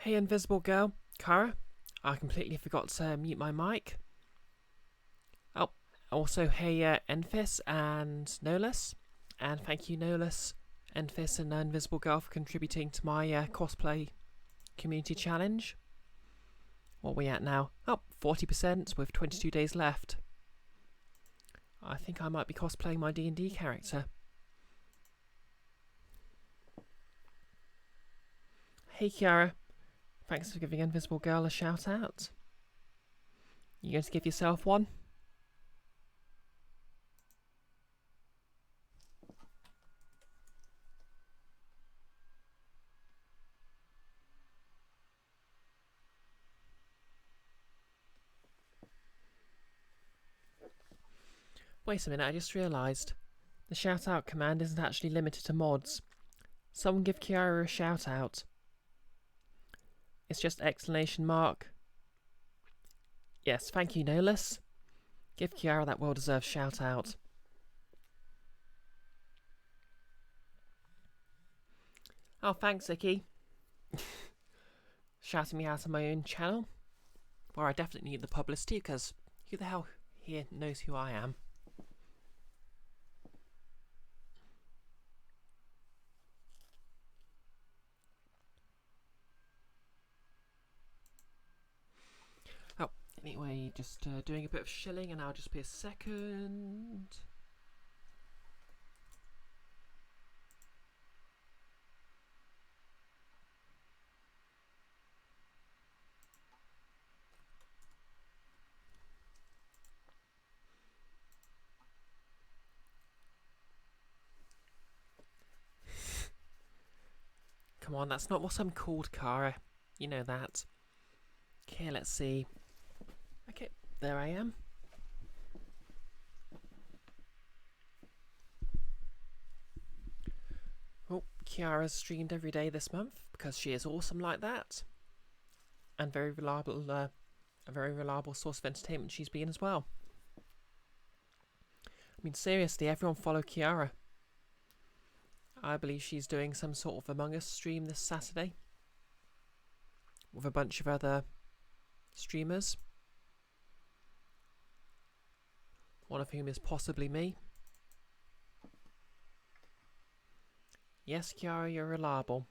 Hey invisible girl, Kara. I completely forgot to mute my mic. Oh, also hey Enfys and Nolus. And thank you Nolus, Enfys and Invisible Girl for contributing to my cosplay community challenge. What are we at now? Oh, 40% with 22 days left. I think I might be cosplaying my D&D character. Hey Kiara, thanks for giving Invisible Girl a shout out. You going to give yourself one? Wait a minute, I just realised. The shout out command isn't actually limited to mods. Someone give Kiara a shout out. It's just exclamation mark. Yes, thank you Nolus. Give Kiara that well-deserved shout out. Oh, thanks Icky. Shouting me out on my own channel. Where I definitely need the publicity, because who the hell here knows who I am? Oh, anyway, just doing a bit of shilling, and I'll just be a second. Come on, that's not what I'm called, Kara. You know that. Okay, let's see. Okay, there I am. Oh, Kiara's streamed every day this month because she is awesome like that, and very reliable. A very reliable source of entertainment she's been as well. I mean, seriously, everyone follow Kiara. I believe she's doing some sort of Among Us stream this Saturday with a bunch of other streamers, one of whom is possibly me. Yes, Kiara, you're reliable.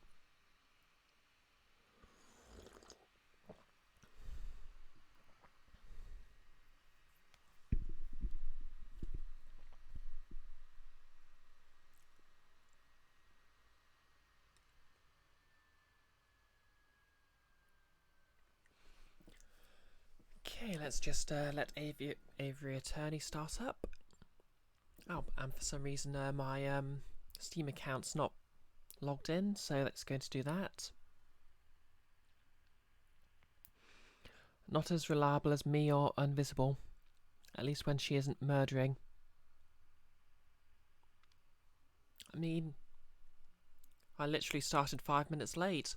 Okay, let's just let Aviary Attorney start up. Oh, and for some reason my Steam account's not logged in, so let's go to do that. Not as reliable as me or Invisible, at least when she isn't murdering. I mean, I literally started 5 minutes late.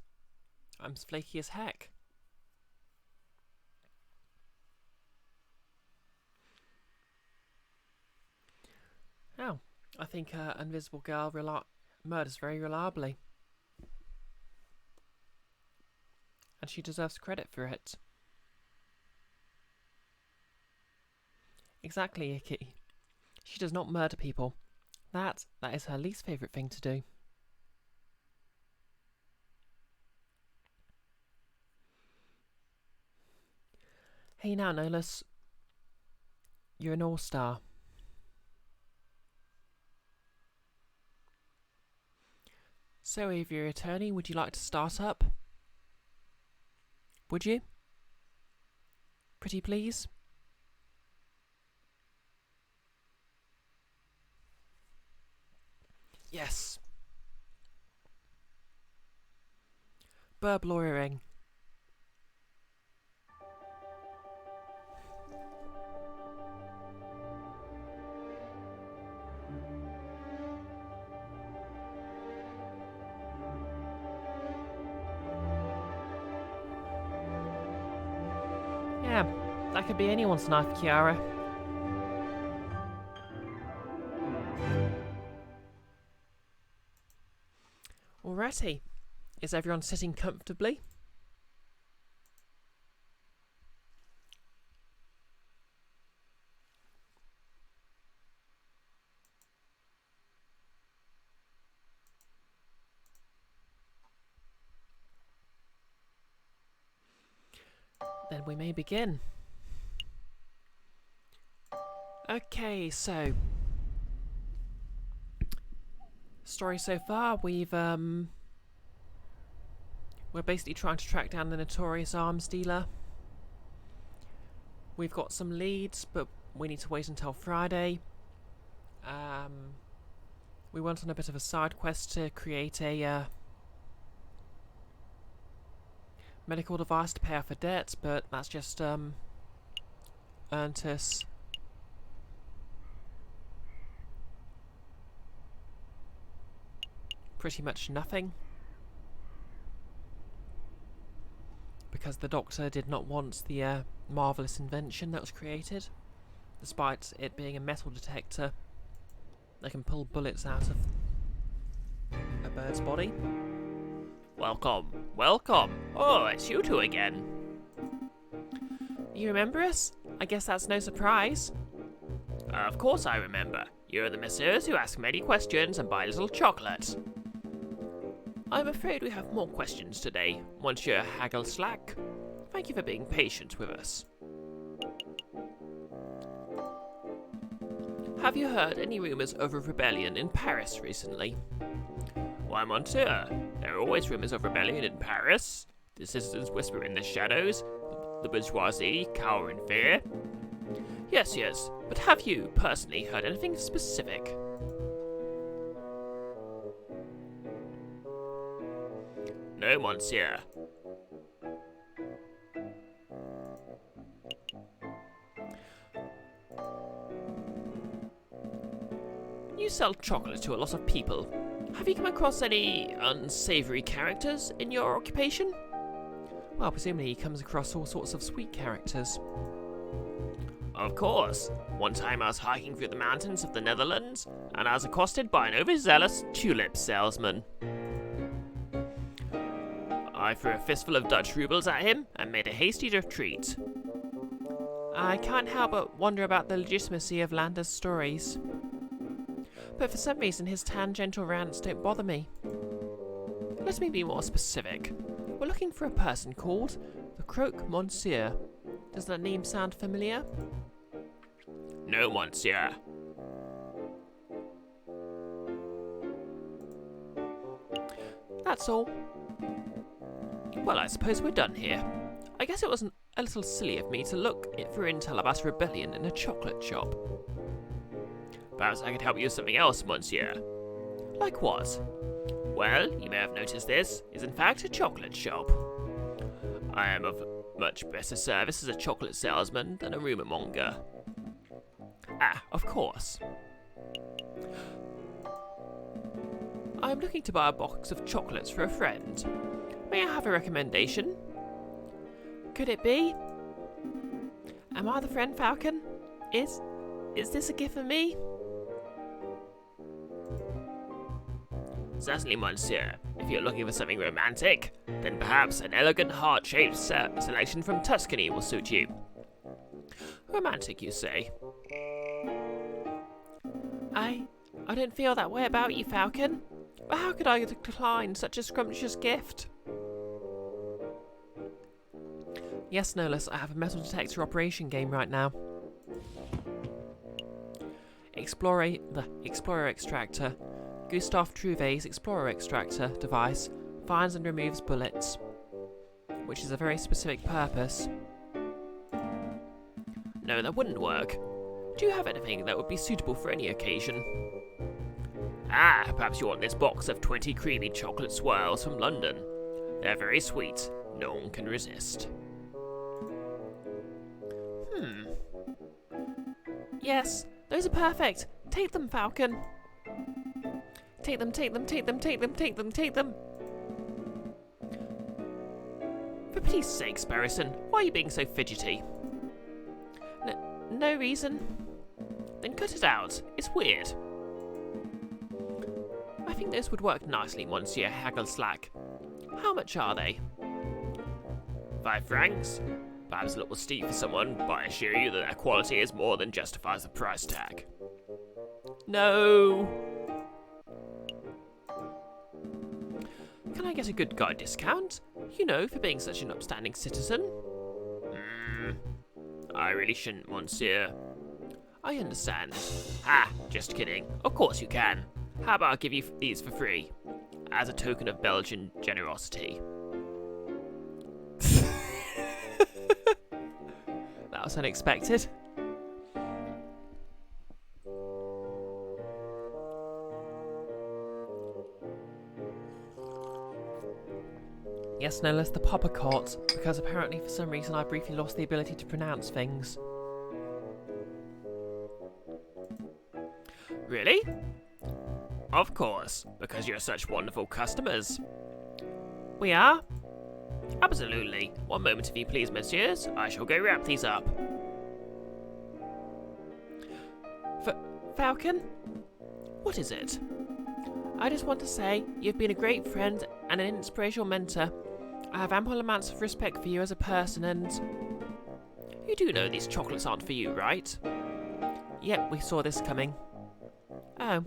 I'm flaky as heck. Oh, I think Invisible Girl murders very reliably. And she deserves credit for it. Exactly, Icky. She does not murder people. That is her least favourite thing to do. Hey now, Nolus. You're an all-star. So, Aviary Attorney, would you like to start up? Would you? Pretty please? Yes. Burb lawyering. Yeah, that could be anyone's knife, Kiara. Alrighty. Is everyone sitting comfortably? Then we may begin. Okay, so story so far, we're basically trying to track down the notorious arms dealer. We've got some leads, but we need to wait until Friday. We went on a bit of a side quest to create a medical device to pay off a debt, but that's just earned us pretty much nothing, because the doctor did not want the marvellous invention that was created, despite it being a metal detector that can pull bullets out of a bird's body. Welcome, welcome. Oh, it's you two again. You remember us? I guess that's no surprise. Of course I remember. You're the messieurs who ask many questions and buy little chocolate. I'm afraid we have more questions today, Monsieur Haggleslack. Thank you for being patient with us. Have you heard any rumours of a rebellion in Paris recently? Why, Monsieur, there are always rumours of rebellion in Paris. The citizens whisper in the shadows, the bourgeoisie cower in fear. Yes, but have you personally heard anything specific? No, Monsieur. You sell chocolate to a lot of people. Have you come across any unsavoury characters in your occupation? Well, presumably he comes across all sorts of sweet characters. Of course. One time I was hiking through the mountains of the Netherlands, and I was accosted by an overzealous tulip salesman. I threw a fistful of Dutch rubles at him and made a hasty retreat. I can't help but wonder about the legitimacy of Lander's stories. But for some reason his tangential rants don't bother me. Let me be more specific. We're looking for a person called the Croque Monsieur. Does that name sound familiar? No, Monsieur. That's all. Well, I suppose we're done here. I guess it wasn't a little silly of me to look for intel about a rebellion in a chocolate shop. Perhaps I could help you with something else, Monsieur. Like what? Well, you may have noticed this is in fact a chocolate shop. I am of much better service as a chocolate salesman than a rumour monger. Ah, of course. I am looking to buy a box of chocolates for a friend. May I have a recommendation? Could it be? Am I the friend, Falcon? Is this a gift for me? Certainly, Monsieur. If you're looking for something romantic, then perhaps an elegant heart-shaped selection from Tuscany will suit you. Romantic, you say? I don't feel that way about you, Falcon. But how could I decline such a scrumptious gift? Yes, Nolus, I have a metal detector operation game right now. The Explorer Extractor. Gustave Trouvé's Explorer Extractor device finds and removes bullets, which is a very specific purpose. No, that wouldn't work. Do you have anything that would be suitable for any occasion? Ah, perhaps you want this box of 20 creamy chocolate swirls from London. They're very sweet. No one can resist. Yes, those are perfect. Take them, Falcon. Take them, take them, take them, take them, take them, take them. For pity's sake, Sparrison, why are you being so fidgety? No reason. Then cut it out. It's weird. I think this would work nicely, Monsieur Haggleslack. How much are they? 5 francs? Perhaps a little steep for someone, but I assure you that their quality is more than justifies the price tag. No! Can I get a good guide discount? You know, for being such an upstanding citizen? I really shouldn't, monsieur. I understand. Ah, just kidding. Of course you can. How about I give you these for free? As a token of Belgian generosity. That was unexpected. Yes, no less the Papa Cot, because apparently for some reason I briefly lost the ability to pronounce things. Really? Of course, because you're such wonderful customers. We are? Absolutely. One moment if you please, messieurs. I shall go wrap these up. Falcon? What is it? I just want to say you've been a great friend and an inspirational mentor. I have ample amounts of respect for you as a person and... You do know these chocolates aren't for you, right? Yep, we saw this coming. Oh.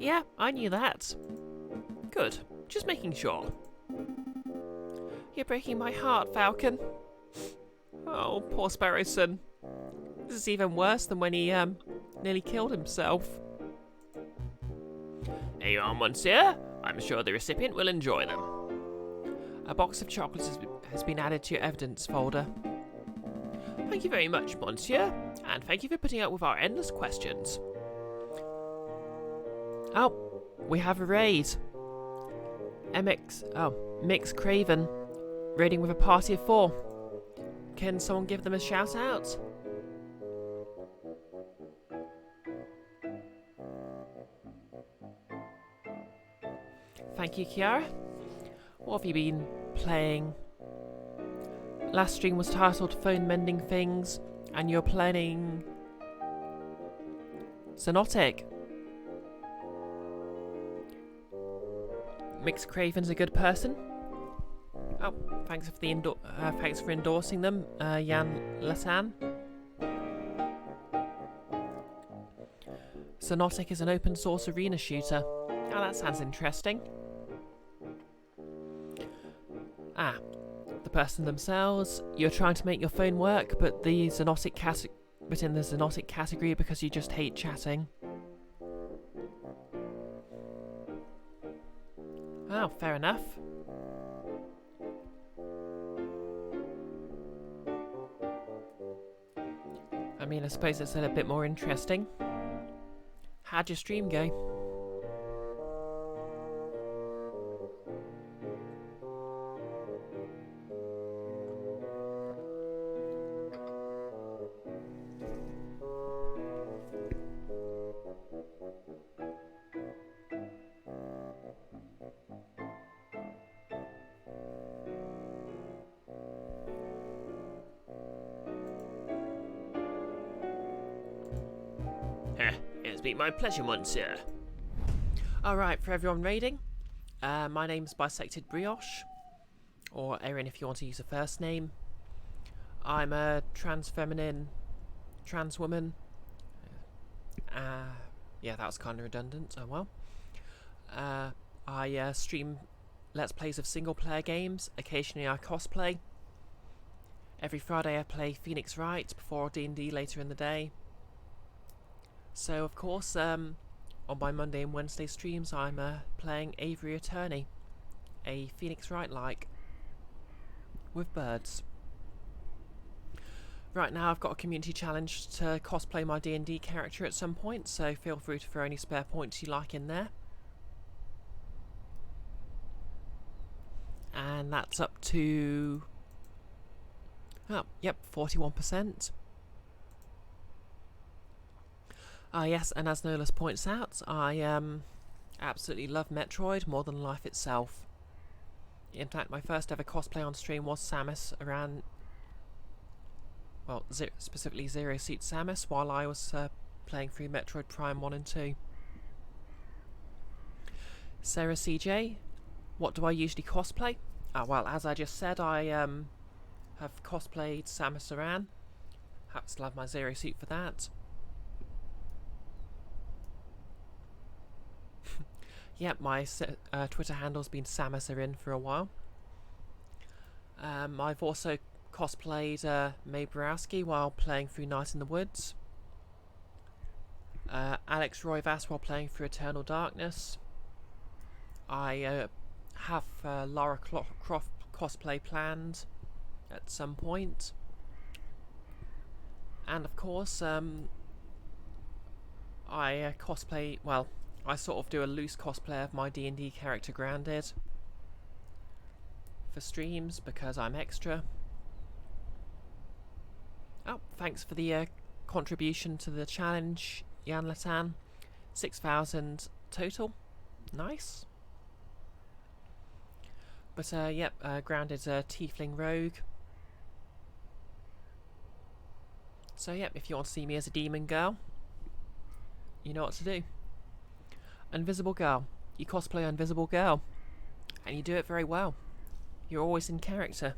Yeah, I knew that. Good. Just making sure. You're breaking my heart, Falcon. Oh, poor Sparrowson. This is even worse than when he, nearly killed himself. There you are, monsieur. I'm sure the recipient will enjoy them. A box of chocolates has been added to your evidence folder. Thank you very much, monsieur, and thank you for putting up with our endless questions. Oh, we have a raid. Mix Craven, raiding with a party of 4. Can someone give them a shout out? Thank you, Kiara. What have you been playing? Last stream was titled Phone Mending Things, and you're playing... Xenotic. Mix Craven's a good person. Oh, thanks for the thanks for endorsing them, Jan Lasan. Xenotic is an open source arena shooter. Oh, that sounds interesting. Ah, the person themselves. You're trying to make your phone work, but in the Xenotic category because you just hate chatting. Oh, fair enough. I mean, I suppose it's a bit more interesting. How'd your stream go? It's been my pleasure, monsieur. Alright, for everyone raiding, my name's BisectedBrioche, or Erin if you want to use a first name. I'm a trans-feminine, trans woman. Yeah, that was kind of redundant, oh well. I stream Let's Plays of single-player games. Occasionally I cosplay. Every Friday I play Phoenix Wright before D&D later in the day. So, of course, on my Monday and Wednesday streams, I'm playing Aviary Attorney, a Phoenix Wright-like, with birds. Right now, I've got a community challenge to cosplay my D&D character at some point, so feel free to throw any spare points you like in there. And that's up to... oh, yep, 41%. Yes, and as Nolas points out, I absolutely love Metroid more than life itself. In fact, my first ever cosplay on stream was Samus around... well, specifically Zero Suit Samus, while I was playing through Metroid Prime 1 and 2. Sarah CJ, what do I usually cosplay? Well, as I just said, I have cosplayed Samus Aran. Happens to love my Zero Suit for that. Yep, my Twitter handle's been Samus Aran for a while. I've also cosplayed May Borowski while playing through Night in the Woods. Alex Roivas while playing through Eternal Darkness. I have Lara Croft cosplay planned at some point. And of course, I cosplay, well, I sort of do a loose cosplay of my D&D character Grounded for streams because I'm extra. Oh, thanks for the contribution to the challenge, Jan Latan. 6,000 total. Nice. But yep, Grounded's a tiefling rogue. So yep, if you want to see me as a demon girl, you know what to do. Invisible Girl. You cosplay Invisible Girl. And you do it very well. You're always in character.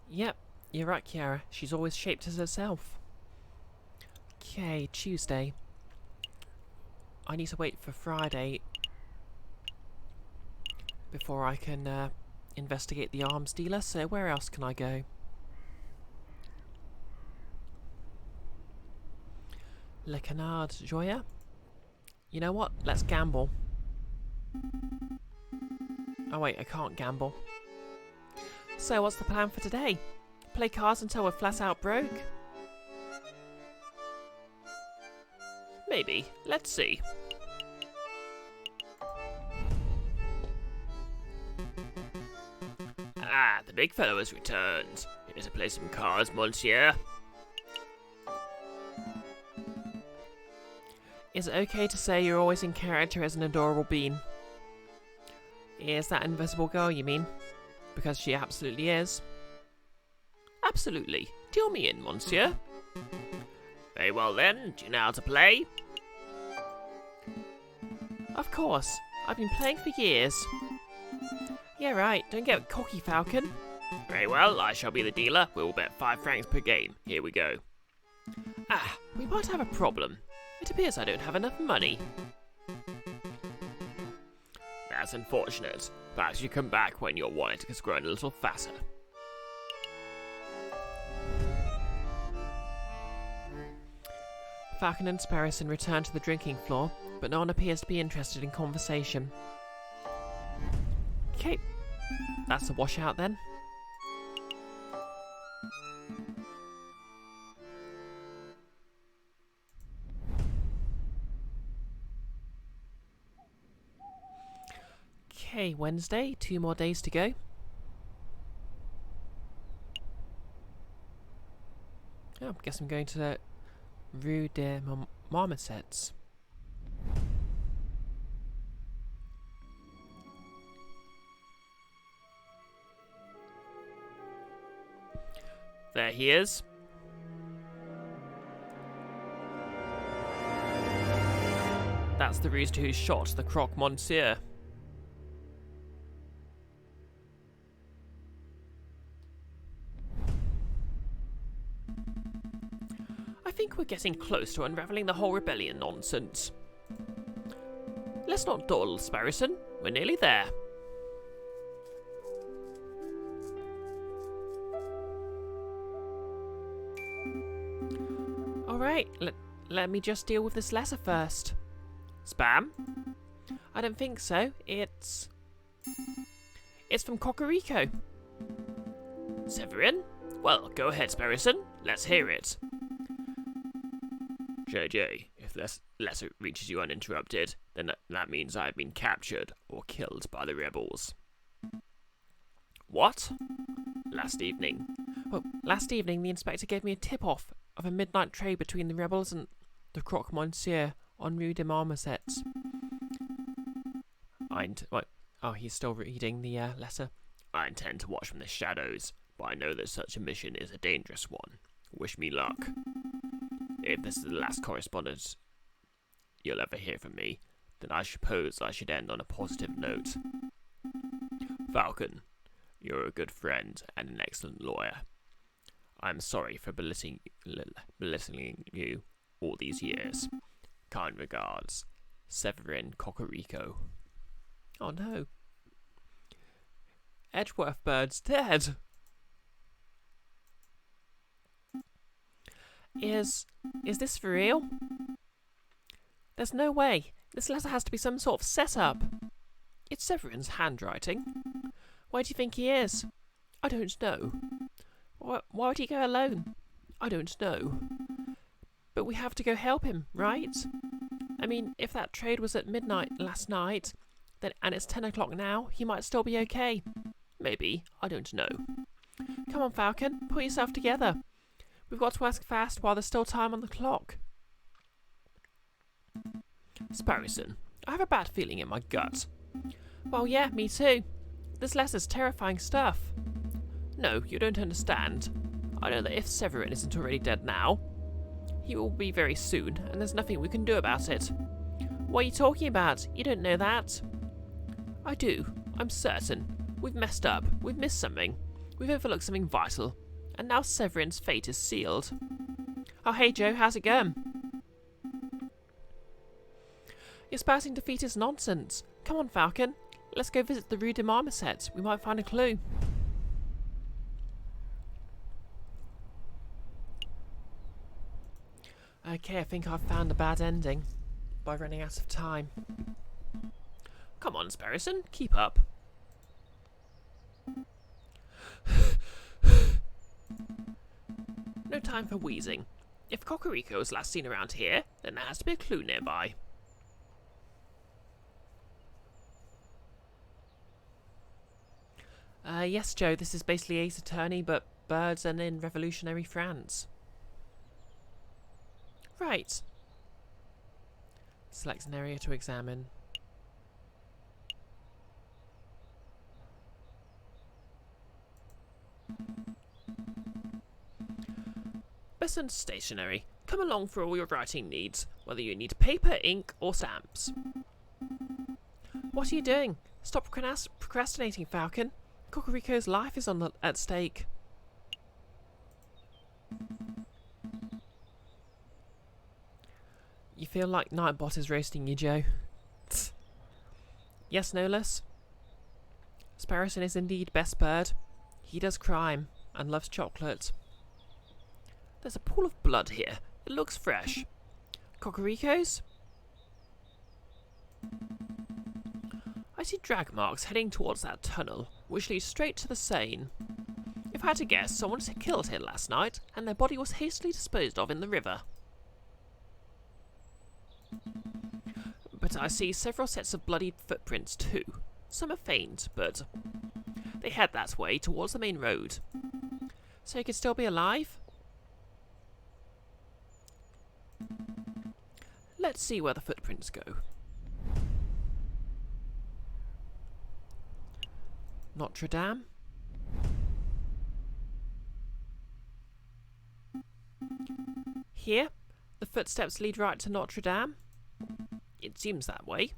Yep, you're right, Kiara. She's always shaped as herself. Okay, Tuesday. I need to wait for Friday before I can investigate the arms dealer, so where else can I go? Le Canard Joya? You know what? Let's gamble. Oh wait, I can't gamble. So what's the plan for today? Play cards until we're flat out broke? Maybe. Let's see. Ah, the big fellow has returned. Here to play some cards, monsieur. Is it okay to say you're always in character as an adorable bean? Is that Invisible Girl, you mean? Because she absolutely is. Absolutely. Deal me in, monsieur. Very well then, do you know how to play? Of course. I've been playing for years. Yeah, right. Don't get cocky, Falcon. Very well, I shall be the dealer. We will bet 5 francs per game. Here we go. Ah, we might have a problem. It appears I don't have enough money. That's unfortunate. Perhaps you come back when your wallet has grown a little fatter. Falcon and Sparrowson return to the drinking floor, but no one appears to be interested in conversation. Okay, that's a washout then. Okay, Wednesday, 2 more days to go. Oh, I guess I'm going to the Rue des Marmosets. There he is. That's the rooster who shot the croque monsieur. I think we're getting close to unravelling the whole rebellion nonsense. Let's not dawdle, Sparrowson. We're nearly there. Alright, let me just deal with this letter first. Spam? I don't think so. It's from Cocorico. Severin? Well, go ahead, Sparrowson. Let's hear it. JJ, if this letter reaches you uninterrupted, then that means I've been captured or killed by the rebels. What? Last evening. Well, last evening the inspector gave me a tip-off of a midnight trade between the rebels and the croque monsieur on Rue des Marmosets. He's still reading the letter. I intend to watch from the shadows, but I know that such a mission is a dangerous one. Wish me luck. If this is the last correspondence you'll ever hear from me, then I suppose I should end on a positive note. Falcon, you're a good friend and an excellent lawyer. I'm sorry for belittling you all these years. Kind regards, Severin Cocorico. Oh no. Edgeworth Bird's dead. Is this for real? There's no way. This letter has to be some sort of setup. It's Severin's handwriting. Where do you think he is? I don't know. Why would he go alone? I don't know. But we have to go help him, right? I mean, if that trade was at midnight last night, and it's 10 o'clock now, he might still be okay. Maybe. I don't know. Come on, Falcon. Put yourself together. We've got to ask fast while there's still time on the clock. Sparrowson, I have a bad feeling in my gut. Well, yeah, me too. This letter's terrifying stuff. No, you don't understand. I know that if Severin isn't already dead now, he will be very soon, and there's nothing we can do about it. What are you talking about? You don't know that. I do. I'm certain. We've messed up. We've missed something. We've overlooked something vital. And now Severin's fate is sealed. Oh, hey Joe, how's it going? You're spouting defeatist nonsense. Come on, Falcon. Let's go visit the Rue de Marmoset. We might find a clue. Okay, I think I've found a bad ending by running out of time. Come on, Sparrowson, keep up. No time for wheezing. If Cocorico was last seen around here, then there has to be a clue nearby. Yes, Joe, this is basically Ace Attorney, but birds and in revolutionary France. Right. Select an area to examine. Besson Stationery. Come along for all your writing needs, whether you need paper, ink, or stamps. What are you doing? Stop procrastinating, Falcon. Cocorico's life is at stake. You feel like Nightbot is roasting you, Joe. Yes, no less. Sparrowson is indeed best bird. He does crime and loves chocolate. There's a pool of blood here. It looks fresh. Cocorico's? I see drag marks heading towards that tunnel, which leads straight to the Seine. If I had to guess, someone was killed here last night, and their body was hastily disposed of in the river. But I see several sets of bloodied footprints too. Some are faint, but they head that way towards the main road. So he could still be alive? Let's see where the footprints go. Notre Dame? Here? The footsteps lead right to Notre Dame? It seems that way.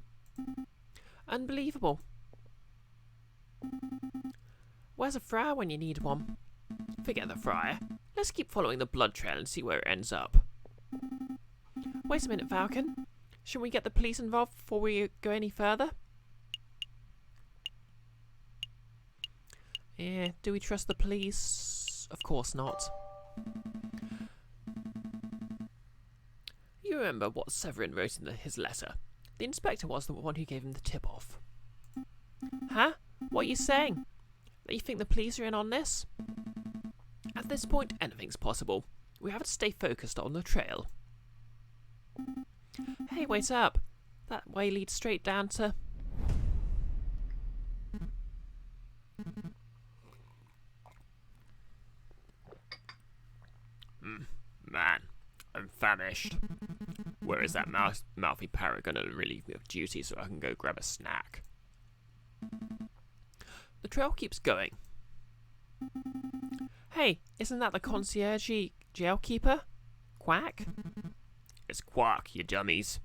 Unbelievable. Where's a friar when you need one? Forget the friar. Let's keep following the blood trail and see where it ends up. Wait a minute, Falcon. Shouldn't we get the police involved before we go any further? Yeah, do we trust the police? Of course not. You remember what Severin wrote in his letter? The inspector was the one who gave him the tip-off. Huh? What are you saying? That you think the police are in on this? At this point, anything's possible. We have to stay focused on the trail. Hey, wait up. That way leads straight down to... Man, I'm famished. Where is that mouthy parrot gonna relieve me of duty so I can go grab a snack? The trail keeps going. Hey, isn't that the concierge jailkeeper? Quack? It's Quark, you dummies.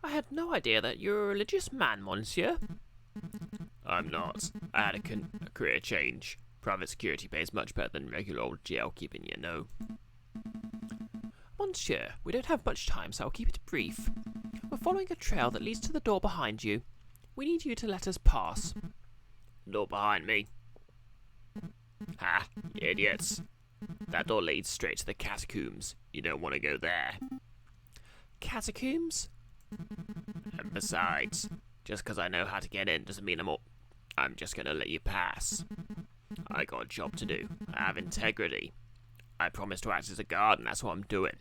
I had no idea that you're a religious man, monsieur. I'm not. I had a career change. Private security pays much better than regular old jail keeping, you know. Monsieur, we don't have much time, so I'll keep it brief. We're following a trail that leads to the door behind you. We need you to let us pass. Door behind me. Ha, you idiots. That door leads straight to the catacombs. You don't want to go there. Catacombs? And besides, just 'cause I know how to get in doesn't mean I'm just gonna let you pass. I got a job to do. I have integrity. I promised to act as a guard, and that's what I'm doing.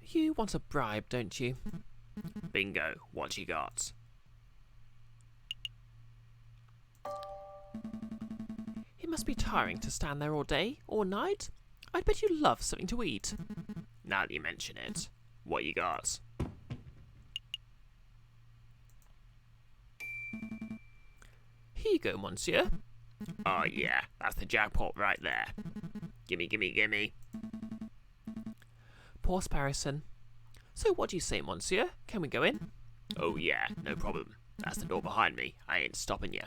You want a bribe, don't you? Bingo, what you got? It must be tiring to stand there all day, all night. I'd bet you love something to eat. Now that you mention it, what you got? Here you go, monsieur. Oh yeah, that's the jackpot right there. Gimme, gimme, gimme. Poor Sparrowson. So what do you say, monsieur? Can we go in? Oh yeah, no problem. That's the door behind me. I ain't stopping you.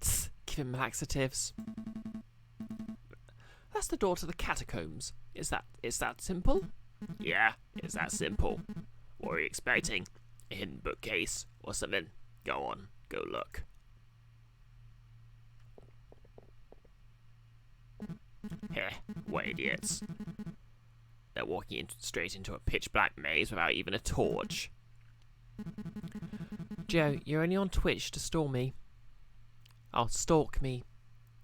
Tss, give him laxatives. That's the door to the catacombs. Is that simple? Yeah, it's that simple. What are you expecting? A hidden bookcase or something? Go on, go look. Heh, what idiots. They're walking straight into a pitch black maze without even a torch. Joe, you're only on Twitch to stalk me. Oh, stalk me.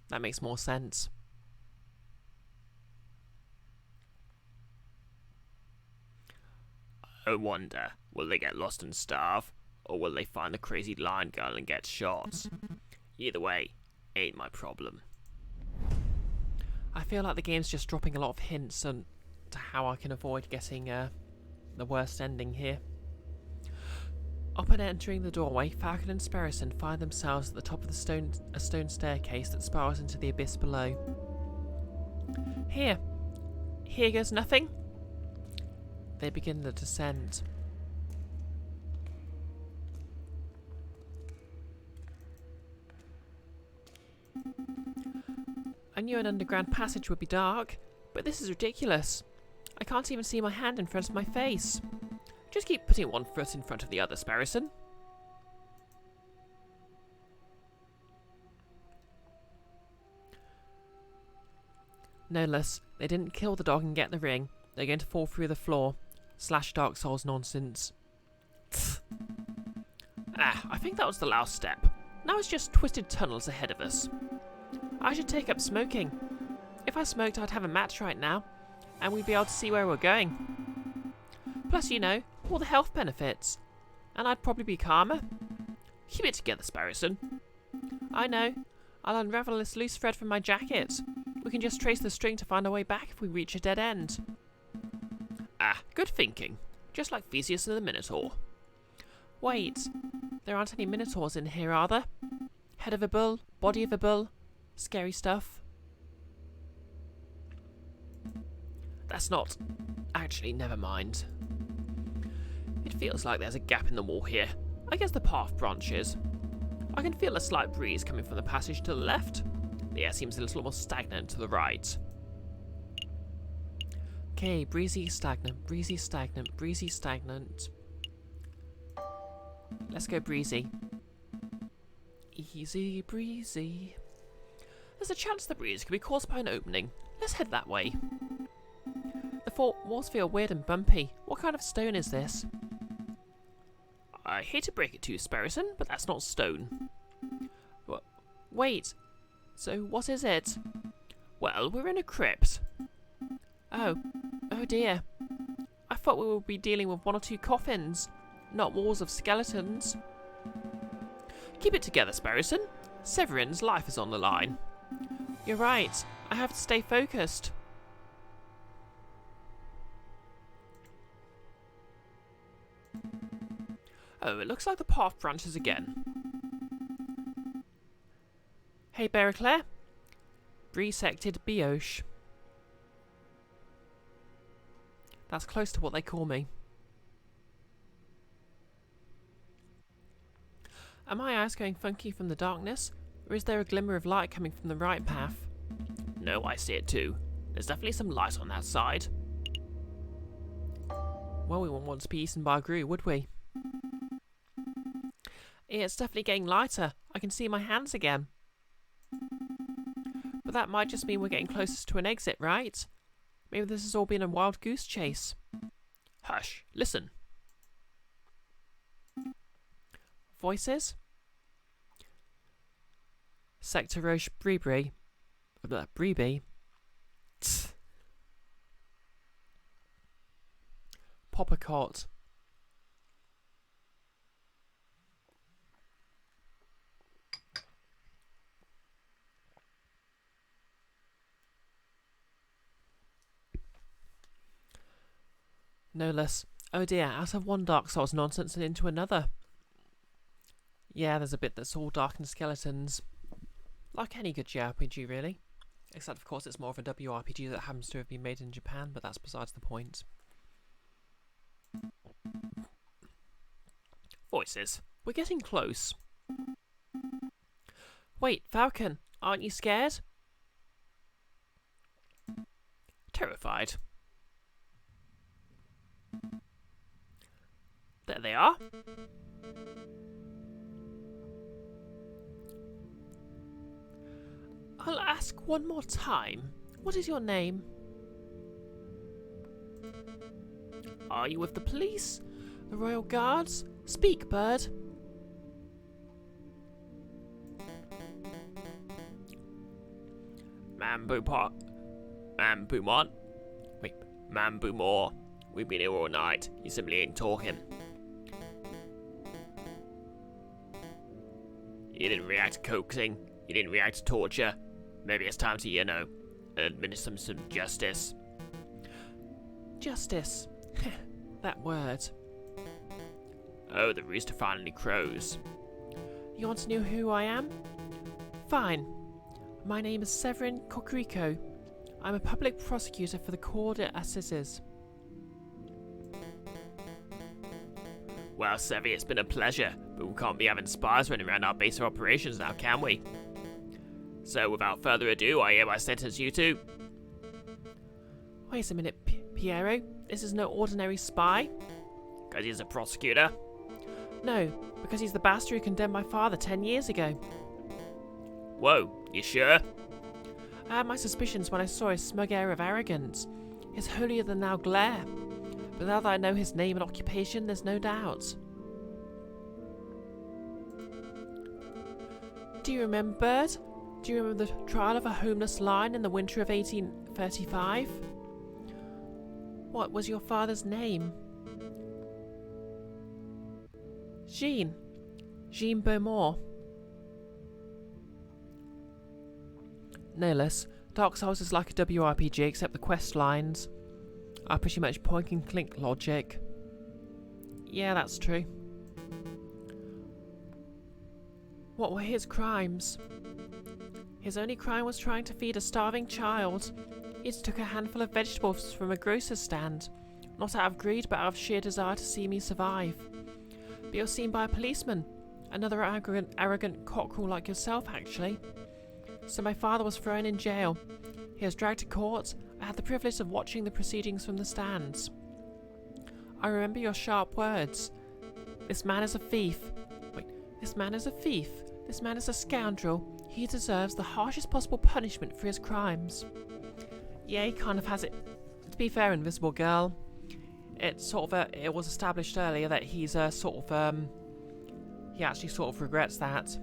That makes more sense. I wonder, will they get lost and starve? Or will they find the crazy lion girl and get shot? Either way, ain't my problem. I feel like the game's just dropping a lot of hints on to how I can avoid getting the worst ending here. Upon entering the doorway, Falcon and Sparrowson find themselves at the top of a stone staircase that spirals into the abyss below. Here goes nothing. They begin the descent. I knew an underground passage would be dark, but this is ridiculous. I can't even see my hand in front of my face. Just keep putting one foot in front of the other, Sparrowson. No, Les, they didn't kill the dog and get the ring. They're going to fall through the floor. / Dark Souls nonsense. I think that was the last step. Now it's just twisted tunnels ahead of us. I should take up smoking. If I smoked, I'd have a match right now, and we'd be able to see where we're going. Plus, you know, all the health benefits. And I'd probably be calmer. Keep it together, Sparrowson. I know. I'll unravel this loose thread from my jacket. We can just trace the string to find our way back if we reach a dead end. Good thinking. Just like Theseus and the Minotaur. Wait, there aren't any minotaurs in here, are there? Head of a bull, body of a bull, scary stuff. That's not... Actually, never mind. It feels like there's a gap in the wall here. I guess the path branches. I can feel a slight breeze coming from the passage to the left. The air seems a little more stagnant to the right. Okay, breezy, stagnant, breezy, stagnant, breezy, stagnant. Let's go breezy. Easy breezy. There's a chance the breeze could be caused by an opening. Let's head that way. The walls feel weird and bumpy. What kind of stone is this? I hate to break it to you, Sparrowson, but that's not stone. Wait, so what is it? Well, we're in a crypt. Oh dear. I thought we would be dealing with 1 or 2 coffins, not walls of skeletons. Keep it together, Sparrowson. Severin's life is on the line. You're right. I have to stay focused. Oh, it looks like the path branches again. Hey, Bericlaire. BisectedBrioche. That's close to what they call me. Are my eyes going funky from the darkness, or is there a glimmer of light coming from the right path? No, I see it too. There's definitely some light on that side. Well, we wouldn't want to be eaten by a grue, would we? Yeah, it's definitely getting lighter. I can see my hands again. But that might just mean we're getting closest to an exit, right? Maybe this has all been a wild goose chase. Hush, listen. Voices? BisectedBrioche Brebe. Poppercott. No less. Oh dear, out of one Dark Souls nonsense and into another. Yeah, there's a bit that's all dark and skeletons. Like any good JRPG, really. Except, of course, it's more of a WRPG that happens to have been made in Japan, but that's besides the point. Voices. We're getting close. Wait, Falcon, aren't you scared? Terrified. There they are. I'll ask one more time. What is your name? Are you with the police? The Royal Guards? Speak, bird. Man Boomore. We've been here all night. You simply ain't talking. You didn't react to coaxing. You didn't react to torture. Maybe it's time to, administer some justice. Justice. That word. Oh, the rooster finally crows. You want to know who I am? Fine. My name is Severin Cocorico. I'm a public prosecutor for the Cour d'Assises. Well, Sevy, it's been a pleasure, but we can't be having spies running around our base of operations now, can we? So, without further ado, I hereby sentence you to... Wait a minute, Piero. This is no ordinary spy. Because he's a prosecutor? No, because he's the bastard who condemned my father 10 years ago. Whoa, you sure? I had my suspicions when I saw his smug air of arrogance, his holier-than-thou glare. But now that I know his name and occupation, there's no doubt. Do you remember, Bird? Do you remember the trial of a homeless lion in the winter of 1835? What was your father's name? Jean Beaumont. No less. Dark Souls is like a WRPG except the quest lines are pretty much point and click logic. Yeah, that's true. What were his crimes? His only crime was trying to feed a starving child. He took a handful of vegetables from a grocer's stand, not out of greed but out of sheer desire to see me survive. But he was seen by a policeman, another arrogant cockerel like yourself actually. So my father was thrown in jail. He was dragged to court. I had the privilege of watching the proceedings from the stands. I remember your sharp words. This man is a thief. Wait, this man is a thief. This man is a scoundrel. He deserves the harshest possible punishment for his crimes. Yeah, he kind of has it. To be fair, Invisible Girl, it was established earlier that he's he actually sort of regrets that.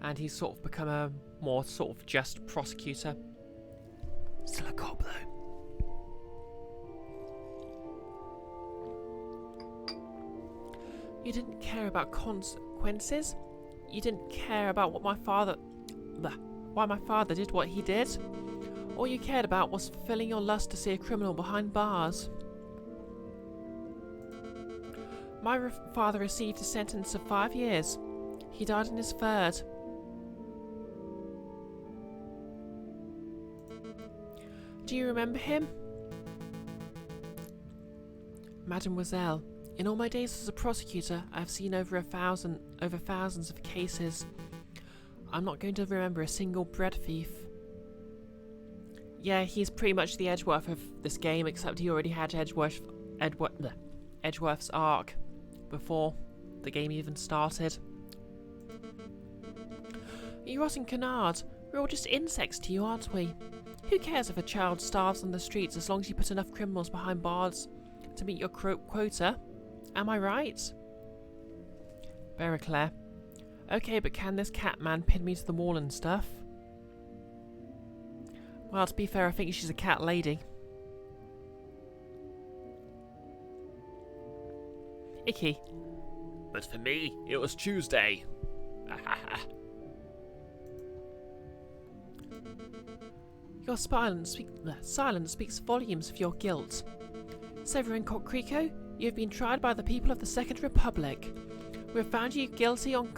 And he's sort of become a more sort of just prosecutor. Still a cop though. You didn't care about consequences. You didn't care about why my father did what he did. All you cared about was fulfilling your lust to see a criminal behind bars. My father received a sentence of 5 years. He died in his third. Do you remember him? Mademoiselle, in all my days as a prosecutor, I have seen over thousands of cases. I'm not going to remember a single bread thief. Yeah, he's pretty much the Edgeworth of this game, except he already had Edgeworth's arc before the game even started. You rotten canard. We're all just insects to you, aren't we? Who cares if a child starves on the streets as long as you put enough criminals behind bars to meet your quota? Am I right? Bericlaire. Okay, but can this cat man pin me to the wall and stuff? Well, to be fair, I think she's a cat lady. Icky. But for me, it was Tuesday. Your silence speaks volumes of your guilt. Severin Cocrico, you have been tried by the people of the Second Republic. We have found you guilty on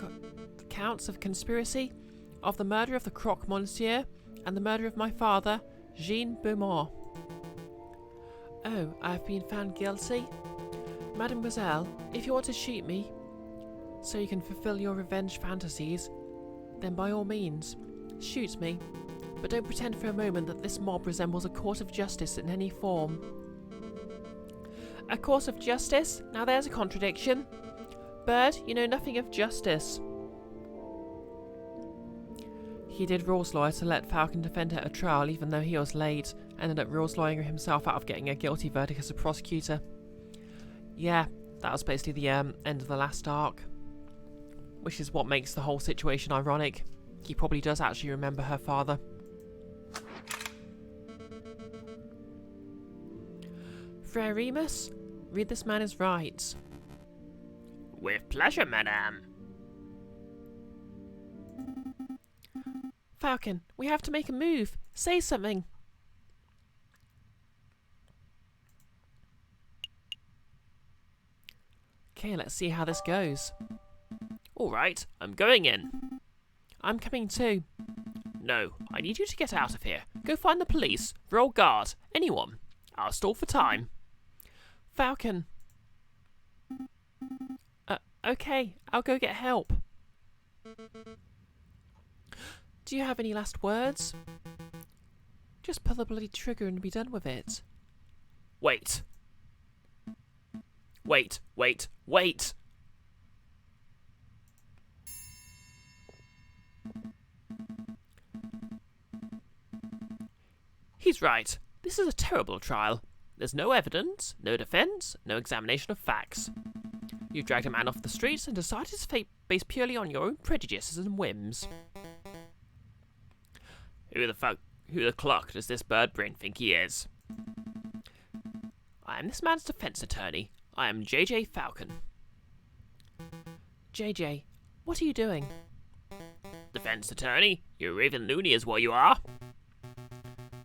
counts of conspiracy, of the murder of the Croque Monsieur, and the murder of my father, Jean Beaumont. Oh, I have been found guilty? Mademoiselle, if you want to shoot me, so you can fulfill your revenge fantasies, then by all means, shoot me. But don't pretend for a moment that this mob resembles a court of justice in any form. A court of justice? Now there's a contradiction. Bird, you know nothing of justice. He did rules lawyer to let Falcon defend her at a trial even though he was late, ended up rules lawyering himself out of getting a guilty verdict as a prosecutor. Yeah, that was basically the end of the last arc. Which is what makes the whole situation ironic. He probably does actually remember her father. Frere Remus, read this man is right. With pleasure, madame. Falcon, we have to make a move. Say something. Okay, let's see how this goes. Alright, I'm going in. I'm coming too. No, I need you to get out of here. Go find the police, roll guard, anyone. I'll stall for time. Falcon. Okay, I'll go get help. Do you have any last words? Just pull the bloody trigger and be done with it. Wait. Wait, wait, wait! He's right. This is a terrible trial. There's no evidence, no defence, no examination of facts. You've dragged a man off the streets and decided his fate based purely on your own prejudices and whims. Who the clock does this bird brain think he is? I am this man's defence attorney. I am JJ Falcon. JJ, what are you doing? Defence attorney? You're raving loony is what you are.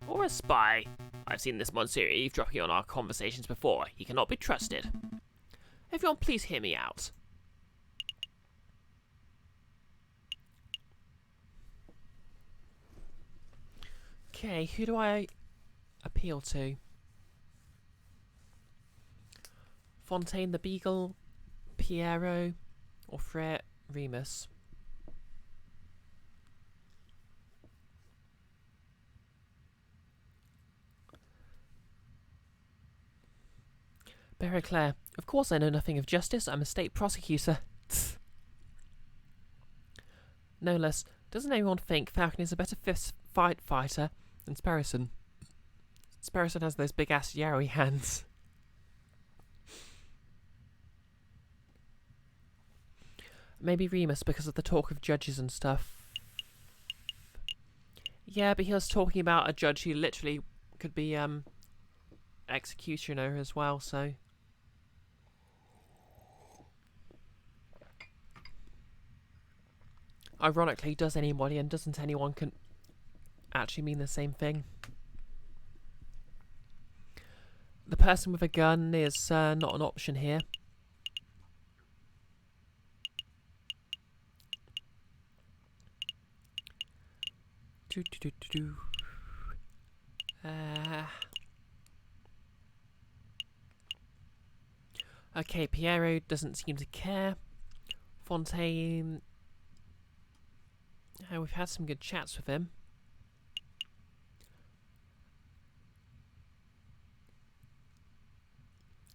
Or a spy. I've seen this Monsieur eavesdropping on our conversations before. He cannot be trusted. Everyone please hear me out. Okay, who do I appeal to? Fontaine the Beagle, Piero, or Frere Remus? Bericlaire, of course I know nothing of justice. I'm a state prosecutor. No less. Doesn't anyone think Falcon is a better fist fighter than Sparrowson? Sparrowson has those big ass yowie hands. Maybe Remus because of the talk of judges and stuff. Yeah, but he was talking about a judge who literally could be executioner as well, so ironically, does anybody and doesn't anyone can actually mean the same thing. The person with a gun is not an option here. Okay, Piero doesn't seem to care. Fontaine... we've had some good chats with him.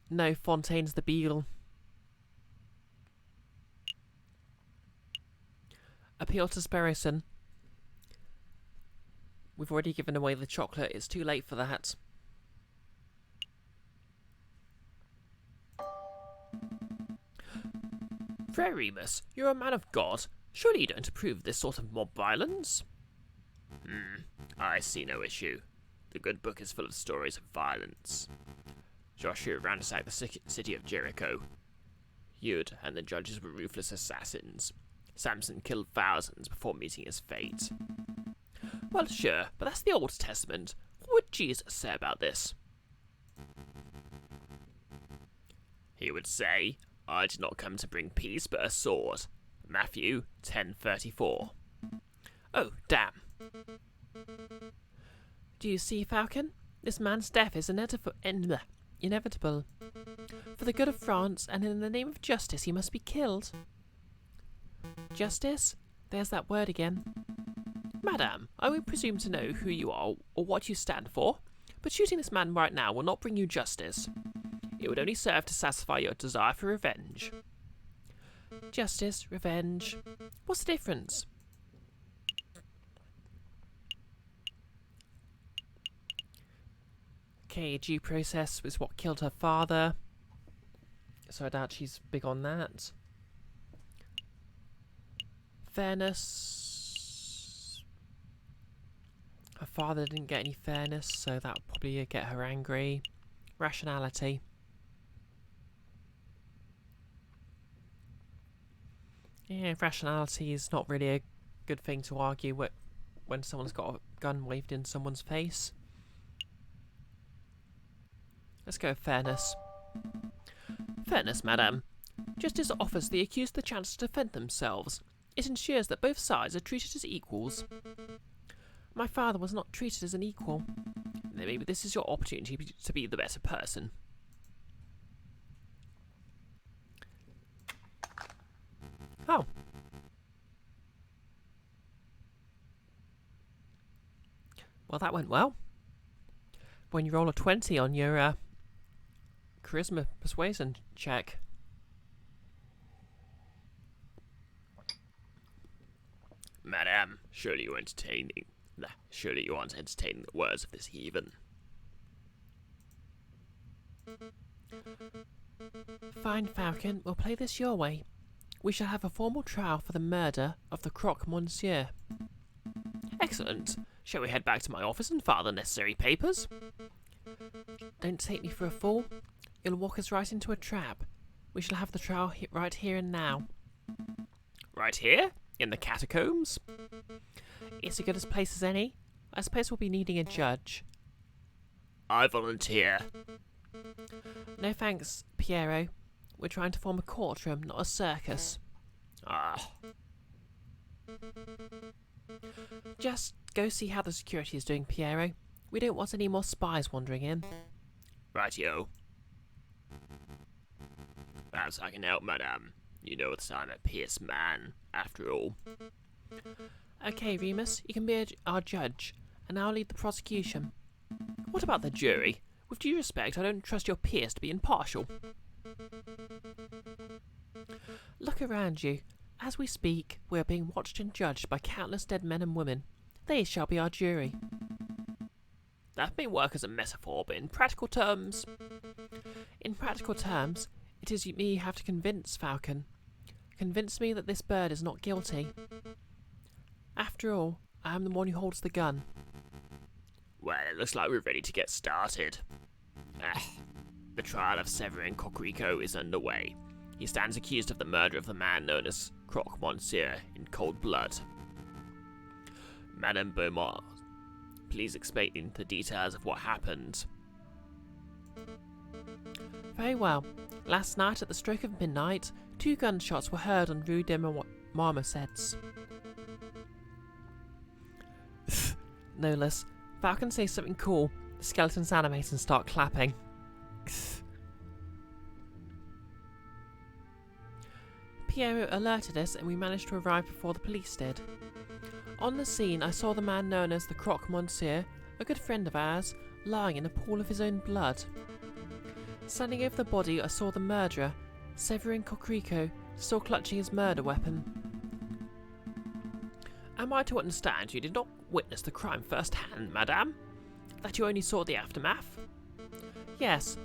No, Fontaine's the beagle. Appeal to Sparrowson. We've already given away the chocolate. It's too late for that. Friar Remus, you're a man of God. Surely you don't approve of this sort of mob violence? I see no issue. The good book is full of stories of violence. Joshua ransacked the city of Jericho. Yud and the judges were ruthless assassins. Samson killed thousands before meeting his fate. Well, sure, but that's the Old Testament. What would Jesus say about this? He would say, I did not come to bring peace but a sword. Matthew 10:34. Oh, damn. Do you see, Falcon? This man's death is inevitable. For the good of France and in the name of justice, he must be killed. Justice? There's that word again. Madame, I would presume to know who you are or what you stand for, but shooting this man right now will not bring you justice. It would only serve to satisfy your desire for revenge. Justice, revenge. What's the difference? Okay, due process was what killed her father. So I doubt she's big on that. Fairness. Her father didn't get any fairness, so that would probably get her angry. Rationality. Yeah, rationality is not really a good thing to argue when someone's got a gun waved in someone's face. Let's go with fairness. Fairness, madame. Justice offers the accused the chance to defend themselves. It ensures that both sides are treated as equals. My father was not treated as an equal. Then maybe this is your opportunity to be the better person. Oh. Well, that went well. When you roll a 20 on your charisma persuasion check. Madame, surely you aren't entertaining the words of this heathen. Fine, Falcon, we'll play this your way. We shall have a formal trial for the murder of the croque monsieur. Excellent. Shall we head back to my office and file the necessary papers? Don't take me for a fool. You'll walk us right into a trap. We shall have the trial right here and now. Right here? In the catacombs? It's as good a place as any. I suppose we'll be needing a judge. I volunteer. No thanks, Piero. We're trying to form a courtroom, not a circus. Ah. Just go see how the security is doing, Piero. We don't want any more spies wandering in. Rightio. Perhaps I can help, madame. You know that I'm a pious man, after all. Okay, Remus, you can be our judge, and I'll lead the prosecution. What about the jury? With due respect, I don't trust your peers to be impartial. Look around you. As we speak, we are being watched and judged by countless dead men and women. They shall be our jury. That may work as a metaphor, but in practical terms... In practical terms, it is me you have to convince, Falcon. Convince me that this bird is not guilty. After all, I am the one who holds the gun. Well, it looks like we're ready to get started. The trial of Severin Coquerico is underway. He stands accused of the murder of the man known as Croque Monsieur in cold blood. Madame Beaumont, please explain the details of what happened. Very well. Last night at the stroke of midnight, 2 gunshots were heard on Rue des Marmosettes. No less. Falcon says something cool. The skeletons animate and start clapping. Piero alerted us and we managed to arrive before the police did. On the scene, I saw the man known as the Croque Monsieur, a good friend of ours, lying in a pool of his own blood. Standing over the body, I saw the murderer, Severin Coquerico, still clutching his murder weapon. Am I to understand you did not witness the crime firsthand, madame? That you only saw the aftermath? Yes,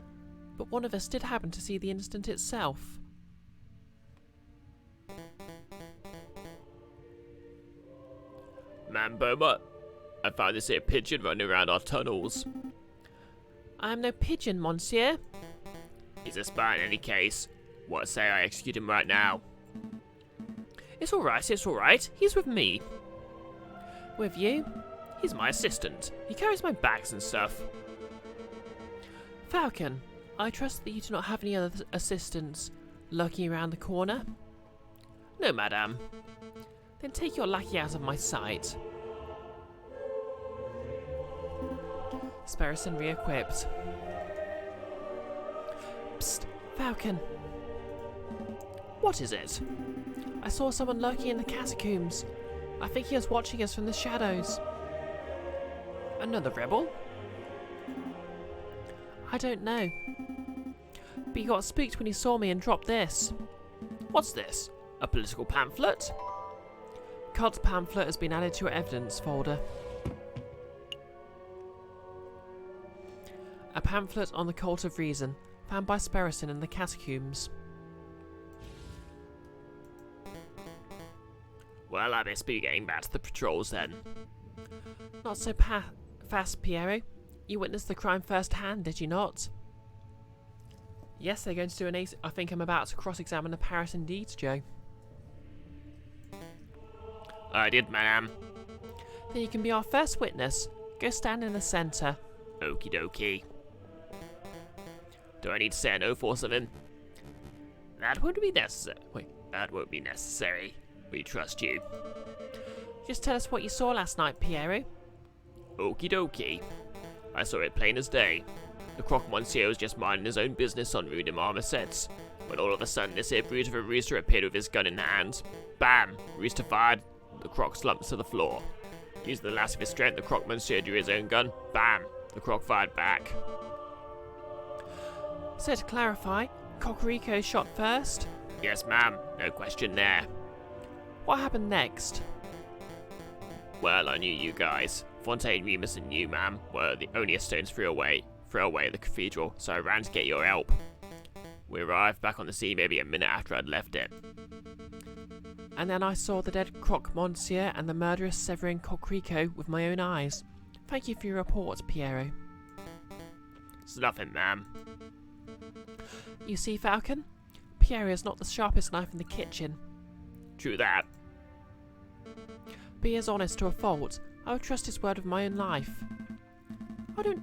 but one of us did happen to see the incident itself. Ma'am Beaumont, I found this here pigeon running around our tunnels. I am no pigeon, monsieur. He's a spy in any case. What say I execute him right now? It's alright. He's with me. With you? He's my assistant. He carries my bags and stuff. Falcon, I trust that you do not have any other assistants lurking around the corner. No, madame. Then take your lackey out of my sight. Sparrison re-equipped. Psst, Falcon. What is it? I saw someone lurking in the catacombs. I think he was watching us from the shadows. Another rebel? I don't know. But he got spooked when he saw me and dropped this. What's this? A political pamphlet? Cult's pamphlet has been added to your evidence folder. A pamphlet on the Cult of Reason, found by Sparrison in the catacombs. Well, I best be getting back to the patrols then. Not so fast, Piero. You witnessed the crime firsthand, did you not? Yes, they're going to do an ace. I think I'm about to cross-examine the Paris indeed, Joe. I did, madame. Then you can be our first witness. Go stand in the centre. Okie dokie. Do I need to say an oath or something? That won't be necessary. Wait, that won't be necessary. We trust you. Just tell us what you saw last night, Piero. Okie dokie. I saw it plain as day. The Croque Monsieur was just minding his own business on Rue de Marmosets, when all of a sudden this here brute of a rooster appeared with his gun in hand. Bam! Rooster fired. The Croque slumped to the floor. Using the last of his strength, the Croque Monsieur drew his own gun. Bam! The Croque fired back. So to clarify, Coquerico shot first? Yes, ma'am. No question there. What happened next? Well, I knew you guys. Fontaine, Remus, and you, ma'am, were the only a stone's throw away the cathedral, so I ran to get your help. We arrived back on the scene maybe a minute after I'd left it. And then I saw the dead Croque Monsieur and the murderous Severin Coquerico with my own eyes. Thank you for your report, Piero. It's nothing, ma'am. You see, Falcon? Piero is not the sharpest knife in the kitchen. True that. Be as honest to a fault. I would trust his word with my own life. I don't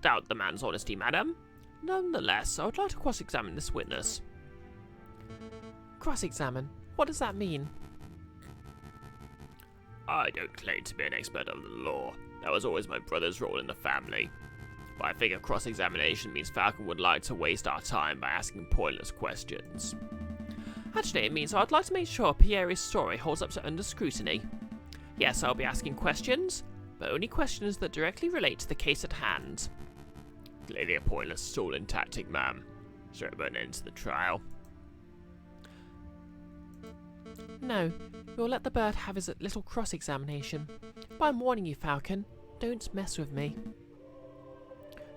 doubt the man's honesty, madam. Nonetheless, I would like to cross-examine this witness. Cross-examine? What does that mean? I don't claim to be an expert of the law. That was always my brother's role in the family. But I think a cross-examination means Falcon would like to waste our time by asking pointless questions. Actually, it means I'd like to make sure Pierre's story holds up to under scrutiny. Yes, I'll be asking questions, but only questions that directly relate to the case at hand. Clearly a pointless stalling tactic, ma'am. Sure it won't end to the trial. No, we'll let the bird have his little cross-examination. But I'm warning you, Falcon, don't mess with me.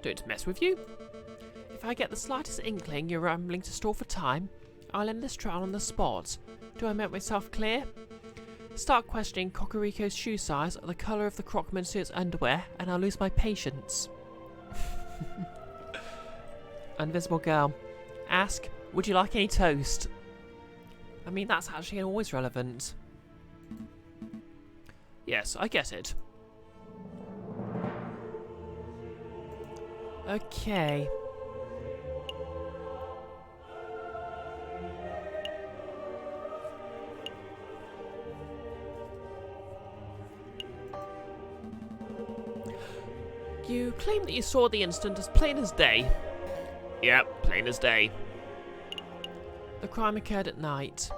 Don't mess with you? If I get the slightest inkling you're rambling to stall for time, I'll end this trial on the spot. Do I make myself clear? Start questioning Coquerico's shoe size or the colour of the Croque Monsieur's underwear, and I'll lose my patience. Invisible girl. Ask, would you like any toast? I mean, that's actually always relevant. Yes, I get it. Okay. You claim that you saw the incident as plain as day. Yep, plain as day. The crime occurred at night.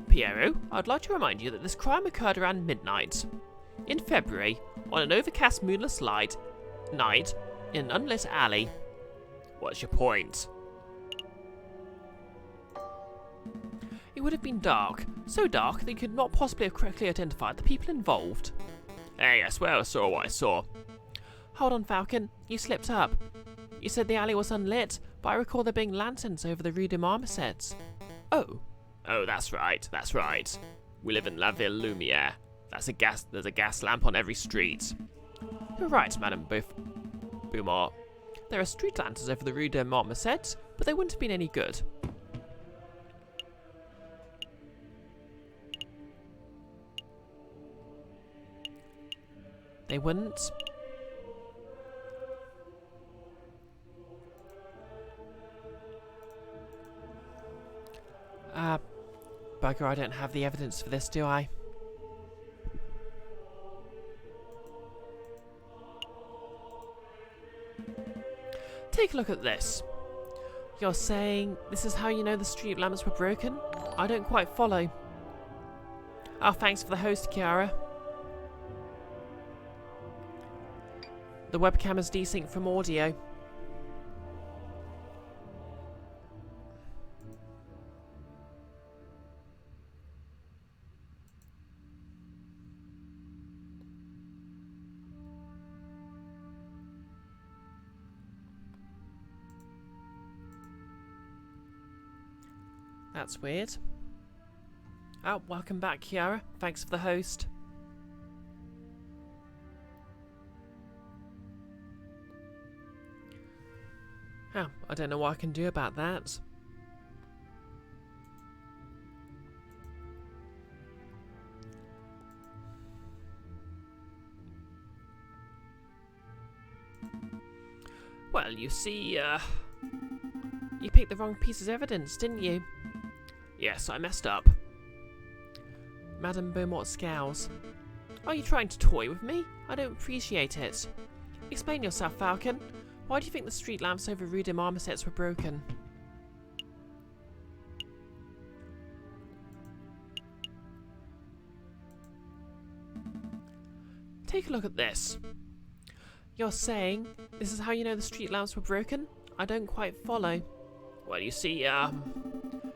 Piero, I'd like to remind you that this crime occurred around midnight. In February, on an overcast moonless night, in an unlit alley. What's your point? It would have been dark, so dark that you could not possibly have correctly identified the people involved. Hey, I swear I saw what I saw. Hold on, Falcon, you slipped up. You said the alley was unlit, but I recall there being lanterns over the Rue de Marmosets. Oh. Oh, that's right. We live in La Ville Lumiere. There's a gas lamp on every street. You're right, Madame Beaumont. There are street lanterns over the Rue de Marmosets, but they wouldn't have been any good. They wouldn't. Bugger, I don't have the evidence for this, do I? Take a look at this. You're saying this is how you know the street lamps were broken? I don't quite follow. Oh, thanks for the host, Chiara. The webcam is desynced from audio. That's weird. Oh, welcome back, Chiara. Thanks for the host. Oh, I don't know what I can do about that. Well, you see, you picked the wrong piece of evidence, didn't you? Yes, I messed up. Madame Beaumont scowls. Are you trying to toy with me? I don't appreciate it. Explain yourself, Falcon. Why do you think the street lamps over Rue de Marmosets were broken? Take a look at this. You're saying this is how you know the street lamps were broken? I don't quite follow. Well, you see,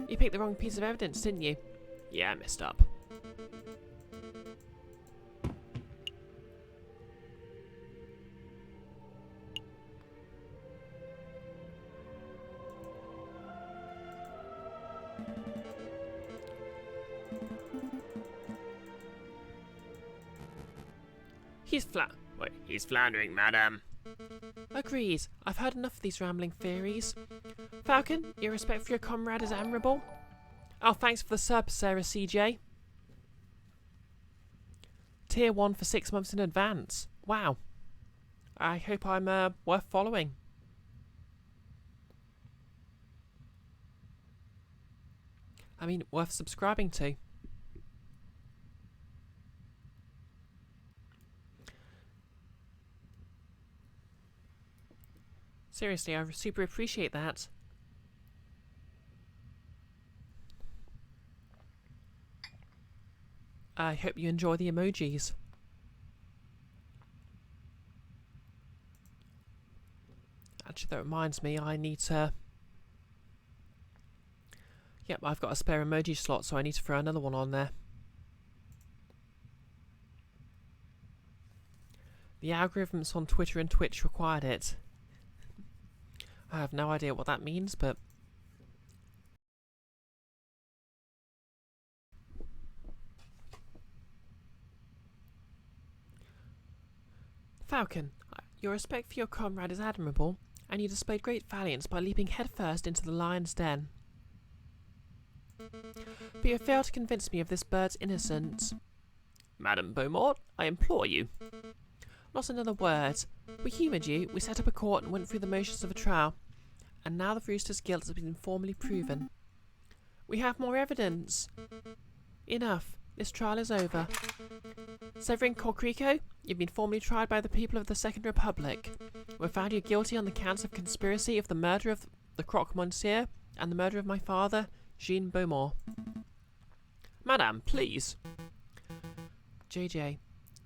You picked the wrong piece of evidence, didn't you? yeah, I messed up. He's floundering, madam. Agreed. I've heard enough of these rambling theories. Falcon, your respect for your comrade is admirable. Oh, thanks for the sub, Sarah CJ. Tier 1 for 6 months in advance. Wow. I hope I'm worth following. I mean, worth subscribing to. Seriously, I super appreciate that. I hope you enjoy the emojis. Actually, that reminds me, I need to... Yep, I've got a spare emoji slot, so I need to throw another one on there. The algorithms on Twitter and Twitch required it. I have no idea what that means, but... Falcon, your respect for your comrade is admirable, and you displayed great valiance by leaping headfirst into the lion's den. But you failed to convince me of this bird's innocence. Madame Beaumont, I implore you. Not another word. We humoured you, we set up a court and went through the motions of a trial, and now the rooster's guilt has been formally proven. We have more evidence. Enough. This trial is over. Severin Corcrico, you've been formally tried by the people of the Second Republic. We found you guilty on the counts of conspiracy of the murder of the Croque Monsieur and the murder of my father, Jean Beaumont. Madame, please. JJ,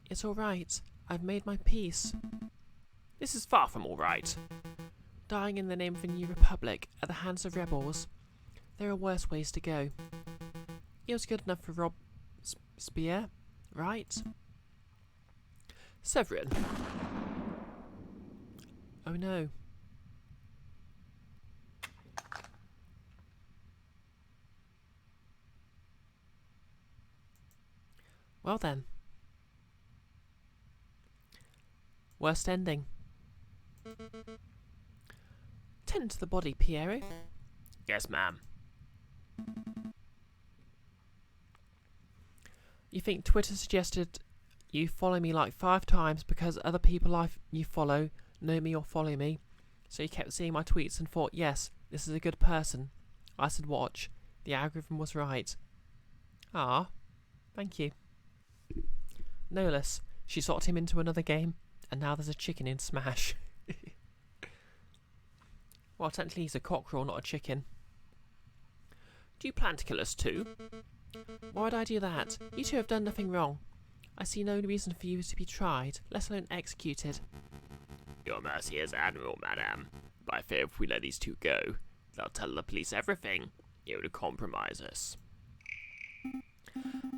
it's all right. I've made my peace. This is far from all right. Dying in the name of a new republic at the hands of rebels. There are worse ways to go. It was good enough for Robespierre, right? Severin. Oh no. Well then. Worst ending. Tend to the body, Piero. Yes, ma'am. You think Twitter suggested you follow me like 5 times because other people you follow know me or follow me, so you kept seeing my tweets and thought, yes, this is a good person. I said watch. The algorithm was right. Ah, thank you. Nolus, she sought him into another game, and now there's a chicken in Smash. Well, technically he's a cockerel, not a chicken. Do you plan to kill us too? Why would I do that? You two have done nothing wrong. I see no reason for you to be tried, let alone executed. Your mercy is admirable, madame. But I fear if we let these two go, they'll tell the police everything. It would compromise us.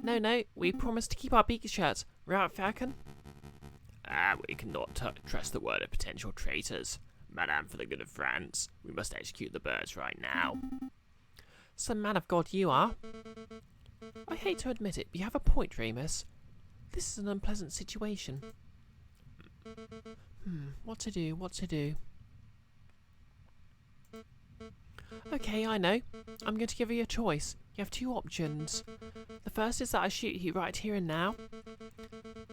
No, we promised to keep our beaks shut. Right, Falcon? We cannot trust the word of potential traitors. Madame, for the good of France, we must execute the birds right now. Some man of God you are. I hate to admit it, but you have a point, Remus. This is an unpleasant situation. What to do? Okay, I know. I'm going to give you a choice. You have 2 options. The first is that I shoot you right here and now.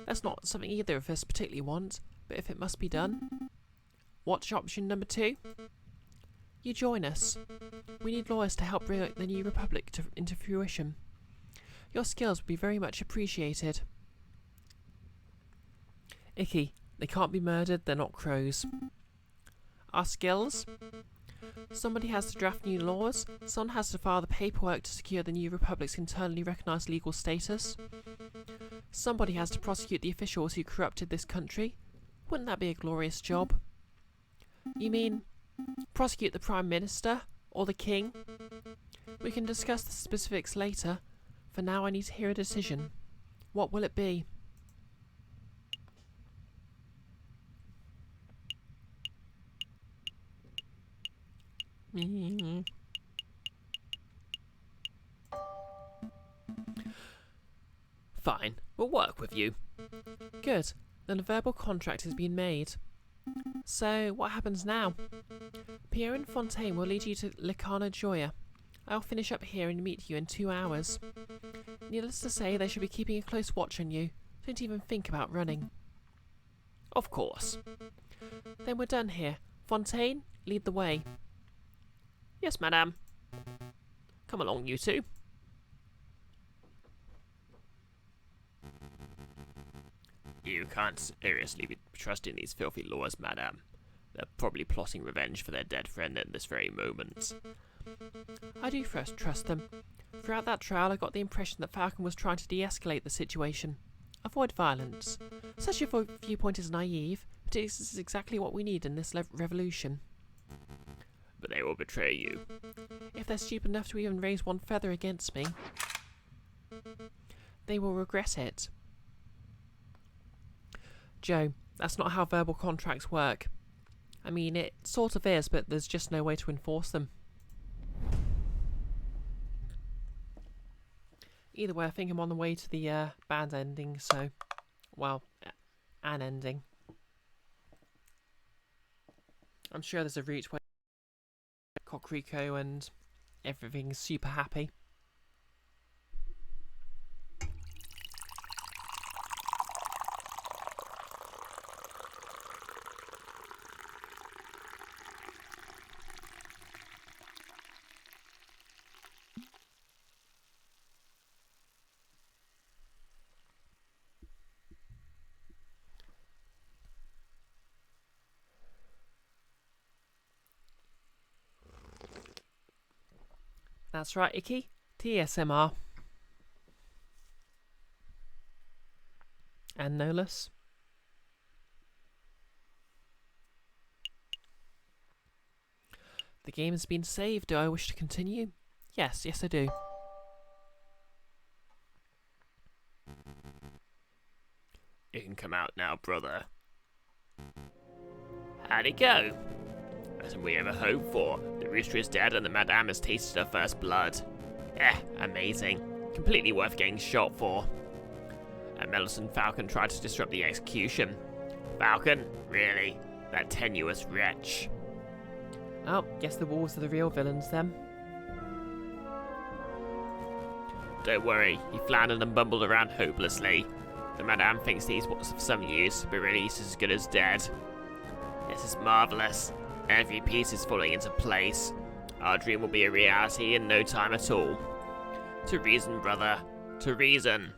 That's not something either of us particularly want, but if it must be done. Watch option number 2. You join us. We need lawyers to help bring the new republic into fruition. Your skills would be very much appreciated. Icky, they can't be murdered, they're not crows. Our skills? Somebody has to draft new laws, someone has to file the paperwork to secure the new republic's internally recognised legal status. Somebody has to prosecute the officials who corrupted this country. Wouldn't that be a glorious job? You mean prosecute the Prime Minister or the King? We can discuss the specifics later. For now I need to hear a decision. What will it be? Fine, we'll work with you. Good. Then a verbal contract has been made. So, what happens now? Pierre and Fontaine will lead you to Licana Joya. I'll finish up here and meet you in 2 hours. Needless to say, they should be keeping a close watch on you. Don't even think about running. Of course. Then we're done here. Fontaine, lead the way. Yes, madame. Come along, you two. You can't seriously be trusting these filthy laws, madame. They're probably plotting revenge for their dead friend at this very moment. I do first trust them. Throughout that trial, I got the impression that Falcon was trying to de-escalate the situation. Avoid violence. Such a viewpoint is naive, but it is exactly what we need in this revolution. But they will betray you. If they're stupid enough to even raise one feather against me, they will regret it. Joe, that's not how verbal contracts work. I mean, it sort of is, but there's just no way to enforce them. Either way, I think I'm on the way to the band ending, so, well, an ending. I'm sure there's a route where Cocrico and everything's super happy. That's right, Icky. TSMR. And Nolus. The game has been saved. Do I wish to continue? Yes, I do. You can come out now, brother. How'd it go? As we ever hoped for, the rooster is dead and the madame has tasted her first blood. Amazing. Completely worth getting shot for. And Millicent Falcon tried to disrupt the execution. Falcon? Really? That tenuous wretch. Oh, guess the wolves are the real villains then. Don't worry, he floundered and bumbled around hopelessly. The madame thinks he's of some use, but really he's as good as dead. This is marvellous. Every piece is falling into place. Our dream will be a reality in no time at all. To reason, brother. To reason.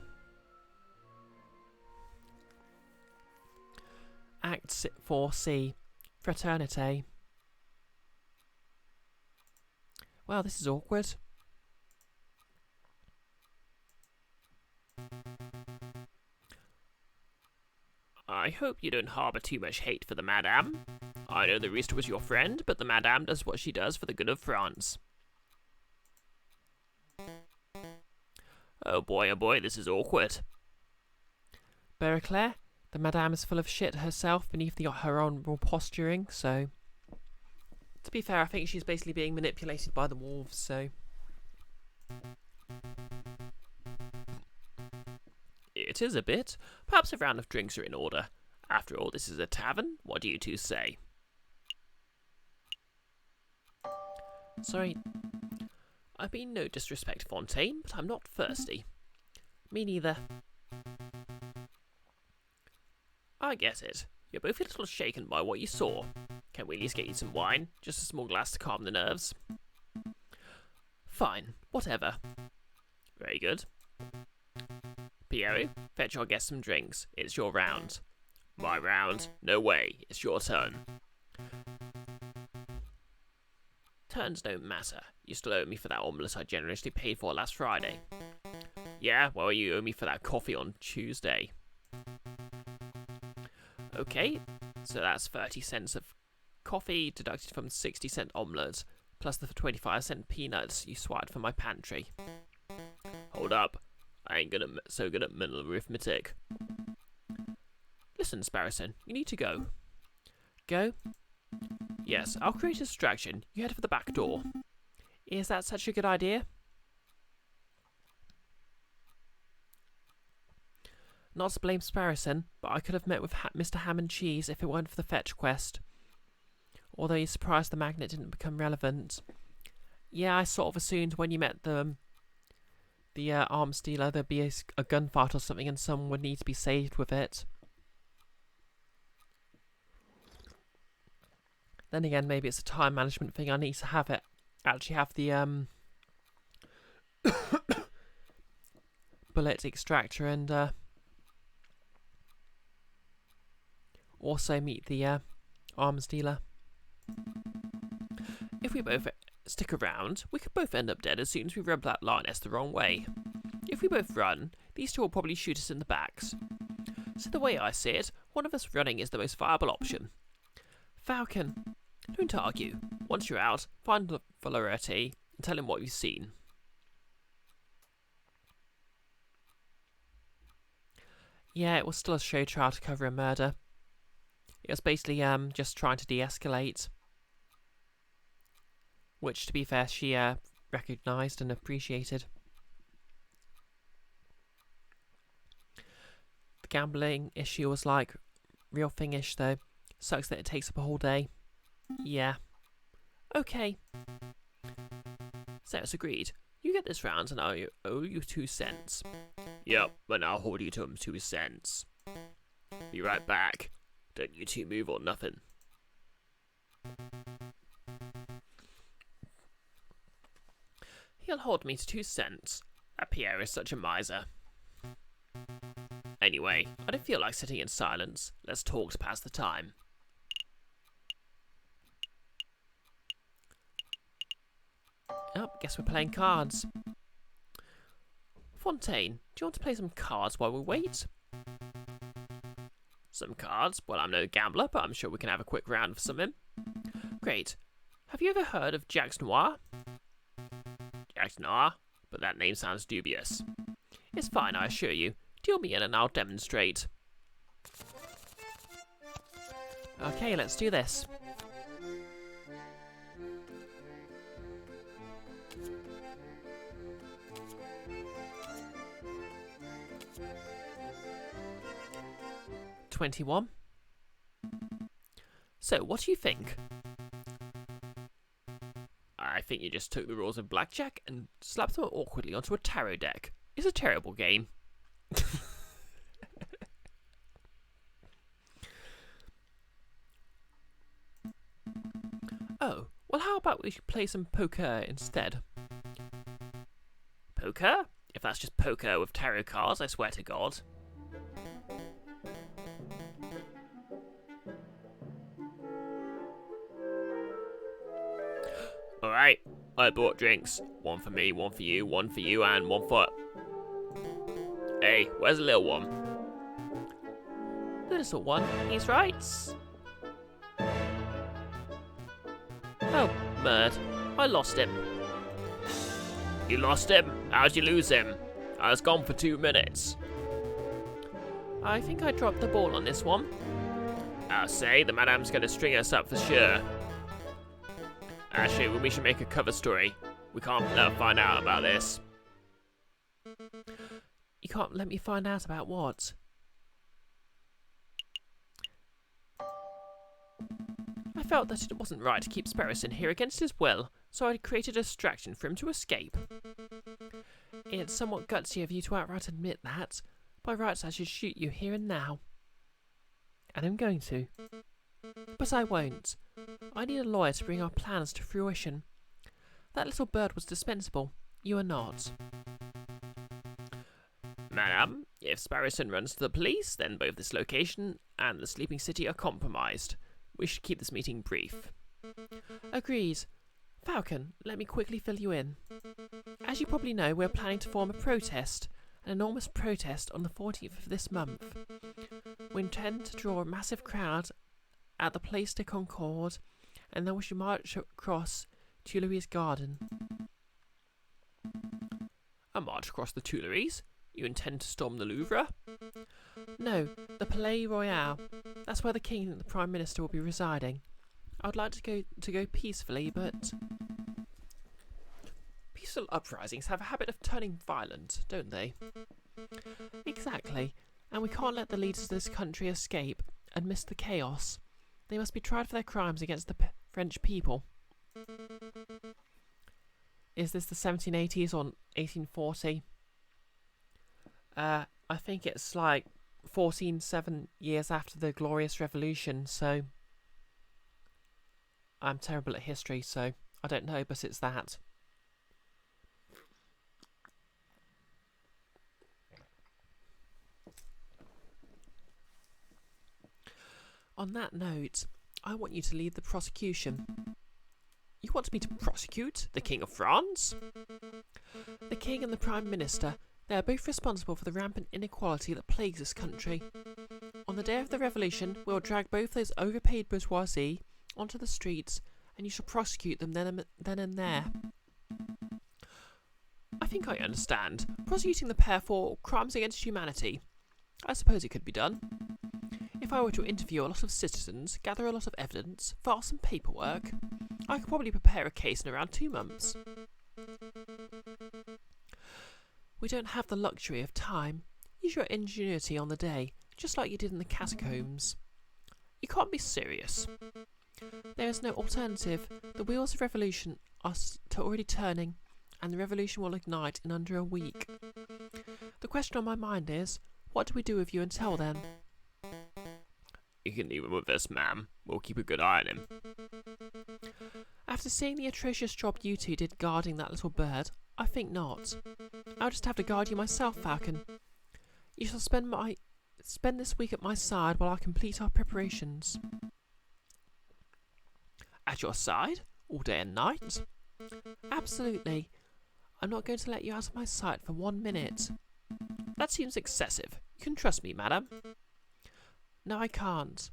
Act 4C. Fraternity. Well, this is awkward. I hope you don't harbour too much hate for the madame. I know the rooster was your friend, but the madame does what she does for the good of France. Oh boy, this is awkward. Bericlaire, the madame is full of shit herself beneath her honourable posturing, so... To be fair, I think she's basically being manipulated by the wolves, so... It is a bit. Perhaps a round of drinks are in order. After all, this is a tavern. What do you two say? Sorry, I mean no disrespect, Fontaine, but I'm not thirsty. me neither. I get it. You're both a little shaken by what you saw. Can we at least get you some wine? Just a small glass to calm the nerves. Fine, whatever. Very good. Pierre, fetch our guest some drinks. It's your round. My round? No way. It's your turn. Turns don't matter. You still owe me for that omelette I generously paid for last Friday. Yeah, well, you owe me for that coffee on Tuesday. Okay, so that's 30 cents of coffee deducted from the 60-cent omelette, plus the 25-cent peanuts you swiped from my pantry. Hold up. I ain't so good at mental arithmetic. Listen, Sparrowson, you need to go. Go? Yes, I'll create a distraction. You head for the back door. Is that such a good idea? Not to blame Sparrowson, but I could have met with Mr. Ham and Cheese if it weren't for the fetch quest. Although you're surprised the magnet didn't become relevant. Yeah, I sort of assumed when you met the arms dealer there'd be a gunfight or something and someone would need to be saved with it. Then again, maybe it's a time management thing. I need to have it. Actually have the bullet extractor and also meet the arms dealer. If we both stick around, we could both end up dead as soon as we rub that lioness the wrong way. If we both run, these two will probably shoot us in the backs. So the way I see it, one of us running is the most viable option. Falcon. Don't argue. Once you're out, find Valerati and tell him what you've seen. Yeah, it was still a show trial to cover a murder. It was basically just trying to de-escalate. Which, to be fair, she recognised and appreciated. The gambling issue was like real thingish though. Sucks that it takes up a whole day. Yeah. Okay. So it's agreed. You get this round and I owe you 2 cents. Yep, but I'll hold you to them 2 cents. Be right back. Don't you two move or nothing. He'll hold me to 2 cents. That Pierre is such a miser. Anyway, I don't feel like sitting in silence. Let's talk to pass the time. Oh, guess we're playing cards. Fontaine, do you want to play some cards while we wait? Some cards? Well, I'm no gambler, but I'm sure we can have a quick round of something. Great. Have you ever heard of Jacques Noir? Jacques Noir? But that name sounds dubious. It's fine, I assure you. Deal me in and I'll demonstrate. Okay, let's do this. $21. So, what do you think? I think you just took the rules of blackjack and slapped them awkwardly onto a tarot deck. It's a terrible game. Oh, well, how about we play some poker instead? Poker? If that's just poker with tarot cards, I swear to God. Alright, I bought drinks. One for me, one for you, and one for... Hey, where's the little one? The little one, he's right. Oh, Murd, I lost him. You lost him? How'd you lose him? I was gone for 2 minutes. I think I dropped the ball on this one. I'll say, the madam's gonna string us up for sure. Actually, we should make a cover story. We can't let her find out about this. You can't let me find out about what? I felt that it wasn't right to keep Sparrowson here against his will, so I created a distraction for him to escape. It's somewhat gutsy of you to outright admit that. By rights, I should shoot you here and now. And I'm going to. But I won't. I need a lawyer to bring our plans to fruition. That little bird was dispensable. You are not. Madam, if Sparrowson runs to the police, then both this location and the sleeping city are compromised. We should keep this meeting brief. Agreed. Falcon, let me quickly fill you in. As you probably know, we're planning to form a protest, an enormous protest on the 14th of this month. We intend to draw a massive crowd at the Place de Concorde, and then we should march across Tuileries Garden. A march across the Tuileries? You intend to storm the Louvre? No, the Palais Royal. That's where the King and the Prime Minister will be residing. I would like to go peacefully, but... Peaceful uprisings have a habit of turning violent, don't they? Exactly, and we can't let the leaders of this country escape and miss the chaos. They must be tried for their crimes against the French people. Is this the 1780s or 1840? I think it's like 7 years after the Glorious Revolution, so... I'm terrible at history, so I don't know, but it's that. On that note, I want you to lead the prosecution. You want me to prosecute the King of France? The King and the Prime Minister, they are both responsible for the rampant inequality that plagues this country. On the day of the revolution, we will drag both those overpaid bourgeoisie onto the streets, and you shall prosecute them then and there. I think I understand. Prosecuting the pair for crimes against humanity. I suppose it could be done. If I were to interview a lot of citizens, gather a lot of evidence, file some paperwork, I could probably prepare a case in around 2 months. We don't have the luxury of time. Use your ingenuity on the day, just like you did in the catacombs. You can't be serious. There is no alternative. The wheels of revolution are already turning, and the revolution will ignite in under a week. The question on my mind is, what do we do with you until then? You can leave him with us, ma'am. We'll keep a good eye on him. After seeing the atrocious job you two did guarding that little bird, I think not. I'll just have to guard you myself, Falcon. You shall spend this week at my side while I complete our preparations. At your side? All day and night? Absolutely. I'm not going to let you out of my sight for 1 minute. That seems excessive. You can trust me, madam. No, I can't.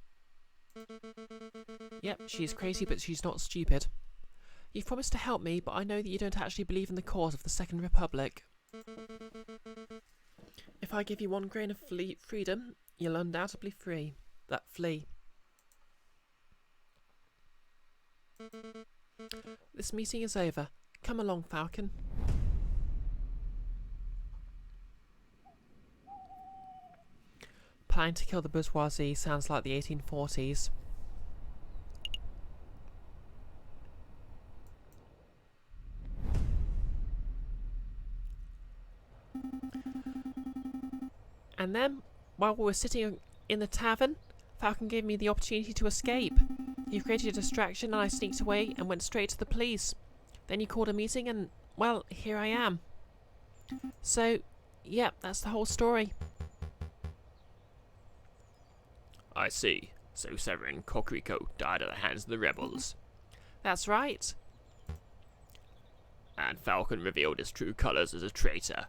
Yep, she's crazy, but she's not stupid. You've promised to help me, but I know that you don't actually believe in the cause of the Second Republic. If I give you 1 grain of freedom, you'll undoubtedly flee. This meeting is over. Come along, Falcon. Planning to kill the bourgeoisie sounds like the 1840s. And then, while we were sitting in the tavern, Falcon gave me the opportunity to escape. You created a distraction and I sneaked away and went straight to the police. Then you called a meeting and, well, here I am. So, yep, that's the whole story. I see. So Severin Coquerico died at the hands of the rebels. That's right. And Falcon revealed his true colours as a traitor.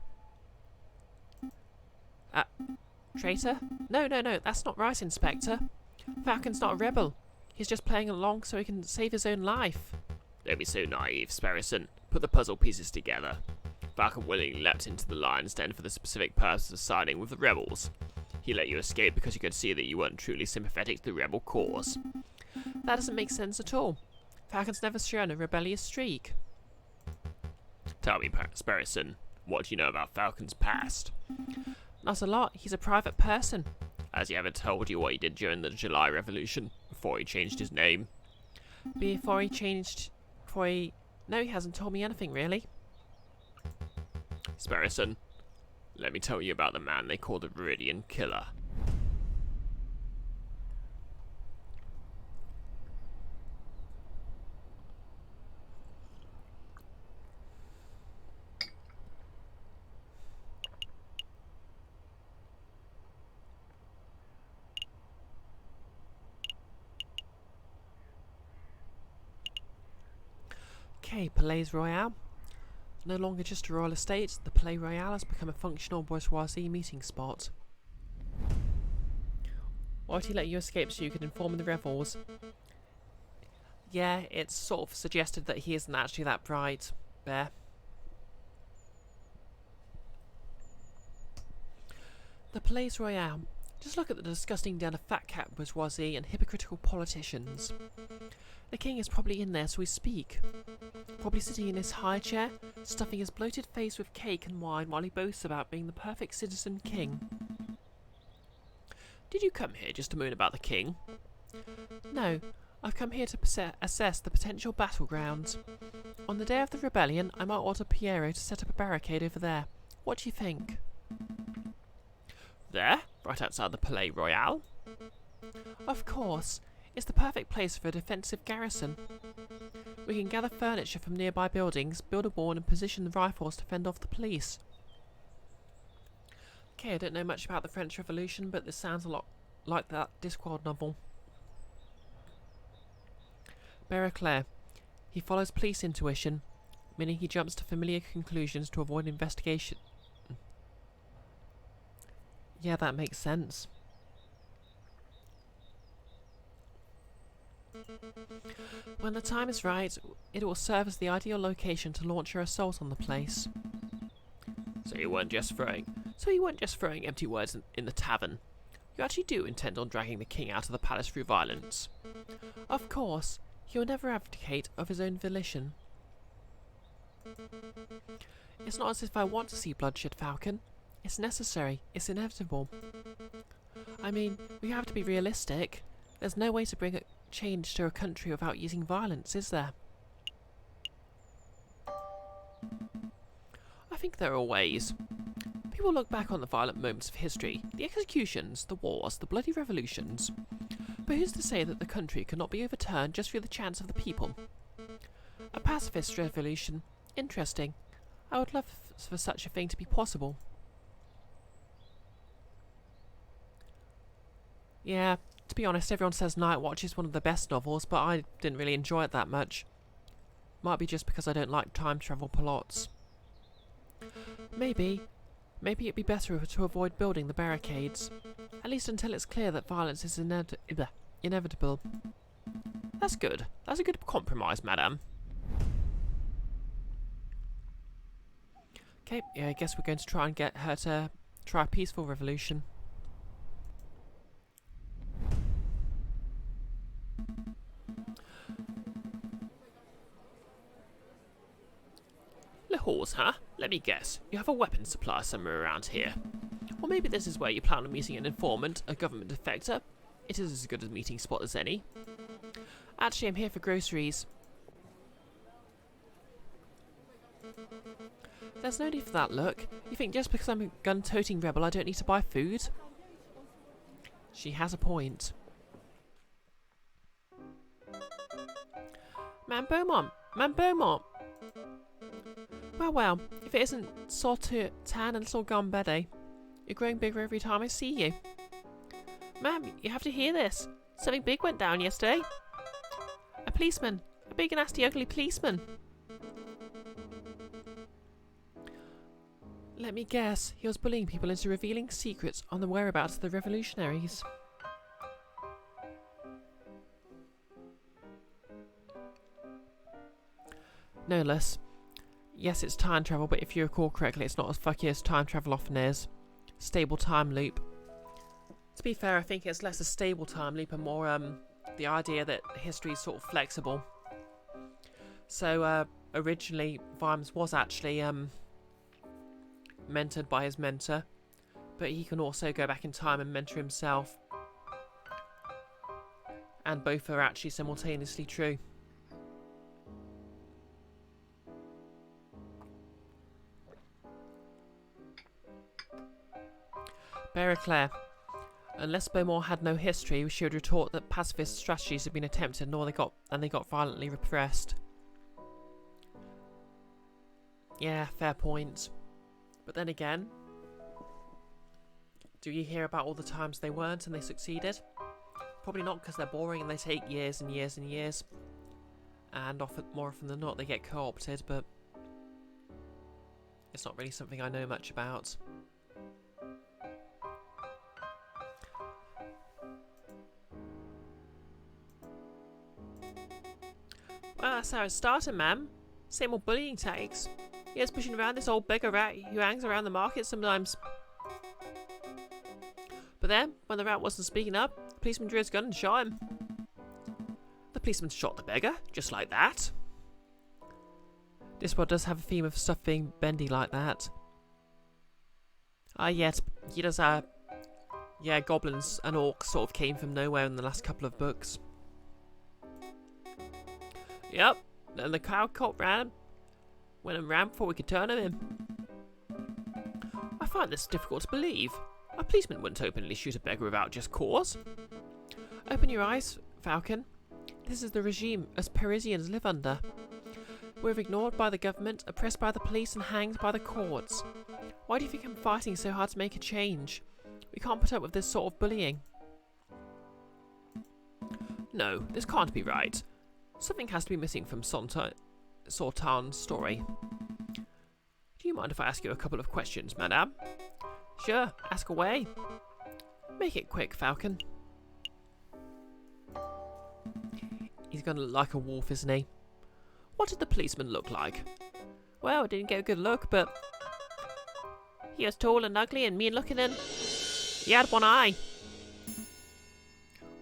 Traitor? No, that's not right, Inspector. Falcon's not a rebel. He's just playing along so he can save his own life. Don't be so naive, Sparrison. Put the puzzle pieces together. Falcon willingly leapt into the lion's den for the specific purpose of siding with the rebels. He let you escape because he could see that you weren't truly sympathetic to the rebel cause. That doesn't make sense at all. Falcon's never shown a rebellious streak. Tell me, Sparrison, what do you know about Falcon's past? Not a lot. He's a private person. Has he ever told you what he did during the July Revolution, before he changed his name? No, he hasn't told me anything, really. Sparrison, let me tell you about the man they call the Viridian Killer. Okay, Palais Royal. No longer just a royal estate, the Palais Royal has become a functional bourgeoisie meeting spot. Why did he let you escape so you could inform the rebels? Yeah, it's sort of suggested that he isn't actually that bright. Bear. The Palais Royal. Just look at the disgusting den of fat cat bourgeoisie and hypocritical politicians. The king is probably in there as we speak. Probably sitting in his high chair, stuffing his bloated face with cake and wine while he boasts about being the perfect citizen king. Did you come here just to moan about the king? No, I've come here to assess the potential battleground. On the day of the rebellion, I might order Piero to set up a barricade over there. What do you think? There? Right outside the Palais Royal? Of course. It's the perfect place for a defensive garrison. We can gather furniture from nearby buildings, build a wall and position the rifles to fend off the police. Okay, I don't know much about the French Revolution, but this sounds a lot like that Discworld novel. Beraclair. He follows police intuition, meaning he jumps to familiar conclusions to avoid investigation. Yeah, that makes sense. When the time is right, it will serve as the ideal location to launch your assault on the place. So you weren't just throwing empty words in the tavern. You actually do intend on dragging the king out of the palace through violence. Of course, he will never abdicate of his own volition. It's not as if I want to see bloodshed, Falcon. It's necessary. It's inevitable. I mean, we have to be realistic. There's no way to bring a change to a country without using violence, is there? I think there are ways. People look back on the violent moments of history, the executions, the wars, the bloody revolutions. But who's to say that the country cannot be overturned just through the chance of the people? A pacifist revolution. Interesting. I would love for such a thing to be possible. Yeah, to be honest, everyone says Night Watch is one of the best novels, but I didn't really enjoy it that much. might be just because I don't like time travel plots. Maybe it'd be better to avoid building the barricades, at least until it's clear that violence is inevitable. That's good. That's a good compromise, madam. Okay, yeah, I guess we're going to try and get her to try a peaceful revolution. Lahores, huh? Let me guess. You have a weapons supply somewhere around here. Or maybe this is where you plan on meeting an informant, a government defector. It is as good a meeting spot as any. Actually, I'm here for groceries. There's no need for that look. You think just because I'm a gun-toting rebel I don't need to buy food? She has a point. Man Beaumont! Man Beaumont! Well, if it isn't Sultan and little Gambede, you're growing bigger every time I see you. Ma'am, you have to hear this. Something big went down yesterday. A policeman. A big, nasty, ugly policeman. Let me guess, he was bullying people into revealing secrets on the whereabouts of the revolutionaries. No less. Yes, it's time travel, but if you recall correctly, it's not as fucky as time travel often is. Stable time loop. To be fair, I think it's less a stable time loop and more the idea that history is sort of flexible. So originally, Vimes was actually mentored by his mentor, but he can also go back in time and mentor himself. And both are actually simultaneously true. Claire. Unless Beaumont had no history, she would retort that pacifist strategies had been attempted and they got violently repressed. Yeah, fair point. But then again, do you hear about all the times they weren't and they succeeded? Probably not, because they're boring and they take years and years and years. And more often than not, they get co-opted, but it's not really something I know much about. Well, that's how it started, ma'am. Same old bullying tactics. He was pushing around this old beggar rat who hangs around the market sometimes. But then, when the rat wasn't speaking up, the policeman drew his gun and shot him. The policeman shot the beggar, just like that. This world does have a theme of stuff being bendy like that. Yet, he does, yeah, goblins and orcs sort of came from nowhere in the last couple of books. Yep, and the cow cop went and ran before we could turn him in. I find this difficult to believe. A policeman wouldn't openly shoot a beggar without just cause. Open your eyes, Falcon. This is the regime us Parisians live under. We're ignored by the government, oppressed by the police, and hanged by the courts. Why do you think I'm fighting so hard to make a change? We can't put up with this sort of bullying. No, this can't be right. Something has to be missing from Sultan's story. Do you mind if I ask you a couple of questions, madame? Sure, ask away. Make it quick, Falcon. He's gonna look like a wolf, isn't he? What did the policeman look like? Well, I didn't get a good look, but he was tall and ugly and mean looking, and he had one eye.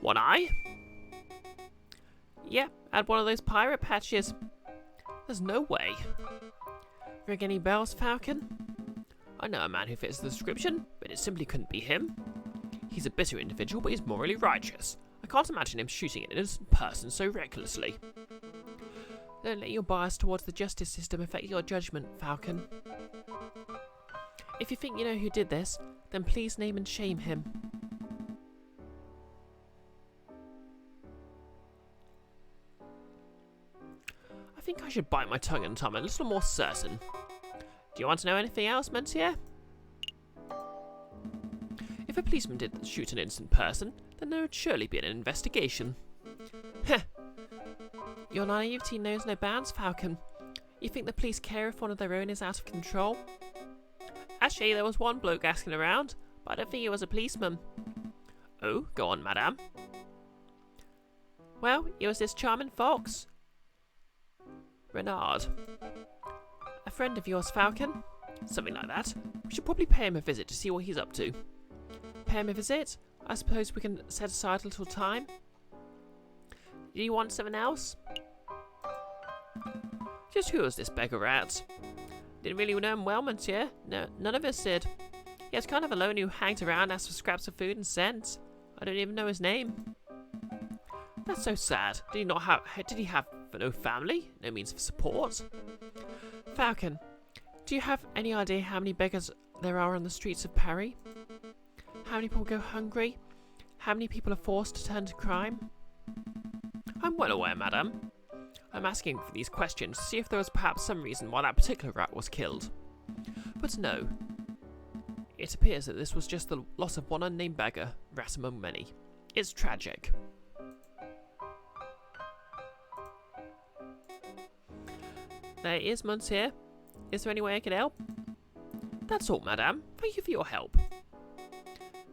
One eye? Yeah, had one of those pirate patches. There's no way. Ring any bells, Falcon? I know a man who fits the description, but it simply couldn't be him. He's a bitter individual, but he's morally righteous. I can't imagine him shooting an innocent person so recklessly. Don't let your bias towards the justice system affect your judgment, Falcon. If you think you know who did this, then please name and shame him. I think I should bite my tongue and I'm a little more certain. Do you want to know anything else, Monsieur? If a policeman did shoot an innocent person, then there would surely be an investigation. Heh. Your naivety knows no bounds, Falcon. You think the police care if one of their own is out of control? Actually, there was one bloke asking around, but I don't think he was a policeman. Oh, go on, madame. Well, it was this charming fox. Renard. A friend of yours, Falcon? Something like that. We should probably pay him a visit to see what he's up to. Pay him a visit? I suppose we can set aside a little time. Do you want something else? Just who was this beggar rat? Didn't really know him well, monsieur. No, none of us did. He was kind of alone who hanged around, asked for scraps of food and cents. I don't even know his name. That's so sad. Did he have no family? No means of support? Falcon, do you have any idea how many beggars there are on the streets of Paris? How many people go hungry? How many people are forced to turn to crime? I'm well aware, madame. I'm asking for these questions to see if there was perhaps some reason why that particular rat was killed. But no. It appears that this was just the loss of one unnamed beggar, rat among many. It's tragic. There is, monsieur. Is there any way I can help? That's all, madame. Thank you for your help.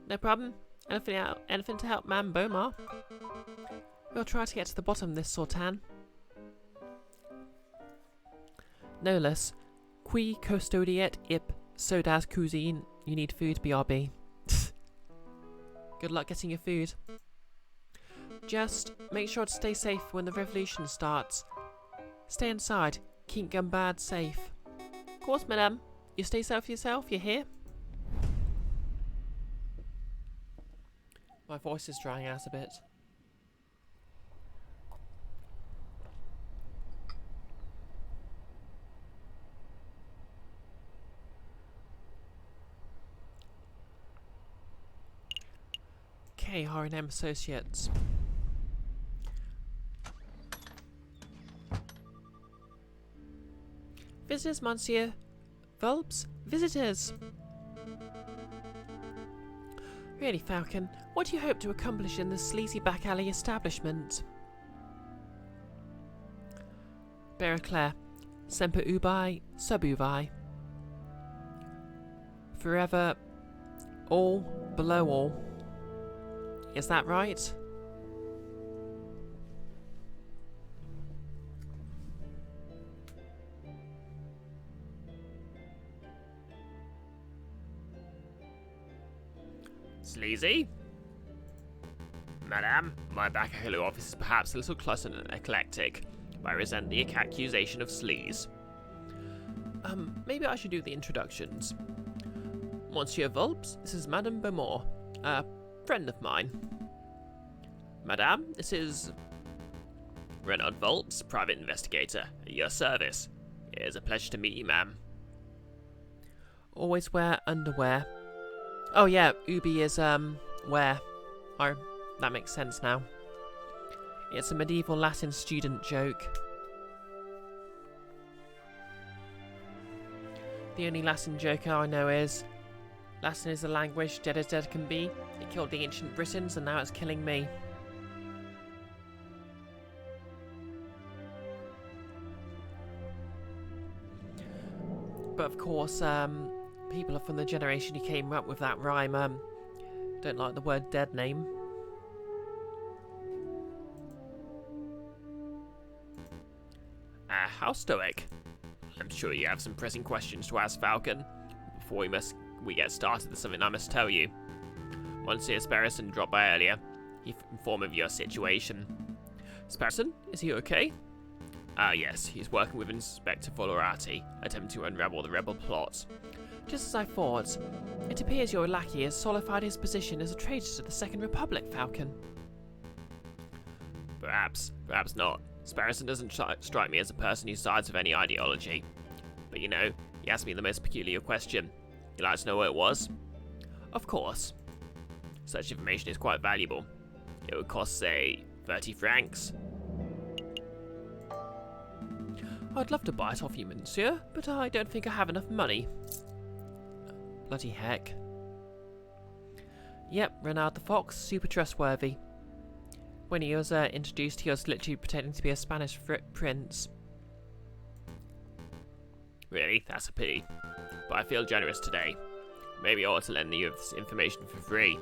No problem. Anything to help Madame Beaumont. We'll try to get to the bottom of this, Sultan. No less. Qui custodiet ip sodas cuisine. You need food, BRB. Good luck getting your food. Just make sure to stay safe when the revolution starts. Stay inside. Keep Gumbad safe. Of course, madame. You stay safe yourself, you hear? My voice is drying out a bit. Okay, R&M Associates. Visitors, monsieur. Vulps, visitors. Really, Falcon, what do you hope to accomplish in this sleazy back alley establishment? Beraclair, semper ubi, sub ubi. Forever, all, below all. Is that right? Sleazy? Madame, my back alley office is perhaps a little cluttered and eclectic, but I resent the accusation of sleaze. Maybe I should do the introductions. Monsieur Vulps, this is Madame Beaumont, a friend of mine. Madame, this is Renard Vulps, private investigator, at your service. It is a pleasure to meet you, ma'am. Always wear underwear. Oh yeah, Ubi is, where? Oh, that makes sense now. It's a medieval Latin student joke. The only Latin joke I know is, Latin is a language dead as dead can be. It killed the ancient Britons and now it's killing me. But of course, people from the generation who came up with that rhyme don't like the word dead name. How stoic. I'm sure you have some pressing questions to ask Falcon. Before we get started, there's something I must tell you. Monsieur Sparrison dropped by earlier. He informed me of your situation. Sparrison? Is he okay? Yes. He's working with Inspector Volorati, attempting to unravel the rebel plot. Just as I thought. It appears your lackey has solidified his position as a traitor to the Second Republic, Falcon. Perhaps not. Sparrison doesn't strike me as a person who sides with any ideology. But you know, he asked me the most peculiar question. You'd like to know what it was? Of course. Such information is quite valuable. It would cost, say, 30 francs. I'd love to buy it off you, monsieur, but I don't think I have enough money. Bloody heck. Yep, Renard the Fox, super trustworthy. When he was introduced, he was literally pretending to be a Spanish prince. Really? That's a pity. But I feel generous today. Maybe I ought to lend you this information for free.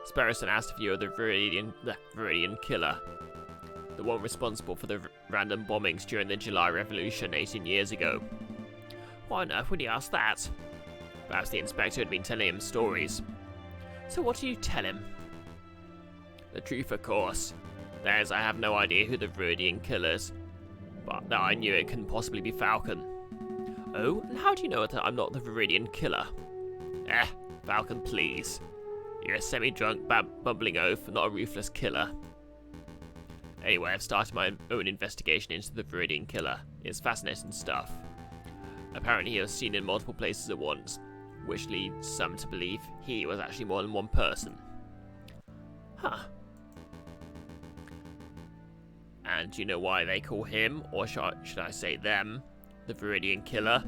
Sparrowson asked if you were the Viridian killer. The one responsible for the random bombings during the July Revolution 18 years ago. Why on earth would he ask that? Perhaps the inspector had been telling him stories. So what do you tell him? The truth, of course. That is, I have no idea who the Viridian killer is, but that I knew it couldn't possibly be Falcon. Oh, and how do you know that I'm not the Viridian killer? Falcon, please. You're a semi-drunk, bumbling oaf, not a ruthless killer. Anyway, I've started my own investigation into the Viridian killer. It's fascinating stuff. Apparently he was seen in multiple places at once, which leads some to believe he was actually more than one person. Huh. And do you know why they call him, or should I say them, the Viridian killer?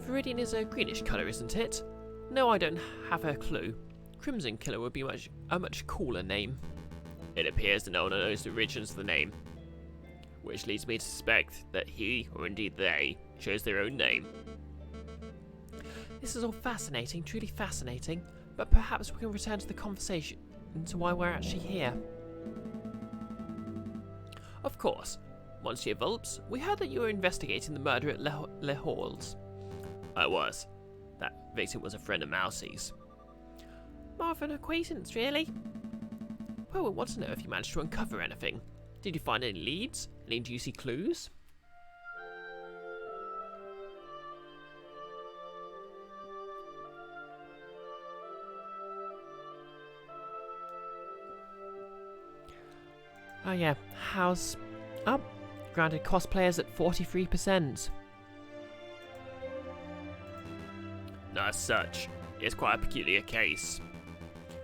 Viridian is a greenish colour, isn't it? No, I don't have a clue. Crimson Killer would be a much cooler name. It appears that no one knows the origins of the name, which leads me to suspect that he, or indeed they, chose their own name. This is all fascinating, truly fascinating, but perhaps we can return to the conversation into why we're actually here. Of course. Monsieur Vulpes, we heard that you were investigating the murder at Le Halls. I was. That victim was a friend of Mousie's. More of an acquaintance, really? Well, we want to know if you managed to uncover anything. Did you find any leads? Any juicy clues? Oh yeah, how's up? Granted, cosplayers at 43%. Not as such. It's quite a peculiar case.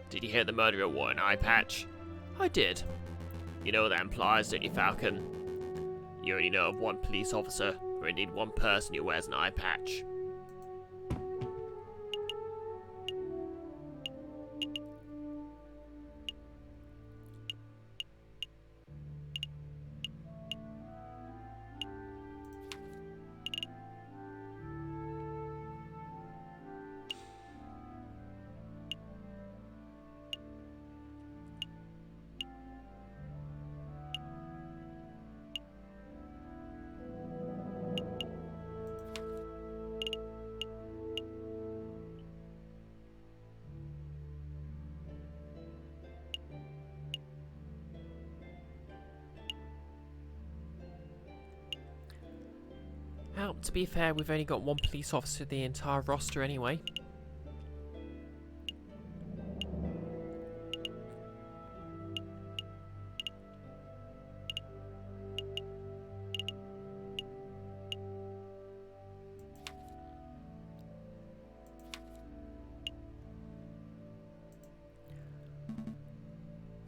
Did you hear the murderer wore an eye patch? I did. You know what that implies, don't you, Falcon? You only know of one police officer, or indeed one person who wears an eye patch. Well, to be fair, we've only got one police officer in the entire roster anyway.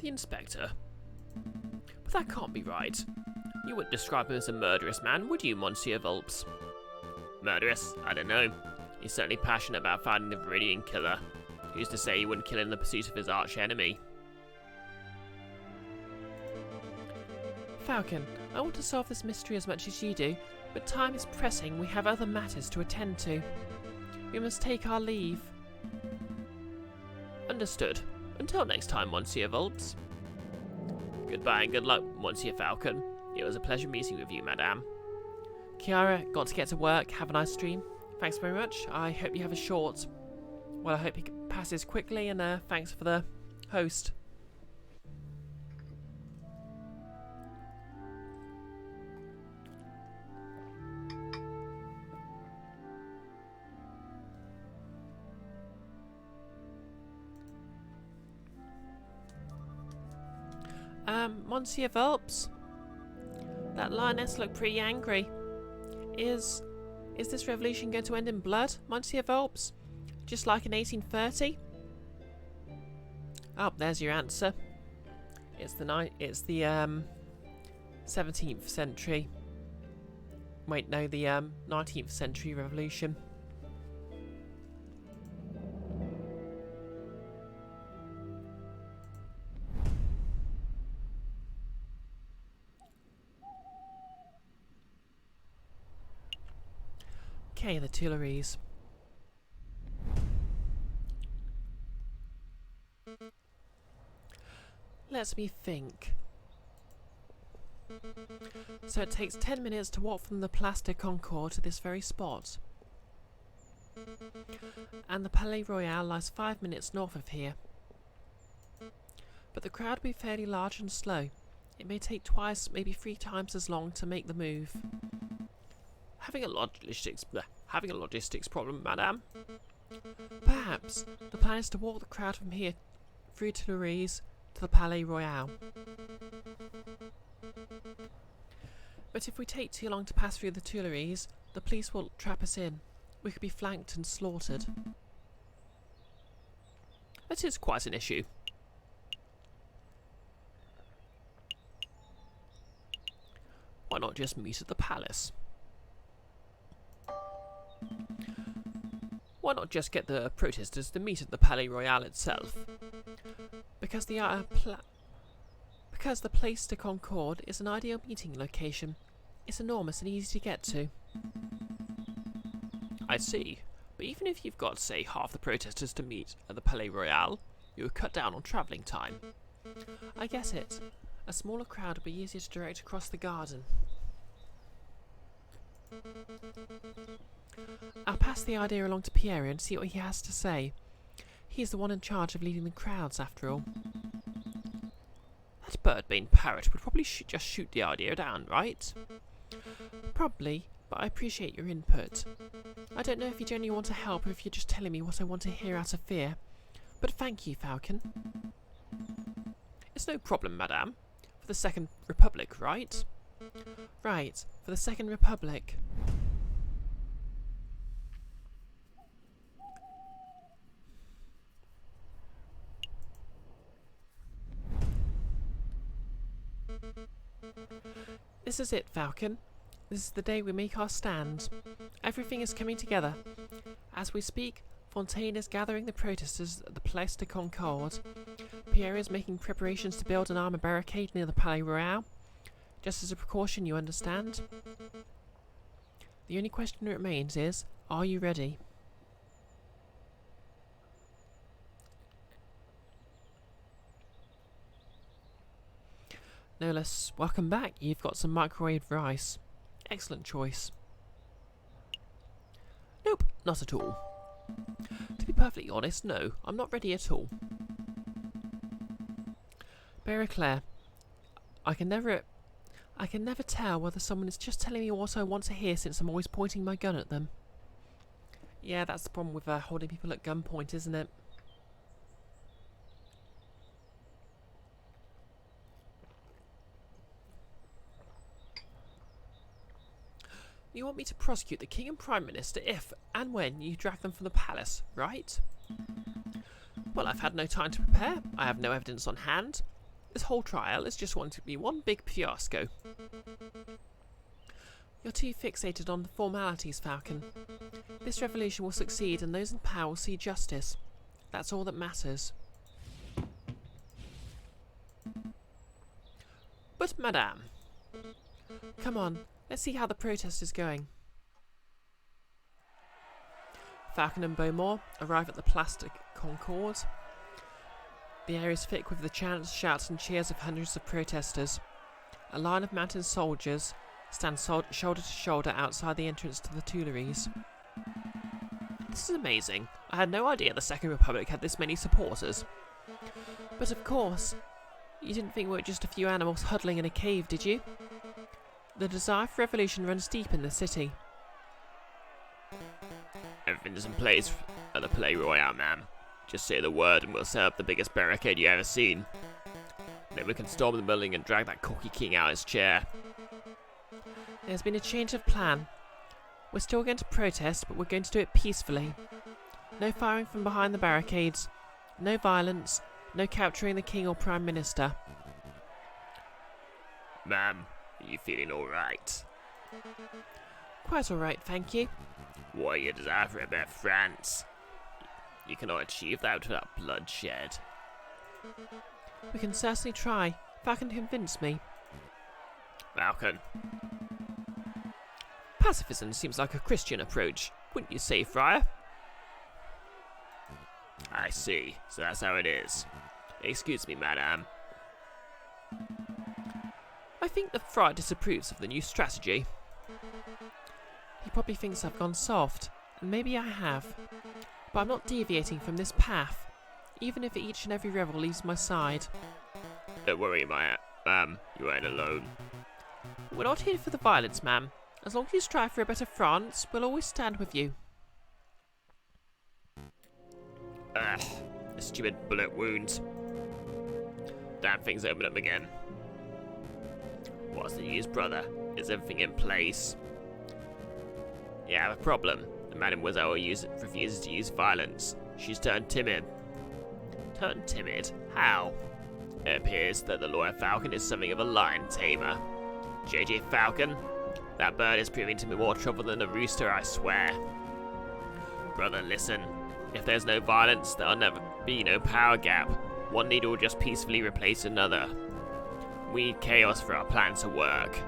The inspector? But that can't be right. You wouldn't describe him as a murderous man, would you, Monsieur Vulpes? Murderous? I don't know. He's certainly passionate about finding the Viridian killer. Who's to say he wouldn't kill in the pursuit of his arch enemy? Falcon, I want to solve this mystery as much as you do, but time is pressing. We have other matters to attend to. We must take our leave. Understood. Until next time, Monsieur Vulpes. Goodbye and good luck, Monsieur Falcon. It was a pleasure meeting with you, Madame. Kiara, got to get to work. Have a nice stream. Thanks very much. I hope you have a short... Well, I hope it passes quickly, and thanks for the host. Monsieur Vulpes? That lioness looked pretty angry. Is this revolution going to end in blood, Monsieur Vulpes? Just like in 1830? Oh, there's your answer. It's the 17th century. Wait, no, the 19th century revolution. Okay, the Tuileries. Let me think. So it takes 10 minutes to walk from the Place de Concorde to this very spot. And the Palais Royal lies 5 minutes north of here. But the crowd will be fairly large and slow. It may take twice, maybe 3 times as long to make the move. Having a logistics problem, madame? Perhaps. The plan is to walk the crowd from here through Tuileries to the Palais Royal. But if we take too long to pass through the Tuileries, the police will trap us in. We could be flanked and slaughtered. That is quite an issue. Why not just meet at the palace? Why not just get the protesters to meet at the Palais Royal itself? Because the Place de Concorde is an ideal meeting location. It's enormous and easy to get to. I see. But even if you've got, say, half the protesters to meet at the Palais Royal, you would cut down on travelling time. I get it. A smaller crowd would be easier to direct across the garden. I'll pass the idea along to Pierre and see what he has to say. He's the one in charge of leading the crowds, after all. That bird-brained parrot would probably just shoot the idea down, right? Probably, but I appreciate your input. I don't know if you genuinely want to help or if you're just telling me what I want to hear out of fear. But thank you, Falcon. It's no problem, madame. For the Second Republic, right? Right, for the Second Republic. This is it, Falcon. This is the day we make our stand. Everything is coming together. As we speak, Fontaine is gathering the protesters at the Place de Concorde. Pierre is making preparations to build an armor barricade near the Palais Royal. Just as a precaution, you understand? The only question that remains is, are you ready? Nolus, welcome back. You've got some microwave rice. Excellent choice. Nope, not at all. To be perfectly honest, no, I'm not ready at all. Claire, I can never tell whether someone is just telling me what I want to hear since I'm always pointing my gun at them. Yeah, that's the problem with holding people at gunpoint, isn't it? You want me to prosecute the King and Prime Minister if and when you drag them from the palace, right? Well, I've had no time to prepare. I have no evidence on hand. This whole trial is just wanting to be one big fiasco. You're too fixated on the formalities, Falcon. This revolution will succeed and those in power will see justice. That's all that matters. But, madame... Come on, let's see how the protest is going. Falcon and Beaumont arrive at the Place de Concorde. The air is thick with the chants, shouts and cheers of hundreds of protesters. A line of mounted soldiers stands shoulder to shoulder outside the entrance to the Tuileries. This is amazing. I had no idea the Second Republic had this many supporters. But of course, you didn't think we were just a few animals huddling in a cave, did you? The desire for revolution runs deep in the city. Everything's in place at the Palais Royal, ma'am. Just say the word and we'll set up the biggest barricade you've ever seen. Then we can storm the building and drag that cocky king out of his chair. There's been a change of plan. We're still going to protest, but we're going to do it peacefully. No firing from behind the barricades, no violence, no capturing the king or prime minister. Ma'am, are you feeling alright? Quite alright, thank you. What are your desire for a better France? You cannot achieve that without bloodshed. We can certainly try. Falcon convinced me. Falcon. Pacifism seems like a Christian approach, wouldn't you say, Friar? I see, so that's how it is. Excuse me, madam. I think the Friar disapproves of the new strategy. He probably thinks I've gone soft, and maybe I have. But I'm not deviating from this path, even if each and every rebel leaves my side. Don't worry, ma'am, you ain't alone. We're not here for the violence, ma'am. As long as you strive for a better France, we'll always stand with you. Ugh, the stupid bullet wounds. Damn thing's opened up again. What's the news, brother? Is everything in place? Yeah, I have a problem. The Mademoiselle refuses to use violence. She's turned timid. Turned timid? How? It appears that the lawyer Falcon is something of a lion tamer. J.J. Falcon? That bird is proving to be more trouble than a rooster, I swear. Brother, listen. If there's no violence, there'll never be no power gap. One leader will just peacefully replace another. We need chaos for our plan to work.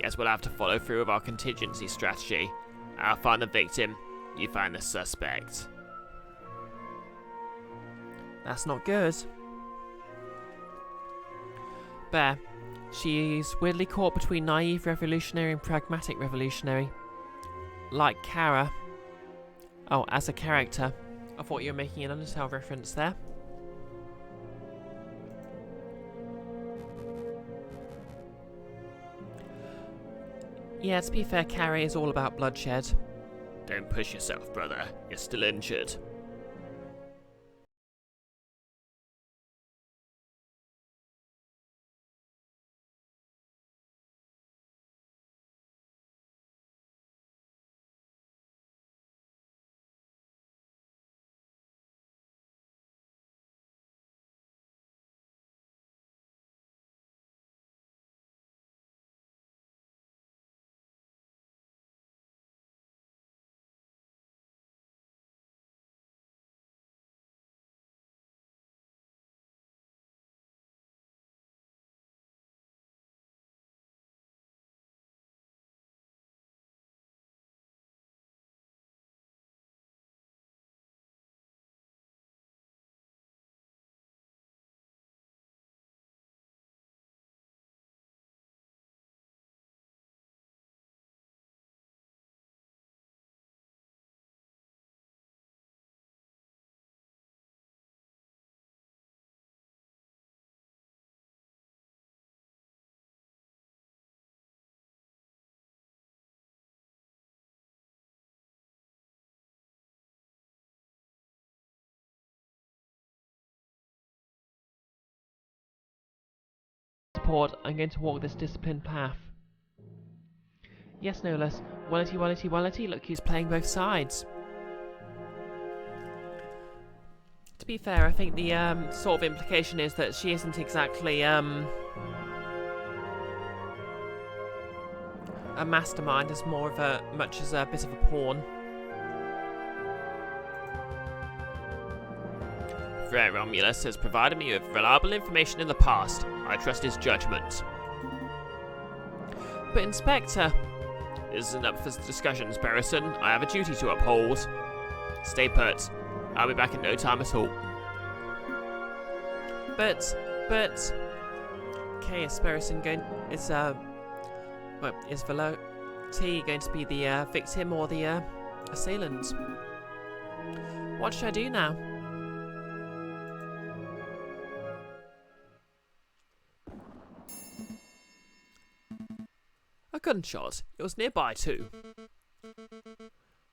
Yes, we'll have to follow through with our contingency strategy. I'll find the victim, you find the suspect. That's not good. Bear, she's weirdly caught between naive revolutionary and pragmatic revolutionary. Like Kara. Oh, as a character. I thought you were making an Undertale reference there. Yeah, to be fair, Kara is all about bloodshed. Don't push yourself, brother. You're still injured. Support, I'm going to walk this disciplined path. Yes, no less. Wallety, look who's playing both sides. To be fair, I think the sort of implication is that she isn't exactly a mastermind, as more of a much as a bit of a pawn. Friar Romulus has provided me with reliable information in the past. I trust his judgment. But Inspector... This isn't up for discussions, Barrison. I have a duty to uphold. Stay put. I'll be back in no time at all. But... Okay, is Barrison going... Is Veloti going to be the victim or the assailant? What should I do now? A gunshot. It was nearby too.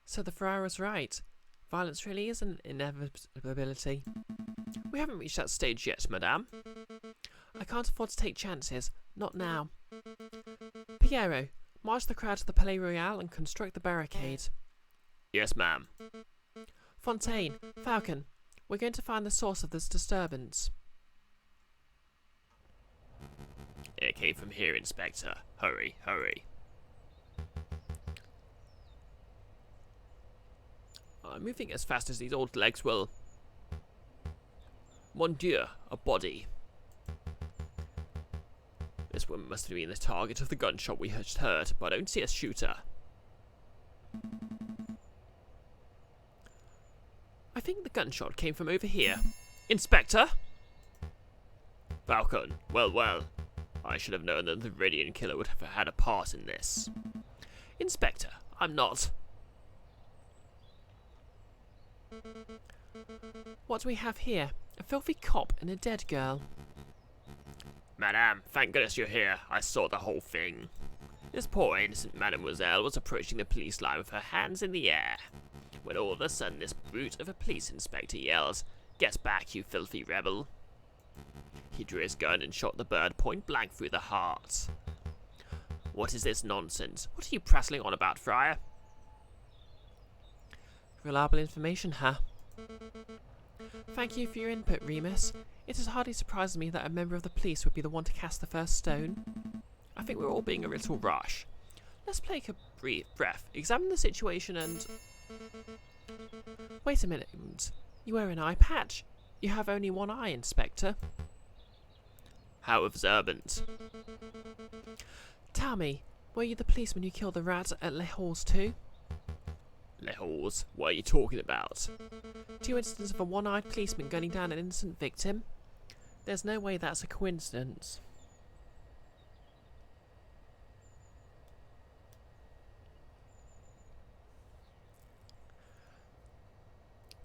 So the Friar was right. Violence really is an inevitability. We haven't reached that stage yet, madame. I can't afford to take chances. Not now. Piero, march the crowd to the Palais Royal and construct the barricade. Yes, ma'am. Fontaine, Falcon, we're going to find the source of this disturbance. It came from here, Inspector. Hurry, hurry. I'm moving as fast as these old legs will. Mon Dieu, a body. This woman must have been the target of the gunshot we just heard, but I don't see a shooter. I think the gunshot came from over here. Inspector? Falcon, well. I should have known that the Viridian killer would have had a part in this. Inspector, I'm not. What do we have here? A filthy cop and a dead girl. Madame, thank goodness you're here. I saw the whole thing. This poor innocent mademoiselle was approaching the police line with her hands in the air, when all of a sudden this brute of a police inspector yells, "Get back, you filthy rebel." He drew his gun and shot the bird point blank through the heart. What is this nonsense? What are you prattling on about, Friar? Reliable information, huh? Thank you for your input, Remus. It has hardly surprised me that a member of the police would be the one to cast the first stone. I think we're all being a little rash. Let's take a brief breath, examine the situation and... Wait a minute. You wear an eye patch. You have only one eye, Inspector. How observant. Tell me, were you the policeman who killed the rat at Les Halles too? Les Halles? What are you talking about? 2 incidents of a one-eyed policeman gunning down an innocent victim. There's no way that's a coincidence.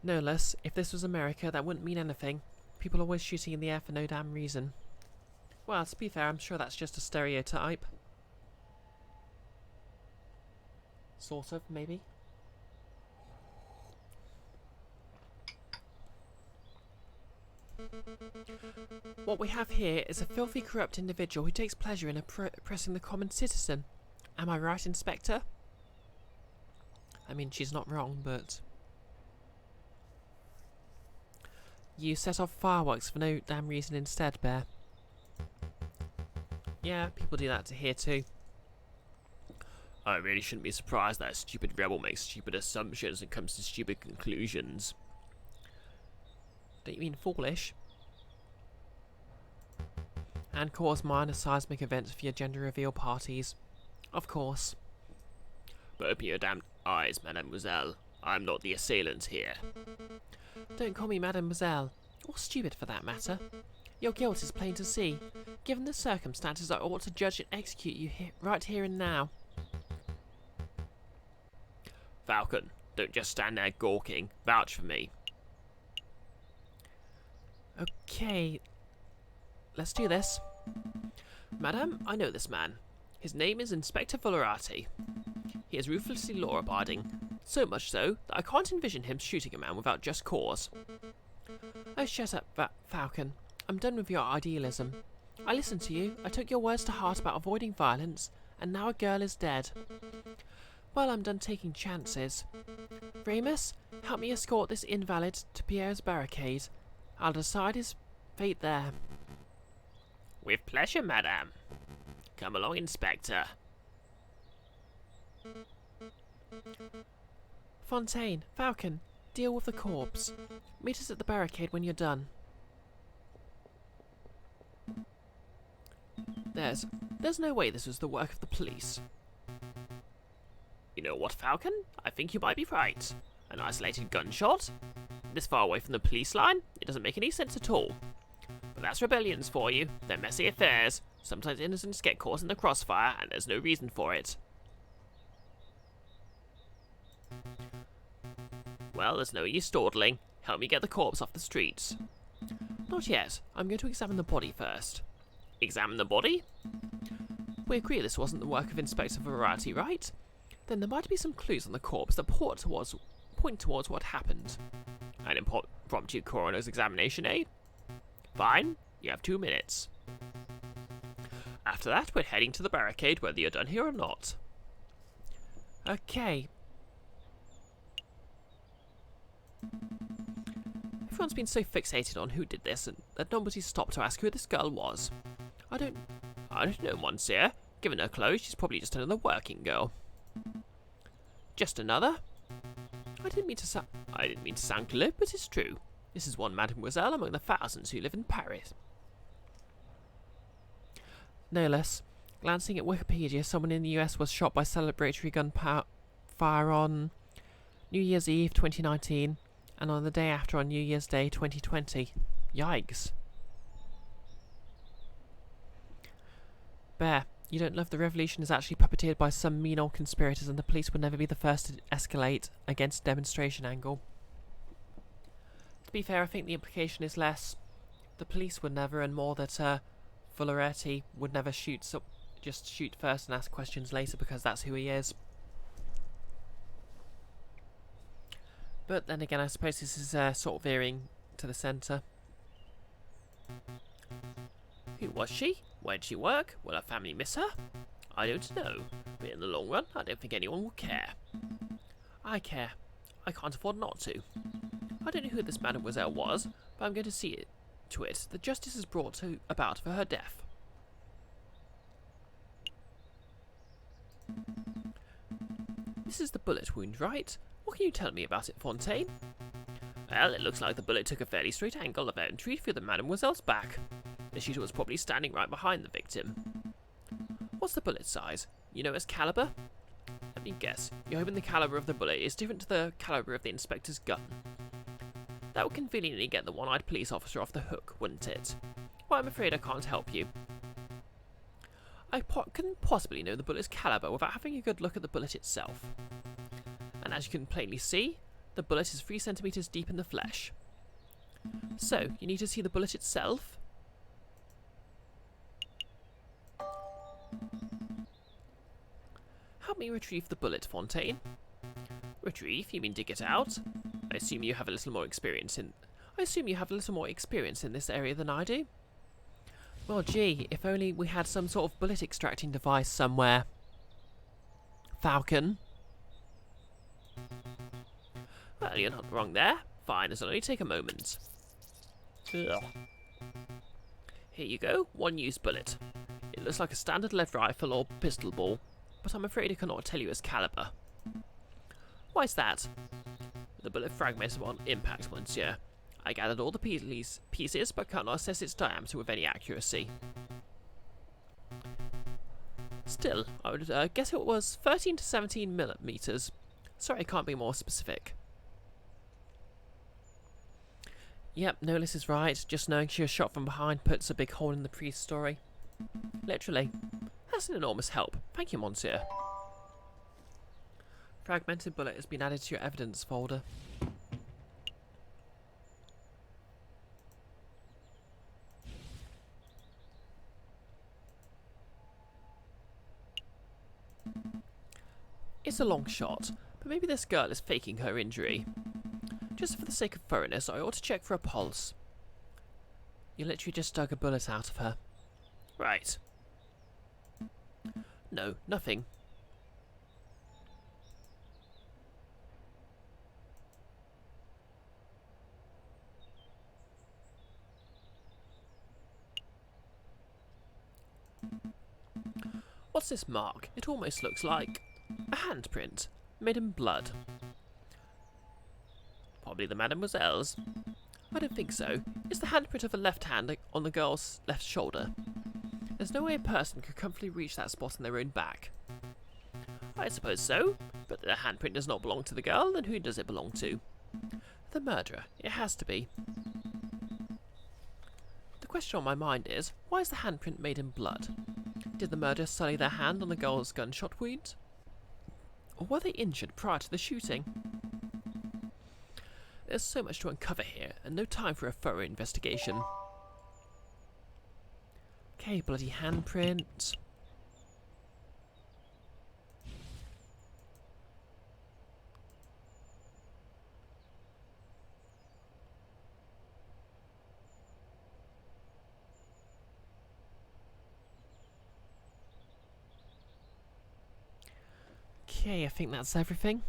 No less, if this was America, that wouldn't mean anything. People always shooting in the air for no damn reason. Well, to be fair, I'm sure that's just a stereotype. Sort of, maybe. What we have here is a filthy, corrupt individual who takes pleasure in oppressing the common citizen. Am I right, Inspector? I mean, she's not wrong, but... You set off fireworks for no damn reason instead, Bear. Yeah, people do that to here too. I really shouldn't be surprised that a stupid rebel makes stupid assumptions and comes to stupid conclusions. Don't you mean foolish? And cause minor seismic events for your gender reveal parties. Of course. But open your damned eyes, mademoiselle. I'm not the assailant here. Don't call me mademoiselle, or stupid for that matter. Your guilt is plain to see. Given the circumstances, I ought to judge and execute you right here and now. Falcon, don't just stand there gawking. Vouch for me. Okay, let's do this. Madame, I know this man. His name is Inspector Aviary. He is ruthlessly law-abiding, so much so that I can't envision him shooting a man without just cause. Oh, shut up, Falcon. I'm done with your idealism. I listened to you, I took your words to heart about avoiding violence, and now a girl is dead. Well, I'm done taking chances. Remus, help me escort this invalid to Pierre's barricade. I'll decide his fate there. With pleasure, madame. Come along, Inspector. Fontaine, Falcon, deal with the corpse. Meet us at the barricade when you're done. There's no way this was the work of the police. You know what, Falcon? I think you might be right. An isolated gunshot? This far away from the police line? It doesn't make any sense at all. But that's rebellions for you. They're messy affairs. Sometimes innocents get caught in the crossfire, and there's no reason for it. Well, there's no use dawdling. Help me get the corpse off the streets. Not yet. I'm going to examine the body first. Examine the body? We agree this wasn't the work of Inspector Aviary, right? Then there might be some clues on the corpse that point towards what happened. An impromptu coroner's examination, eh? Fine, you have 2 minutes. After that, we're heading to the barricade whether you're done here or not. Okay. Everyone's been so fixated on who did this that nobody's stopped to ask who this girl was. I don't know, monsieur. Given her clothes, she's probably just another working girl. Just another? I didn't mean to sound glib, but it's true. This is one mademoiselle among the thousands who live in Paris. No less. Glancing at Wikipedia, someone in the US was shot by celebratory gunfire on New Year's Eve 2019 and on the day after on New Year's Day 2020. Yikes. Bear, you don't love the revolution is actually puppeteered by some mean old conspirators and the police would never be the first to escalate against demonstration angle. To be fair, I think the implication is less the police would never and more that Fulleretti would never shoot, so just shoot first and ask questions later because that's who he is. But then again, I suppose this is sort of veering to the centre. Who was she? Where did she work? Will her family miss her? I don't know, but in the long run, I don't think anyone will care. I care. I can't afford not to. I don't know who this mademoiselle was, but I'm going to see to it that justice is brought about for her death. This is the bullet wound, right? What can you tell me about it, Fontaine? Well, it looks like the bullet took a fairly straight angle of entry through the mademoiselle's back. The shooter was probably standing right behind the victim. What's the bullet size? You know its caliber? Let me guess. You're hoping the caliber of the bullet is different to the caliber of the inspector's gun. That would conveniently get the one-eyed police officer off the hook, wouldn't it? Well, I'm afraid I can't help you. I couldn't possibly know the bullet's caliber without having a good look at the bullet itself. And as you can plainly see, the bullet is 3 centimeters deep in the flesh. So, you need to see the bullet itself. Help me retrieve the bullet, Fontaine. Retrieve? You mean dig it out? I assume you have a little more experience in this area than I do. Well, gee, if only we had some sort of bullet extracting device somewhere. Falcon. Well, you're not wrong there. Fine, it'll only take a moment. Ugh. Here you go, one used bullet. It looks like a standard lead rifle or pistol ball, but I'm afraid I cannot tell you its caliber. Why's that? The bullet fragmented on impact, monsieur. I gathered all the pieces, but cannot assess its diameter with any accuracy. Still, I would guess it was 13 to 17 millimeters. Sorry, I can't be more specific. Yep, Nolis is right. Just knowing she was shot from behind puts a big hole in the priest's story. Literally. That's an enormous help. Thank you, monsieur. Fragmented bullet has been added to your evidence folder. It's a long shot, but maybe this girl is faking her injury. Just for the sake of thoroughness, I ought to check for a pulse. You literally just dug a bullet out of her. Right. No, nothing. What's this mark? It almost looks like a handprint, made in blood. Probably the mademoiselle's. I don't think so. It's the handprint of a left hand on the girl's left shoulder. There's no way a person could comfortably reach that spot on their own back. I suppose so, but the handprint does not belong to the girl, then who does it belong to? The murderer. It has to be. The question on my mind is, why is the handprint made in blood? Did the murderer sully their hand on the girl's gunshot wound? Or were they injured prior to the shooting? There's so much to uncover here, and no time for a thorough investigation. Okay, bloody handprint. Okay, I think that's everything.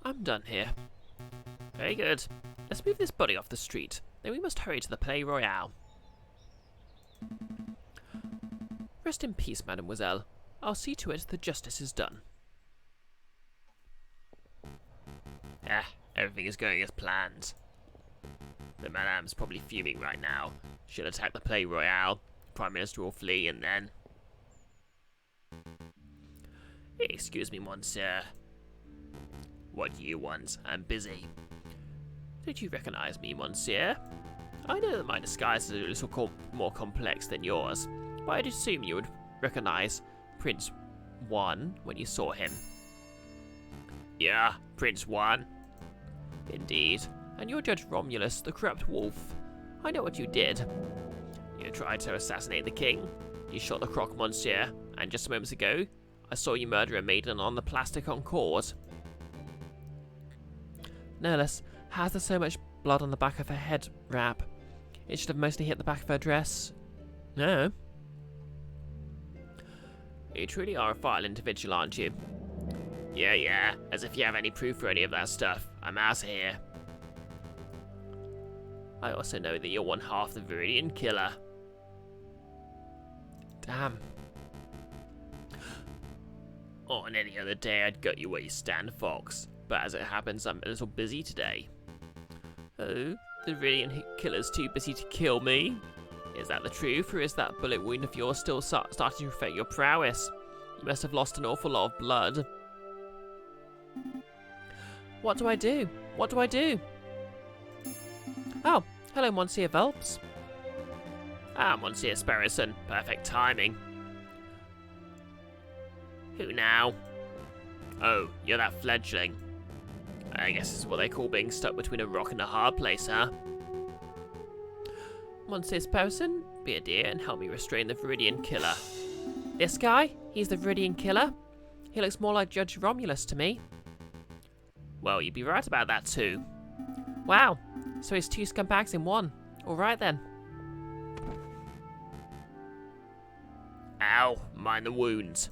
I'm done here. Very good. Let's move this body off the street. Then we must hurry to the Palais Royal. Rest in peace, mademoiselle. I'll see to it that justice is done. Everything is going as planned. The Madame's probably fuming right now. She'll attack the Palais Royal. Prime Minister will flee, and then... Excuse me, monsieur. What do you want? I'm busy. Don't you recognize me, monsieur? I know that my disguise is a little more complex than yours, but I'd assume you would recognize Prince 1 when you saw him. Yeah, Prince 1. Indeed. And you're Judge Romulus, the corrupt wolf. I know what you did. You tried to assassinate the king. You shot the croc, monsieur, and just moments ago, I saw you murder a maiden on the plastic Concorde. Nolus, how's there so much blood on the back of her head wrap? It should have mostly hit the back of her dress. No. You truly are a vile individual, aren't you? Yeah, as if you have any proof for any of that stuff. I'm out of here. I also know that you're one half the Viridian killer. Damn. On any other day, I'd gut you where you stand, Fox. But as it happens, I'm a little busy today. Oh, the Viridian killer's too busy to kill me? Is that the truth, or is that bullet wound of yours still starting to affect your prowess? You must have lost an awful lot of blood. What do I do? What do I do? Oh, hello, Monsieur Velps. Ah, Monsieur Sparrowson. Perfect timing. Who now? Oh, you're that fledgling. I guess this is what they call being stuck between a rock and a hard place, huh? Monsieur Sparrowson, be a dear and help me restrain the Viridian killer. This guy? He's the Viridian killer? He looks more like Judge Romulus to me. Well, you'd be right about that too. Wow, so he's two scumbags in one. Alright then. Ow, mind the wounds.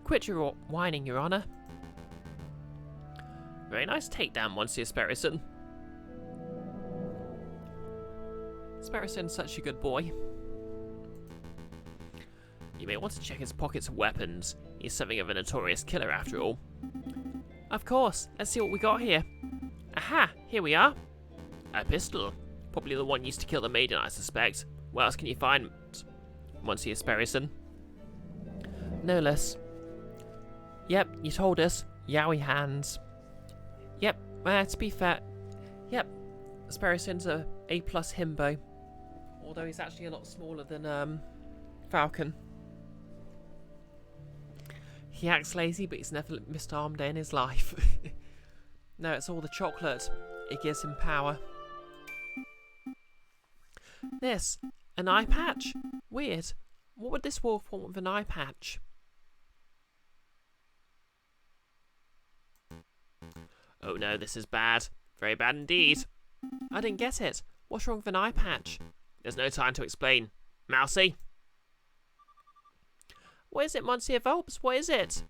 Quit your whining, Your Honor. Very nice takedown, Monsieur Sparrowson. Sparrowson's such a good boy. You may want to check his pockets of weapons. He's something of a notorious killer after all. Of course. Let's see what we got here. Aha! Here we are. A pistol. Probably the one used to kill the maiden, I suspect. What else can you find, Monsieur Sparrowson? No less. Yep, you told us. Yowie hands. Yep, to be fair. Yep, Sparrowson's a A+ himbo. Although he's actually a lot smaller than Falcon. He acts lazy, but he's never missed an arm day in his life. No, it's all the chocolate. It gives him power. This, an eye patch? Weird. What would this wolf want with an eye patch? Oh no, this is bad. Very bad indeed. I didn't get it. What's wrong with an eye patch? There's no time to explain. Mousy? What is it, Monsieur Velps? What is it?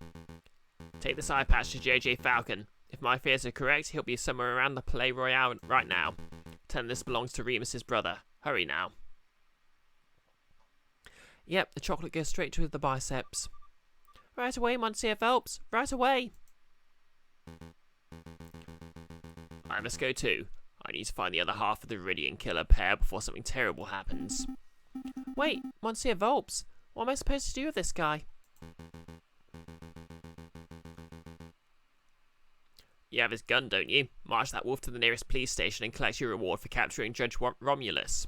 Take this eye patch to JJ Falcon. If my fears are correct, he'll be somewhere around the Palais Royal right now. Tell him this belongs to Remus's brother. Hurry now. Yep, the chocolate goes straight to the biceps. Right away, Monsieur Velps. Right away. I must go too. I need to find the other half of the Viridian killer pair before something terrible happens. Wait, Monsieur Velps. What am I supposed to do with this guy? You have his gun, don't you? March that wolf to the nearest police station and collect your reward for capturing Judge Romulus.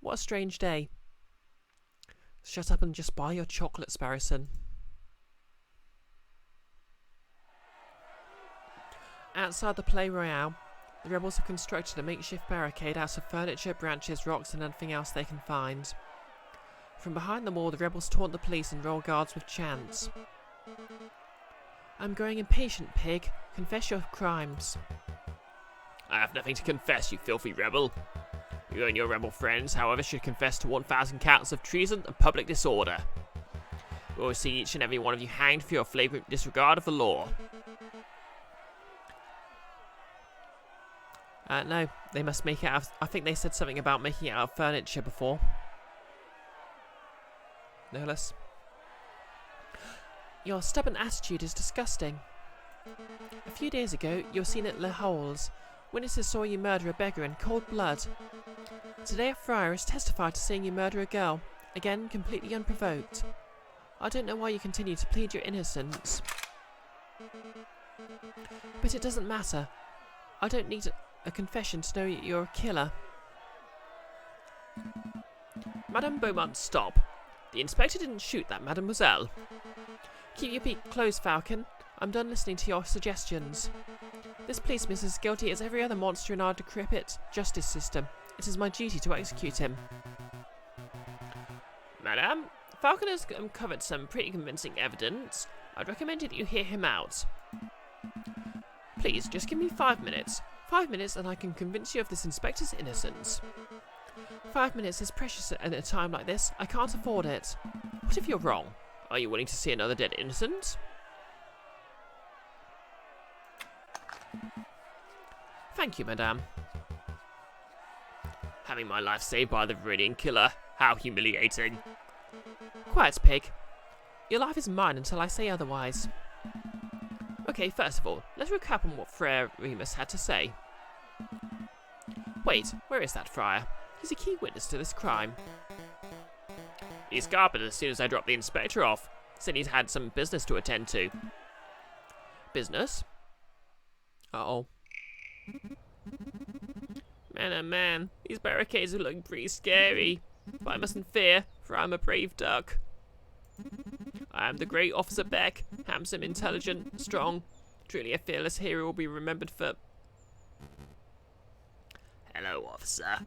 What a strange day. Shut up and just buy your chocolate, Sparrowson. Outside the Palais Royal, the rebels have constructed a makeshift barricade out of furniture, branches, rocks and anything else they can find. From behind the wall, the rebels taunt the police and roll guards with chants. I'm growing impatient, pig. Confess your crimes. I have nothing to confess, you filthy rebel. You and your rebel friends, however, should confess to 1,000 counts of treason and public disorder. We will see each and every one of you hanged for your flagrant disregard of the law. No, they must make it out of... I think they said something about making it out of furniture before. No less. Your stubborn attitude is disgusting. A few days ago, you were seen at Le Holes. Witnesses saw you murder a beggar in cold blood. Today, a friar has testified to seeing you murder a girl, again completely unprovoked. I don't know why you continue to plead your innocence. But it doesn't matter. I don't need a confession to know you're a killer. Madame Beaumont, stop. The inspector didn't shoot that mademoiselle. Keep your beak closed, Falcon. I'm done listening to your suggestions. This policeman is as guilty as every other monster in our decrepit justice system. It is my duty to execute him. Madame, Falcon has uncovered some pretty convincing evidence. I'd recommend that you hear him out. Please, just give me 5 minutes. 5 minutes and I can convince you of this inspector's innocence. 5 minutes is precious at a time like this. I can't afford it. What if you're wrong? Are you willing to see another dead innocent? Thank you, madame. Having my life saved by the Viridian killer. How humiliating. Quiet, pig. Your life is mine until I say otherwise. Okay, first of all, let's recap on what Friar Remus had to say. Wait, where is that friar? He's a key witness to this crime. He escaped as soon as I dropped the inspector off. Said he'd had some business to attend to. Business? Uh-oh. Man, oh man, these barricades are looking pretty scary. But I mustn't fear, for I'm a brave duck. I am the great Officer Beck, handsome, intelligent, strong. Truly a fearless hero will be remembered for... Hello, officer.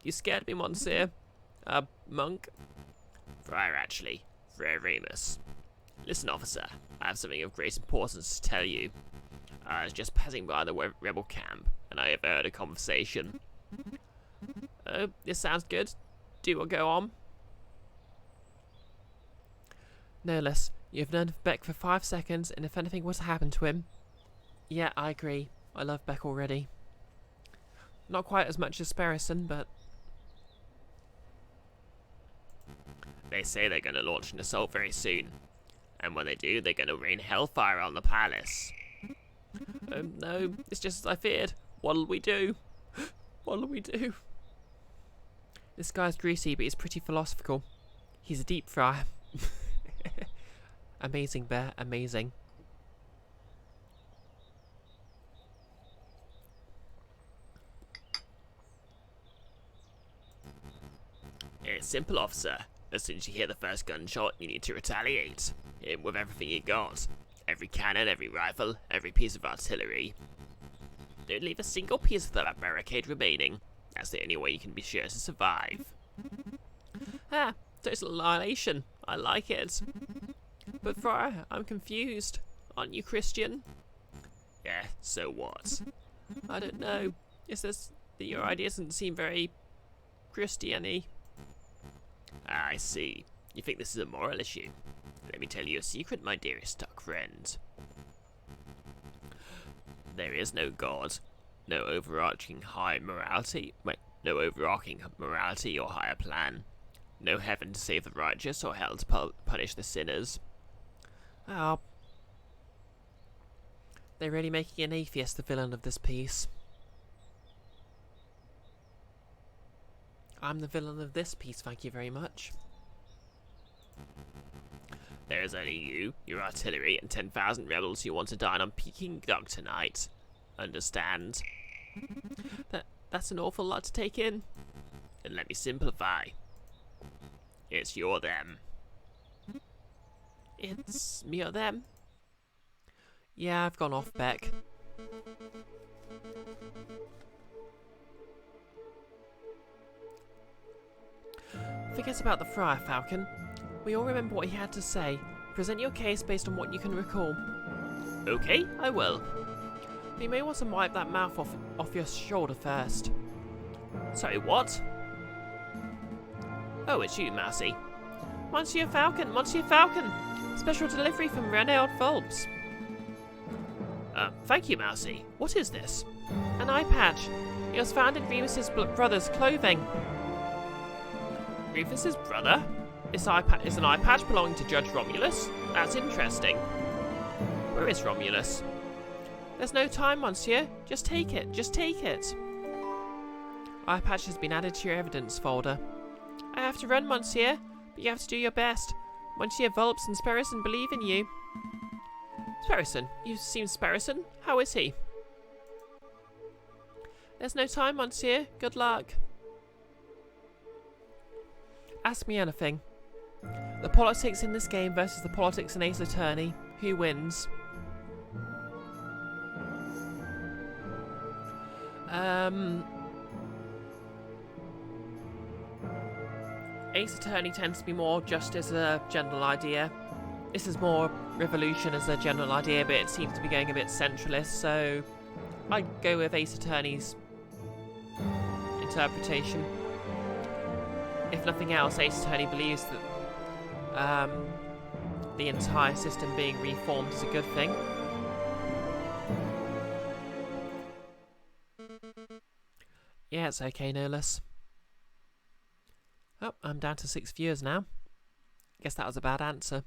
You scared me, Monsieur. Monk? Friar, actually. Friar Remus. Listen, officer, I have something of great importance to tell you. I was just passing by the rebel camp, and I overheard a conversation. Oh, this sounds good. Do go on. No less. You've known of Beck for 5 seconds, and if anything were to happen to him... Yeah, I agree. I love Beck already. Not quite as much as Sparrison, but... They say they're going to launch an assault very soon. And when they do, they're going to rain hellfire on the palace. Oh no, it's just as I feared. What'll we do? What'll we do? This guy's greasy, but he's pretty philosophical. He's a deep fryer. Amazing, Bear, amazing. It's simple, officer. As soon as you hear the first gunshot, you need to retaliate. Hit with everything you got. Every cannon, every rifle, every piece of artillery. Don't leave a single piece of that barricade remaining. That's the only way you can be sure to survive. Ah, total annihilation. I like it. But Friar, I'm confused. Aren't you Christian? Yeah, so what? I don't know. It's just that your idea doesn't seem very Christian-y. Ah, I see. You think this is a moral issue? Let me tell you a secret, my dearest duck friend. There is no God, no overarching morality or higher plan, no heaven to save the righteous or hell to punish the sinners. Oh. They're really making an atheist the villain of this piece. I'm the villain of this piece, thank you very much. There is only you, your artillery, and 10,000 rebels who want to dine on Peking duck tonight. Understand? That's an awful lot to take in. And let me simplify. It's you or them. It's me or them? Yeah, I've gone off, Beck. Forget about the Friar, Falcon. We all remember what he had to say. Present your case based on what you can recall. Okay, I will. But you may want to wipe that mouth off your shoulder first. Sorry, what? Oh, it's you, Mousy. Monsieur Falcon! Monsieur Falcon! Special delivery from Renaud Phelps. Thank you, Mousy. What is this? An eye patch. It was found in Remus's brother's clothing. Rufus's brother? Is an eye patch belonging to Judge Romulus? That's interesting. Where is Romulus? There's no time, Monsieur. Just take it. Just take it. Eye patch has been added to your evidence folder. I have to run, Monsieur, but you have to do your best. Monsieur Volps and Sperrison believe in you. Sperrison? You've seen Sperrison? How is he? There's no time, Monsieur. Good luck. Ask me anything. The politics in this game versus the politics in Ace Attorney. Who wins? Ace Attorney tends to be more just as a general idea. This is more revolution as a general idea, but it seems to be going a bit centralist, so I'd go with Ace Attorney's interpretation. If nothing else, Ace Attorney believes that the entire system being reformed is a good thing. Yeah, it's okay, no less. Oh, I'm down to 6 viewers now. Guess that was a bad answer.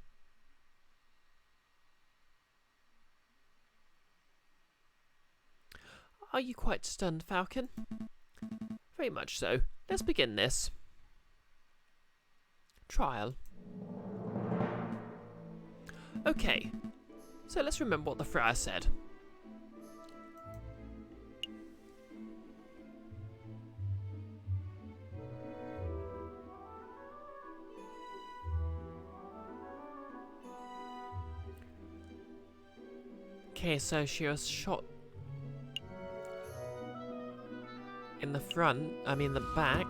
Are you quite stunned, Falcon? Very much so. Let's begin this trial. Okay, so let's remember what the friar said. Okay, so she was shot in the front, the back.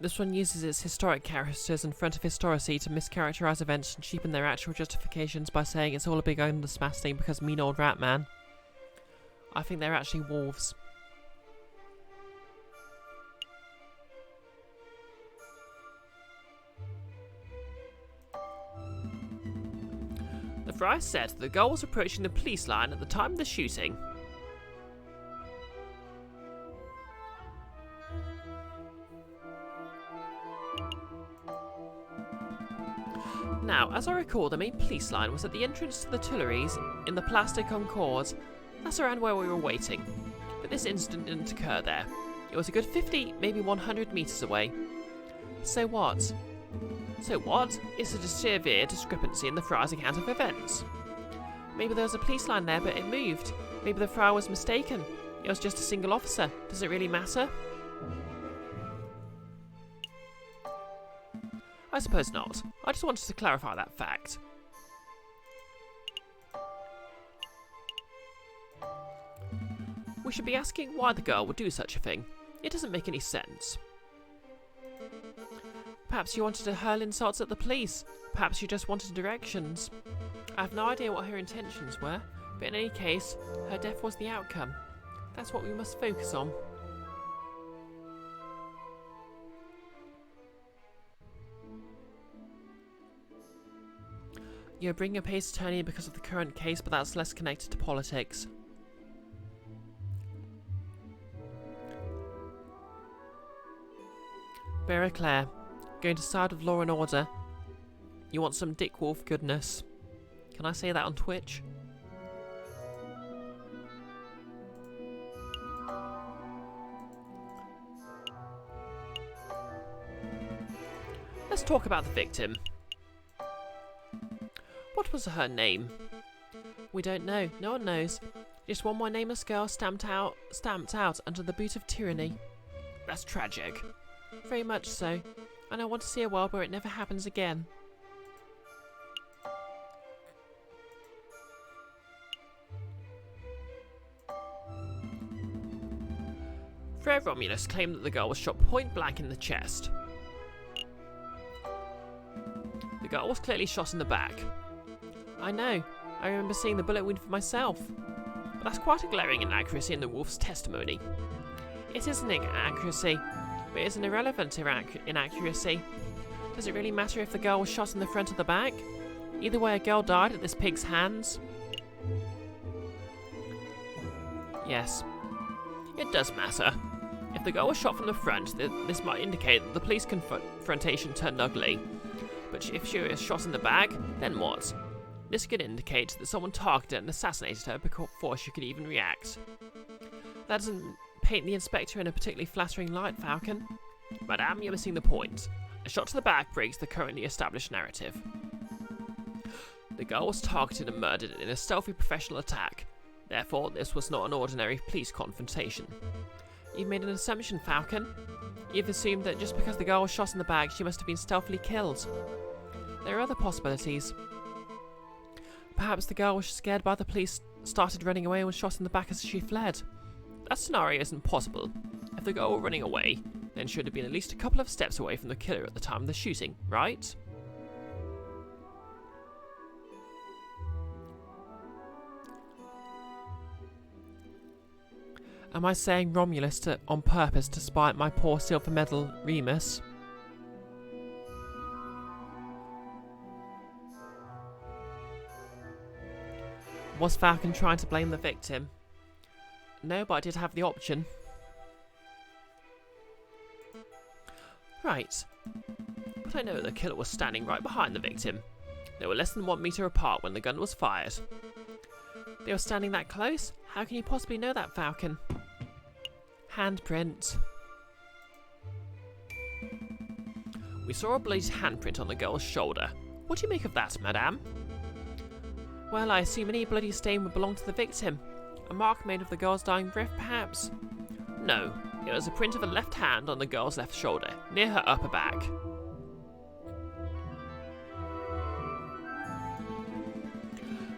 This one uses its historic characters in front of historicity to mischaracterize events and cheapen their actual justifications by saying it's all a big undersmash thing because mean old rat man. I think they're actually wolves. The friar said the girl was approaching the police line at the time of the shooting. Now, as I recall, the main police line was at the entrance to the Tuileries in the Place de Concorde. That's around where we were waiting. But this incident didn't occur there. It was a good 50, maybe 100 metres away. So what? So what? It's a severe discrepancy in the friar's account of events. Maybe there was a police line there, but it moved. Maybe the friar was mistaken. It was just a single officer. Does it really matter? I suppose not. I just wanted to clarify that fact. We should be asking why the girl would do such a thing. It doesn't make any sense. Perhaps she wanted to hurl insults at the police. Perhaps she just wanted directions. I have no idea what her intentions were, but in any case, her death was the outcome. That's what we must focus on. You're bringing up Ace Attorney because of the current case, but that's less connected to politics. Vera Claire, going to side with law and order. You want some Dick Wolf goodness. Can I say that on Twitch? Let's talk about the victim. What was her name? We don't know. No one knows. Just one more nameless girl stamped out under the boot of tyranny. That's tragic. Very much so. And I want to see a world where it never happens again. Friar Romulus claimed that the girl was shot point blank in the chest. The girl was clearly shot in the back. I know. I remember seeing the bullet wound for myself. But that's quite a glaring inaccuracy in the wolf's testimony. It is an inaccuracy, but it's an irrelevant inaccuracy. Does it really matter if the girl was shot in the front or the back? Either way, a girl died at this pig's hands. Yes. It does matter. If the girl was shot from the front, this might indicate that the police confrontation turned ugly. But if she was shot in the back, then what? This could indicate that someone targeted and assassinated her before she could even react. That doesn't paint the inspector in a particularly flattering light, Falcon. Madame, you're missing the point. A shot to the back breaks the currently established narrative. The girl was targeted and murdered in a stealthy professional attack. Therefore, this was not an ordinary police confrontation. You've made an assumption, Falcon. You've assumed that just because the girl was shot in the back, she must have been stealthily killed. There are other possibilities. Perhaps the girl was scared by the police, started running away and was shot in the back as she fled. That scenario isn't possible. If the girl were running away, then she should have been at least a couple of steps away from the killer at the time of the shooting, right? Am I saying Romulus on purpose to spite my poor silver medal Remus? Was Falcon trying to blame the victim? No, but I did have the option. Right. But I know the killer was standing right behind the victim. They were less than 1 meter apart when the gun was fired. They were standing that close? How can you possibly know that, Falcon? Handprint. We saw a bloody handprint on the girl's shoulder. What do you make of that, madame? Well, I assume any bloody stain would belong to the victim. A mark made of the girl's dying breath, perhaps? No, it was a print of a left hand on the girl's left shoulder, near her upper back.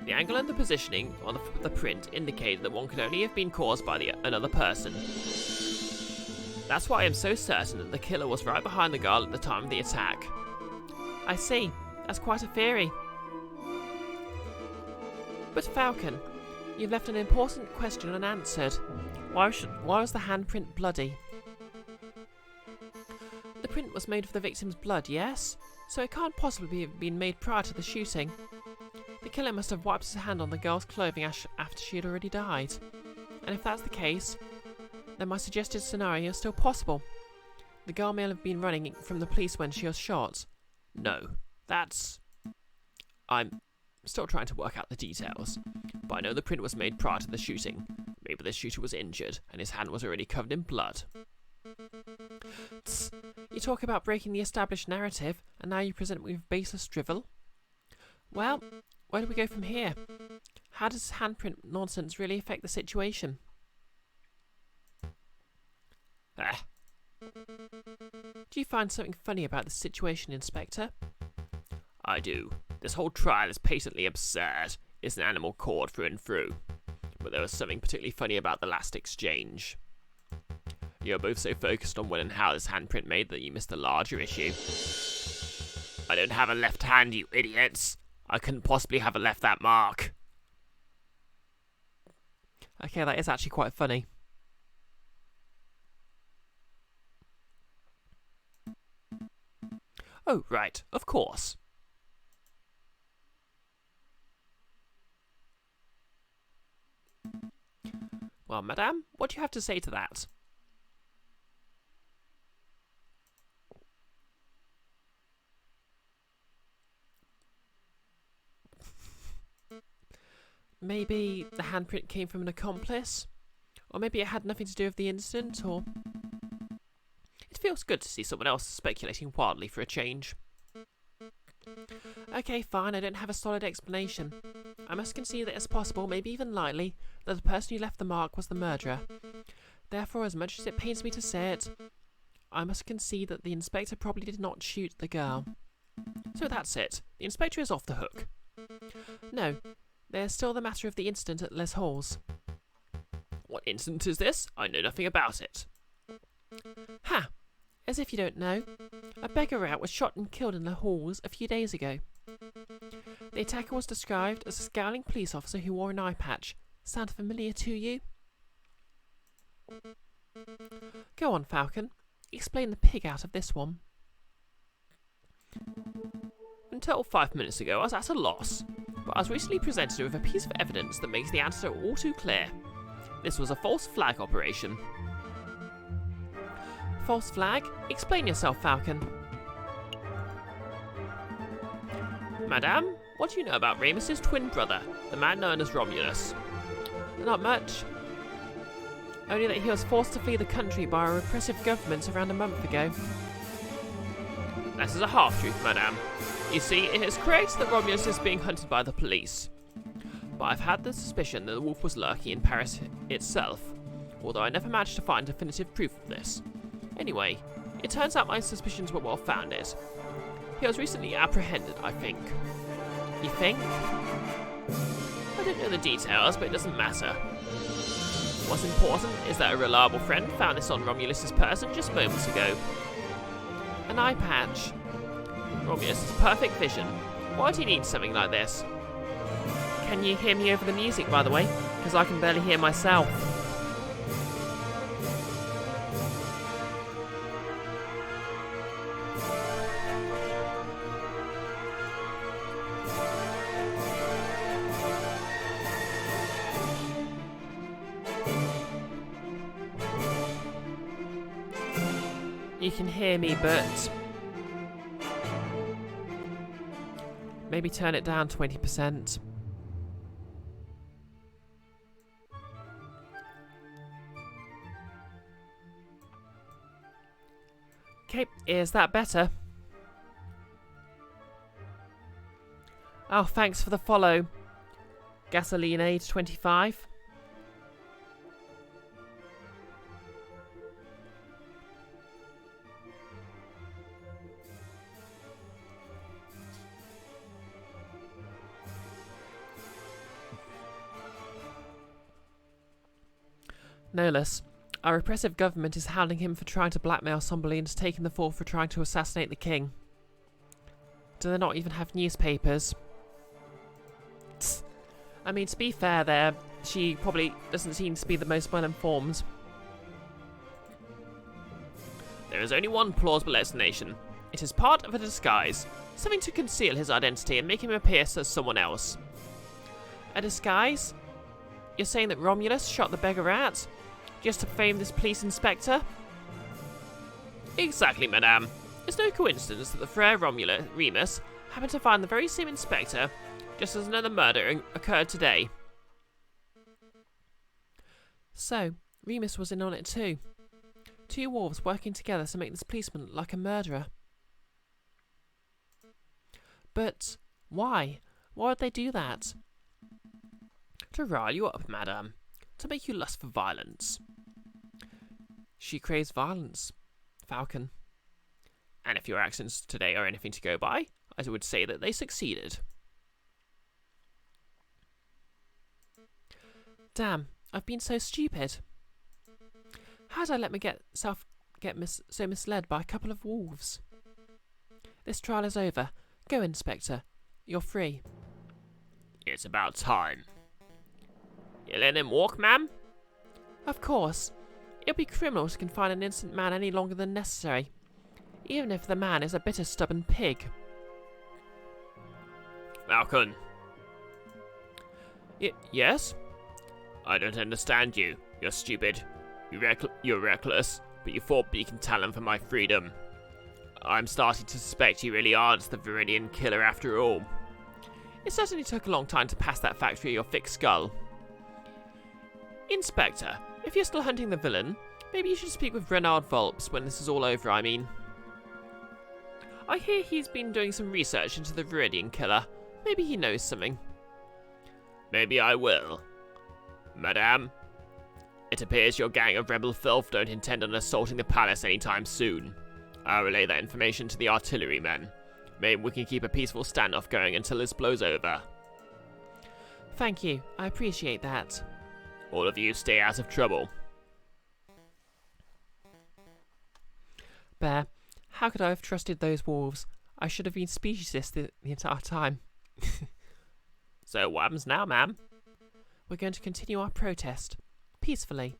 The angle and the positioning on the print indicated that one could only have been caused by another person. That's why I am so certain that the killer was right behind the girl at the time of the attack. I see. That's quite a theory. But Falcon, you've left an important question unanswered. Why was the handprint bloody? The print was made of the victim's blood, yes? So it can't possibly have been made prior to the shooting. The killer must have wiped his hand on the girl's clothing after she had already died. And if that's the case, then my suggested scenario is still possible. The girl may have been running from the police when she was shot. No, I'm still trying to work out the details, but I know the print was made prior to the shooting. Maybe the shooter was injured, and his hand was already covered in blood. Tss, you talk about breaking the established narrative, and now you present me with baseless drivel? Well, where do we go from here? How does handprint nonsense really affect the situation? Do you find something funny about this situation, Inspector? I do. This whole trial is patently absurd. It's an animal cord through and through. But there was something particularly funny about the last exchange. You're both so focused on when and how this handprint made that you missed the larger issue. I don't have a left hand, you idiots. I couldn't possibly have left that mark. Okay, that is actually quite funny. Oh, right, of course. Well, madame, what do you have to say to that? Maybe the handprint came from an accomplice? Or maybe it had nothing to do with the incident, or... It feels good to see someone else speculating wildly for a change. Okay, fine, I don't have a solid explanation. I must concede that it's possible, maybe even likely, that the person who left the mark was the murderer. Therefore, as much as it pains me to say it, I must concede that the inspector probably did not shoot the girl. So that's it. The inspector is off the hook. No, there's still the matter of the incident at Les Halls. What incident is this? I know nothing about it. Ha! As if you don't know. A beggar rat was shot and killed in the halls a few days ago. The attacker was described as a scowling police officer who wore an eye patch. Sound familiar to you? Go on, Falcon. Explain the pig out of this one. Until 5 minutes ago, I was at a loss, but I was recently presented with a piece of evidence that makes the answer all too clear. This was a false flag operation. False flag? Explain yourself, Falcon. Madame, what do you know about Remus's twin brother, the man known as Romulus? Not much. Only that he was forced to flee the country by a repressive government around a month ago. That is a half-truth, madame. You see, it is correct that Romulus is being hunted by the police. But I've had the suspicion that the wolf was lurking in Paris itself, although I never managed to find definitive proof of this. Anyway, it turns out my suspicions were well founded. He was recently apprehended, I think. You think? I don't know the details, but it doesn't matter. What's important is that a reliable friend found this on Romulus's person just moments ago. An eye patch. Romulus has perfect vision. Why do you need something like this? Can you hear me over the music, by the way? Because I can barely hear myself. You can hear me, but maybe turn it down 20%. Okay, is that better? Oh, thanks for the follow. Gasoline Age 25. Nolus, our repressive government is hounding him for trying to blackmail somebody into taking the fall for trying to assassinate the king. Do they not even have newspapers? Tsk. I mean, to be fair there, she probably doesn't seem to be the most well informed. There is only one plausible explanation. It is part of a disguise, something to conceal his identity and make him appear as someone else. A disguise? You're saying that Romulus shot the beggar rat? Just to fame this police inspector? Exactly, madame. It's no coincidence that the Frere Remus happened to find the very same inspector just as another murder occurred today. So, Remus was in on it too. Two wolves working together to make this policeman look like a murderer. But why? Why would they do that? To rile you up, madame. To make you lust for violence. She craves violence, Falcon. And if your actions today are anything to go by, I would say that they succeeded. Damn, I've been so stupid. How did I let myself get so misled by a couple of wolves? This trial is over. Go, Inspector. You're free. It's about time. You let him walk, ma'am? Of course. It'll be criminal to confine an innocent man any longer than necessary, even if the man is a bitter, stubborn pig. Falcon. Yes? I don't understand you. You're stupid. You're reckless, but you fought Beacon Talon for my freedom. I'm starting to suspect you really aren't the Viridian killer after all. It certainly took a long time to pass that factory of your thick skull. Inspector, if you're still hunting the villain, maybe you should speak with Renard Volps when this is all over, I mean. I hear he's been doing some research into the Viridian killer. Maybe he knows something. Maybe I will. Madame, it appears your gang of rebel filth don't intend on assaulting the palace anytime soon. I'll relay that information to the artillerymen. Maybe we can keep a peaceful standoff going until this blows over. Thank you, I appreciate that. All of you stay out of trouble. Bear, how could I have trusted those wolves? I should have been speciesist the entire time. So what happens now, ma'am? We're going to continue our protest. Peacefully.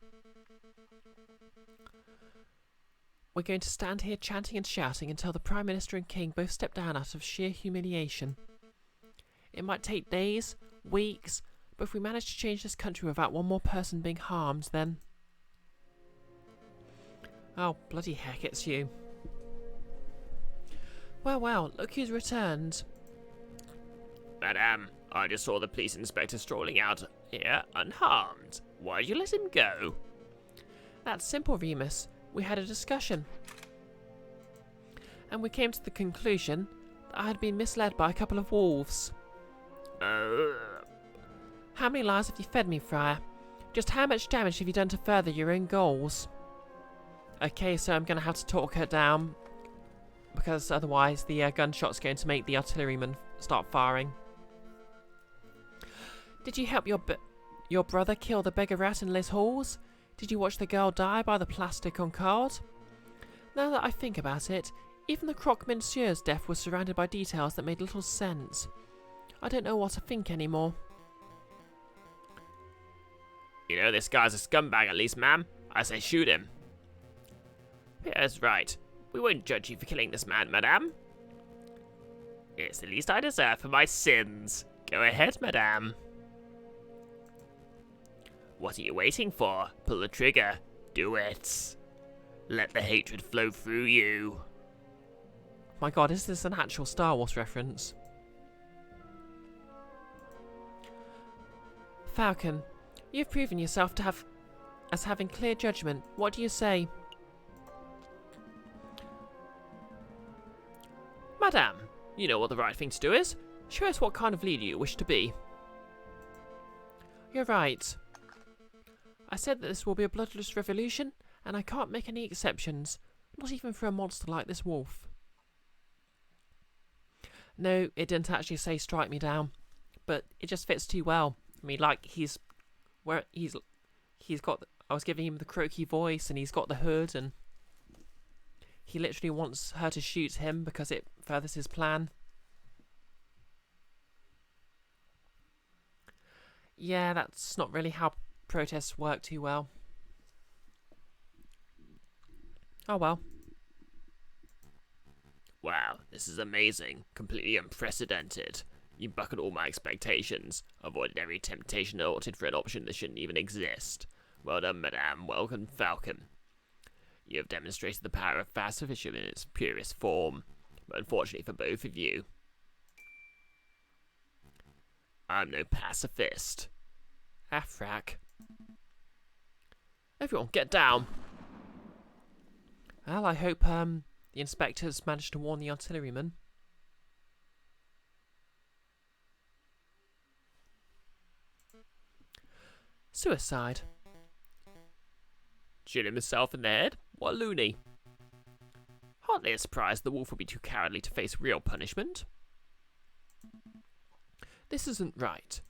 We're going to stand here chanting and shouting until the Prime Minister and King both step down out of sheer humiliation. It might take days, weeks, But if we manage to change this country without one more person being harmed, then... Oh, bloody heck, it's you. Well, well, look who's returned. Madame, I just saw the police inspector strolling out here unharmed. Why'd you let him go? That's simple, Remus. We had a discussion. And we came to the conclusion that I had been misled by a couple of wolves. How many lies have you fed me, Friar? Just how much damage have you done to further your own goals? Okay, so I'm going to have to talk her down, because otherwise the gunshot's going to make the artilleryman start firing. Did you help your brother kill the beggar rat in Les Halls? Did you watch the girl die by the plastic on card? Now that I think about it, even the croque monsieur's death was surrounded by details that made little sense. I don't know what to think anymore. You know, this guy's a scumbag at least, ma'am. I say shoot him. Pierre's right. We won't judge you for killing this man, madame. It's the least I deserve for my sins. Go ahead, madame. What are you waiting for? Pull the trigger. Do it. Let the hatred flow through you. My god, is this an actual Star Wars reference? Falcon, you've proven yourself to have as having clear judgment. What do you say? Madame, you know what the right thing to do is. Show us what kind of leader you wish to be. You're right. I said that this will be a bloodless revolution, and I can't make any exceptions, not even for a monster like this wolf. No, it didn't actually say strike me down, but it just fits too well. I mean, like, he's got, I was giving him the croaky voice, and he's got the hood, and he literally wants her to shoot him because it furthers his plan. Yeah, that's not really how protests work too well. Oh well. Wow, this is amazing. Completely unprecedented. You buckled all my expectations. Avoided every temptation and opted for an option that shouldn't even exist. Well done, madame. Welcome, Falcon. You have demonstrated the power of pacifism in its purest form, but unfortunately for both of you, I'm no pacifist. Ah, frack. Everyone, get down! Well, I hope the inspectors managed to warn the artilleryman. Suicide. Shoot himself in the head? What a loony. Hardly a surprise the wolf would be too cowardly to face real punishment. This isn't right.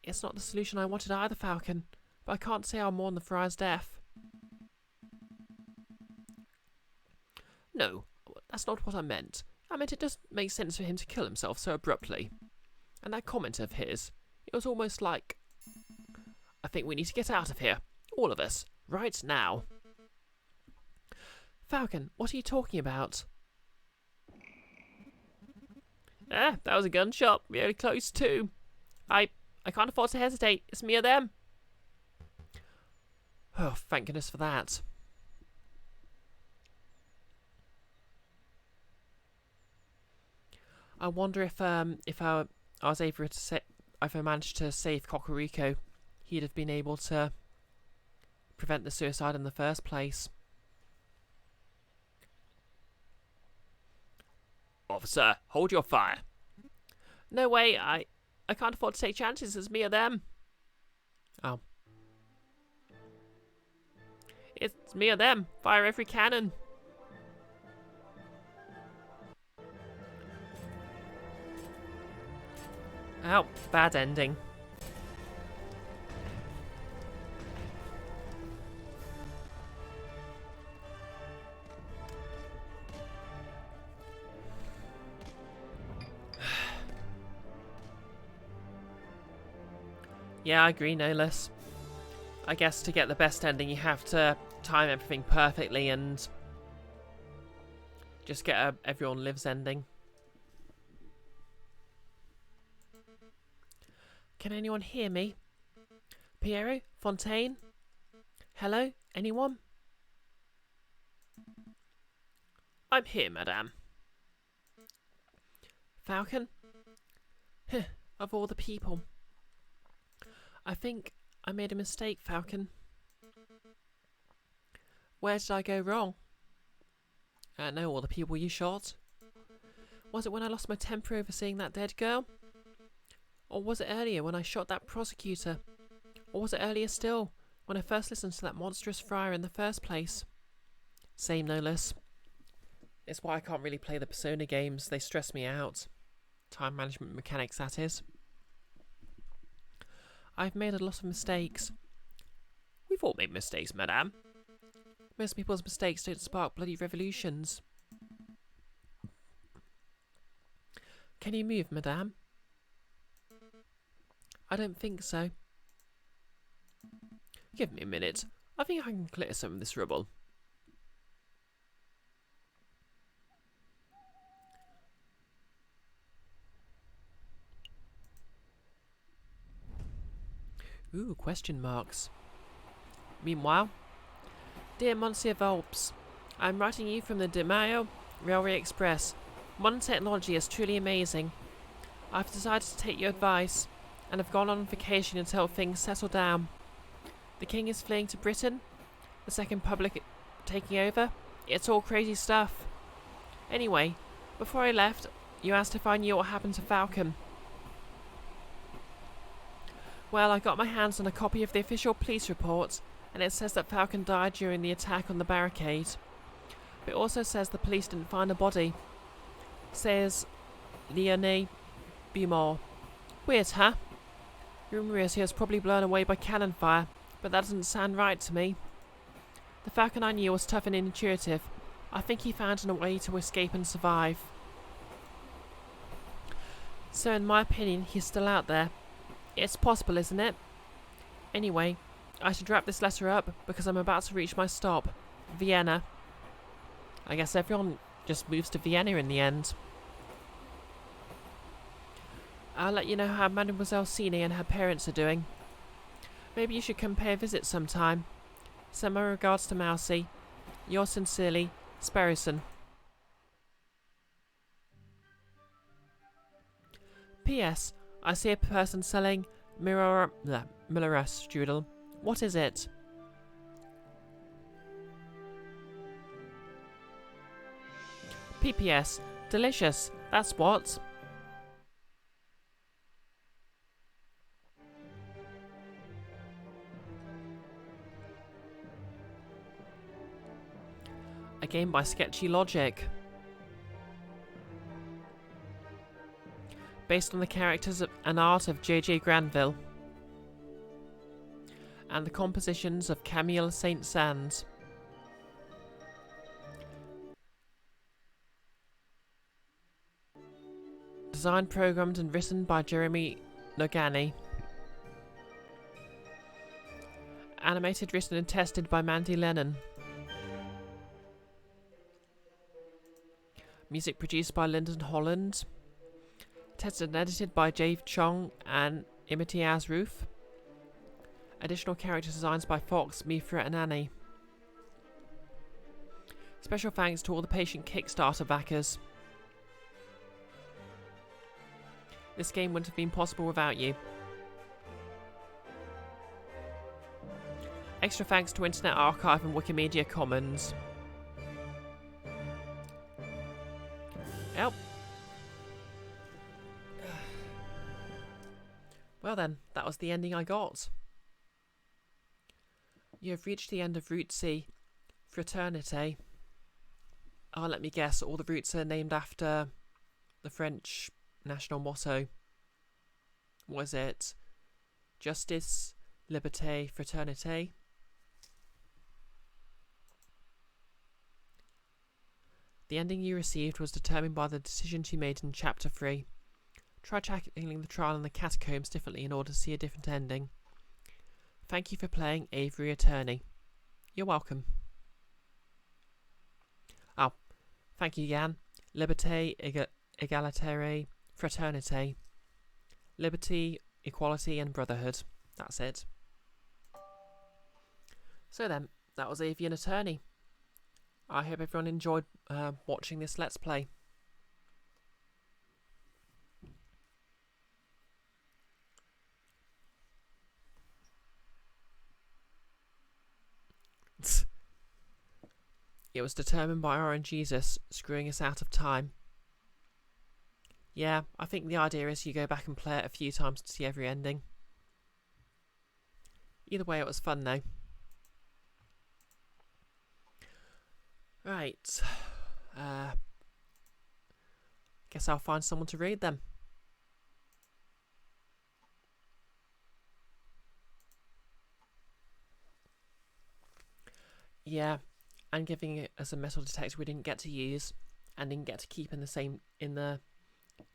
It's not the solution I wanted either, Falcon, but I can't say I'll mourn the friar's death. No, that's not what I meant. I meant it doesn't make sense for him to kill himself so abruptly. And that comment of his, it was almost like, I think we need to get out of here. All of us. Right now. Falcon, what are you talking about? Ah, that was a gunshot. Really close too. I can't afford to hesitate. It's me or them. Oh, thank goodness for that. I wonder if I was able to if I managed to save Cocorico, he'd have been able to prevent the suicide in the first place. Officer, hold your fire. No way, I can't afford to take chances. It's me or them. Oh. It's me or them. Fire every cannon. Oh, bad ending. Yeah, I agree, no less. I guess to get the best ending, you have to time everything perfectly and just get a everyone lives ending. Can anyone hear me? Piero? Fontaine? Hello? Anyone? I'm here, madame. Falcon? Of all the people. I think I made a mistake, Falcon. Where did I go wrong? No, all the people you shot. Was it when I lost my temper over seeing that dead girl? Or was it earlier when I shot that prosecutor? Or was it earlier still, when I first listened to that monstrous friar in the first place? Same, no less. It's why I can't really play the Persona games. They stress me out. Time management mechanics, that is. I've made a lot of mistakes. We've all made mistakes, madame. Most people's mistakes don't spark bloody revolutions. Can you move, madame? I don't think so. Give me a minute. I think I can clear some of this rubble. Ooh, question marks. Meanwhile, dear Monsieur Volps, I'm writing you from the De Mayo Railway Express. Modern technology is truly amazing. I've decided to take your advice and have gone on vacation until things settle down. The King is fleeing to Britain, the Second Republic taking over. It's all crazy stuff. Anyway, before I left, you asked if I knew what happened to Falcon. Well, I got my hands on a copy of the official police report, and it says that Falcon died during the attack on the barricade. But it also says the police didn't find a body. Says Leonie Beaumont. Weird, huh? Rumour is he was probably blown away by cannon fire, but that doesn't sound right to me. The Falcon I knew was tough and intuitive. I think he found a way to escape and survive. So in my opinion, he's still out there. It's possible, isn't it? Anyway, I should wrap this letter up because I'm about to reach my stop, Vienna. I guess everyone just moves to Vienna in the end. I'll let you know how Mademoiselle Cine and her parents are doing. Maybe you should come pay a visit sometime. Send my regards to Mousie. Yours sincerely, Sparrowson. P.S. I see a person selling Millerus strudel. What is it? P.P.S. Delicious. That's what. A game by Sketchy Logic. Based on the characters and art of J.J. Granville. And the compositions of Camille Saint-Saëns. Designed, programmed and written by Jeremy Nogani. Animated, written and tested by Mandy Lennon. Music produced by Lyndon Holland. Tested and edited by Jave Chong and Imitiaz Roof. Additional character designs by Fox, Mifra and Annie. Special thanks to all the patient Kickstarter backers. This game wouldn't have been possible without you. Extra thanks to Internet Archive and Wikimedia Commons. Yep. Well then, that was the ending I got. You have reached the end of Route C, Fraternité. Oh, let me guess, all the routes are named after the French national motto. What is it? Justice, Liberté, Fraternité. The ending you received was determined by the decisions you made in Chapter 3. Try tackling the trial in the catacombs differently in order to see a different ending. Thank you for playing Aviary Attorney. You're welcome. Oh, thank you, Jan. Liberté, Égalité, Fraternité. Liberty, equality and brotherhood. That's it. So then, that was Avian Attorney. I hope everyone enjoyed watching this Let's Play. It was determined by Orange Jesus screwing us out of time. Yeah, I think the idea is you go back and play it a few times to see every ending. Either way, it was fun though. Right. Guess I'll find someone to read them. Yeah, and giving us a metal detector we didn't get to use and didn't get to keep in the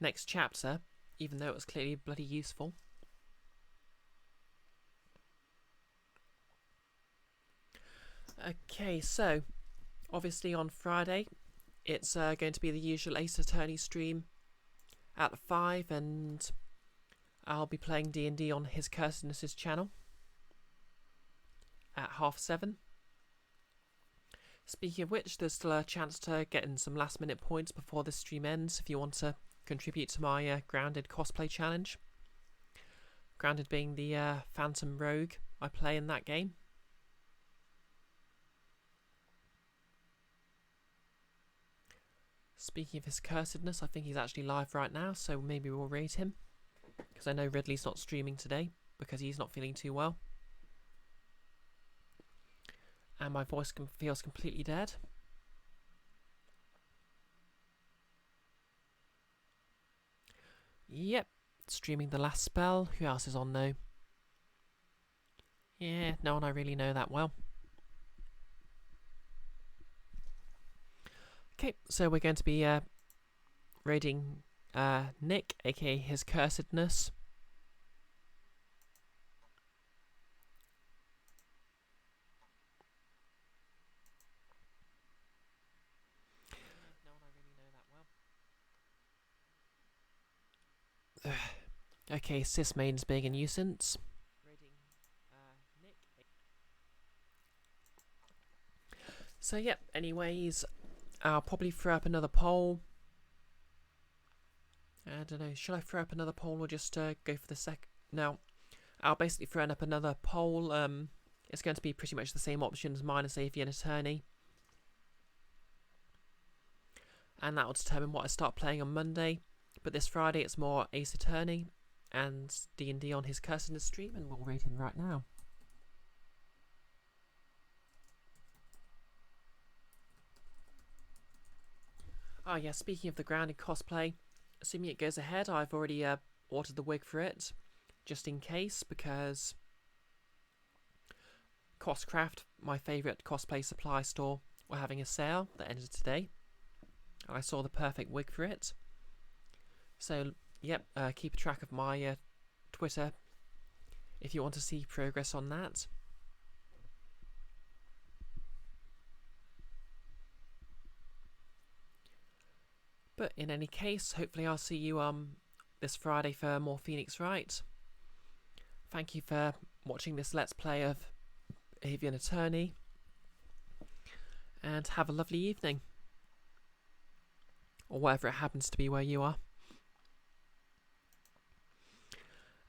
next chapter, even though it was clearly bloody useful. Okay, so obviously on Friday it's going to be the usual Ace Attorney stream at 5, and I'll be playing D&D on his Cursedness' channel at 7:30. Speaking of which, there's still a chance to get in some last minute points before the stream ends if you want to contribute to my Grounded cosplay challenge. Grounded being the Phantom Rogue I play in that game. Speaking of his Cursedness, I think he's actually live right now, so maybe we'll raid him. Because I know Ridley's not streaming today, because he's not feeling too well. And my voice feels completely dead. Yep, streaming The Last Spell. Who else is on though? Yeah, no one I really know that well. Okay, so we're going to be raiding Nick, aka his Cursedness. Okay, Sis Main's being a nuisance. So yeah, anyways, I'll probably throw up another poll. I don't know, should I throw up another poll or just go for the No, I'll basically throw up another poll. It's going to be pretty much the same options minus Avian Attorney. And that will determine what I start playing on Monday. But this Friday it's more Ace Attorney and D&D on his Cursedness stream, and we'll raid him right now. Oh yeah, speaking of the Grounded cosplay, assuming it goes ahead, I've already ordered the wig for it, just in case, because Coscraft, my favourite cosplay supply store, were having a sale that ended today. And I saw the perfect wig for it. So, yep, keep a track of my Twitter if you want to see progress on that. But in any case, hopefully I'll see you this Friday for more Phoenix Wright. Thank you for watching this Let's Play of Avian Attorney. And have a lovely evening. Or whatever it happens to be where you are.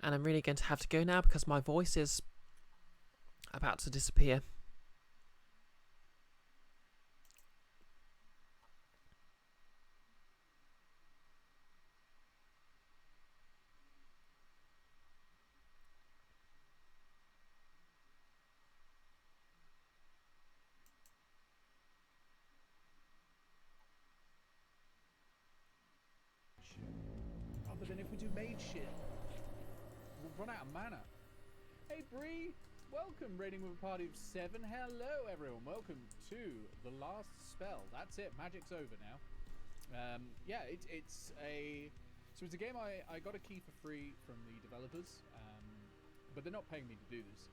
And I'm really going to have to go now because my voice is about to disappear. Other than if we do mage shit, we'll run out of mana. Hey Bree, welcome, raiding with a party of 7. Hello everyone, welcome to The Last Spell. That's it, magic's over now. Yeah, it's a game I got a key for free from the developers, but they're not paying me to do this.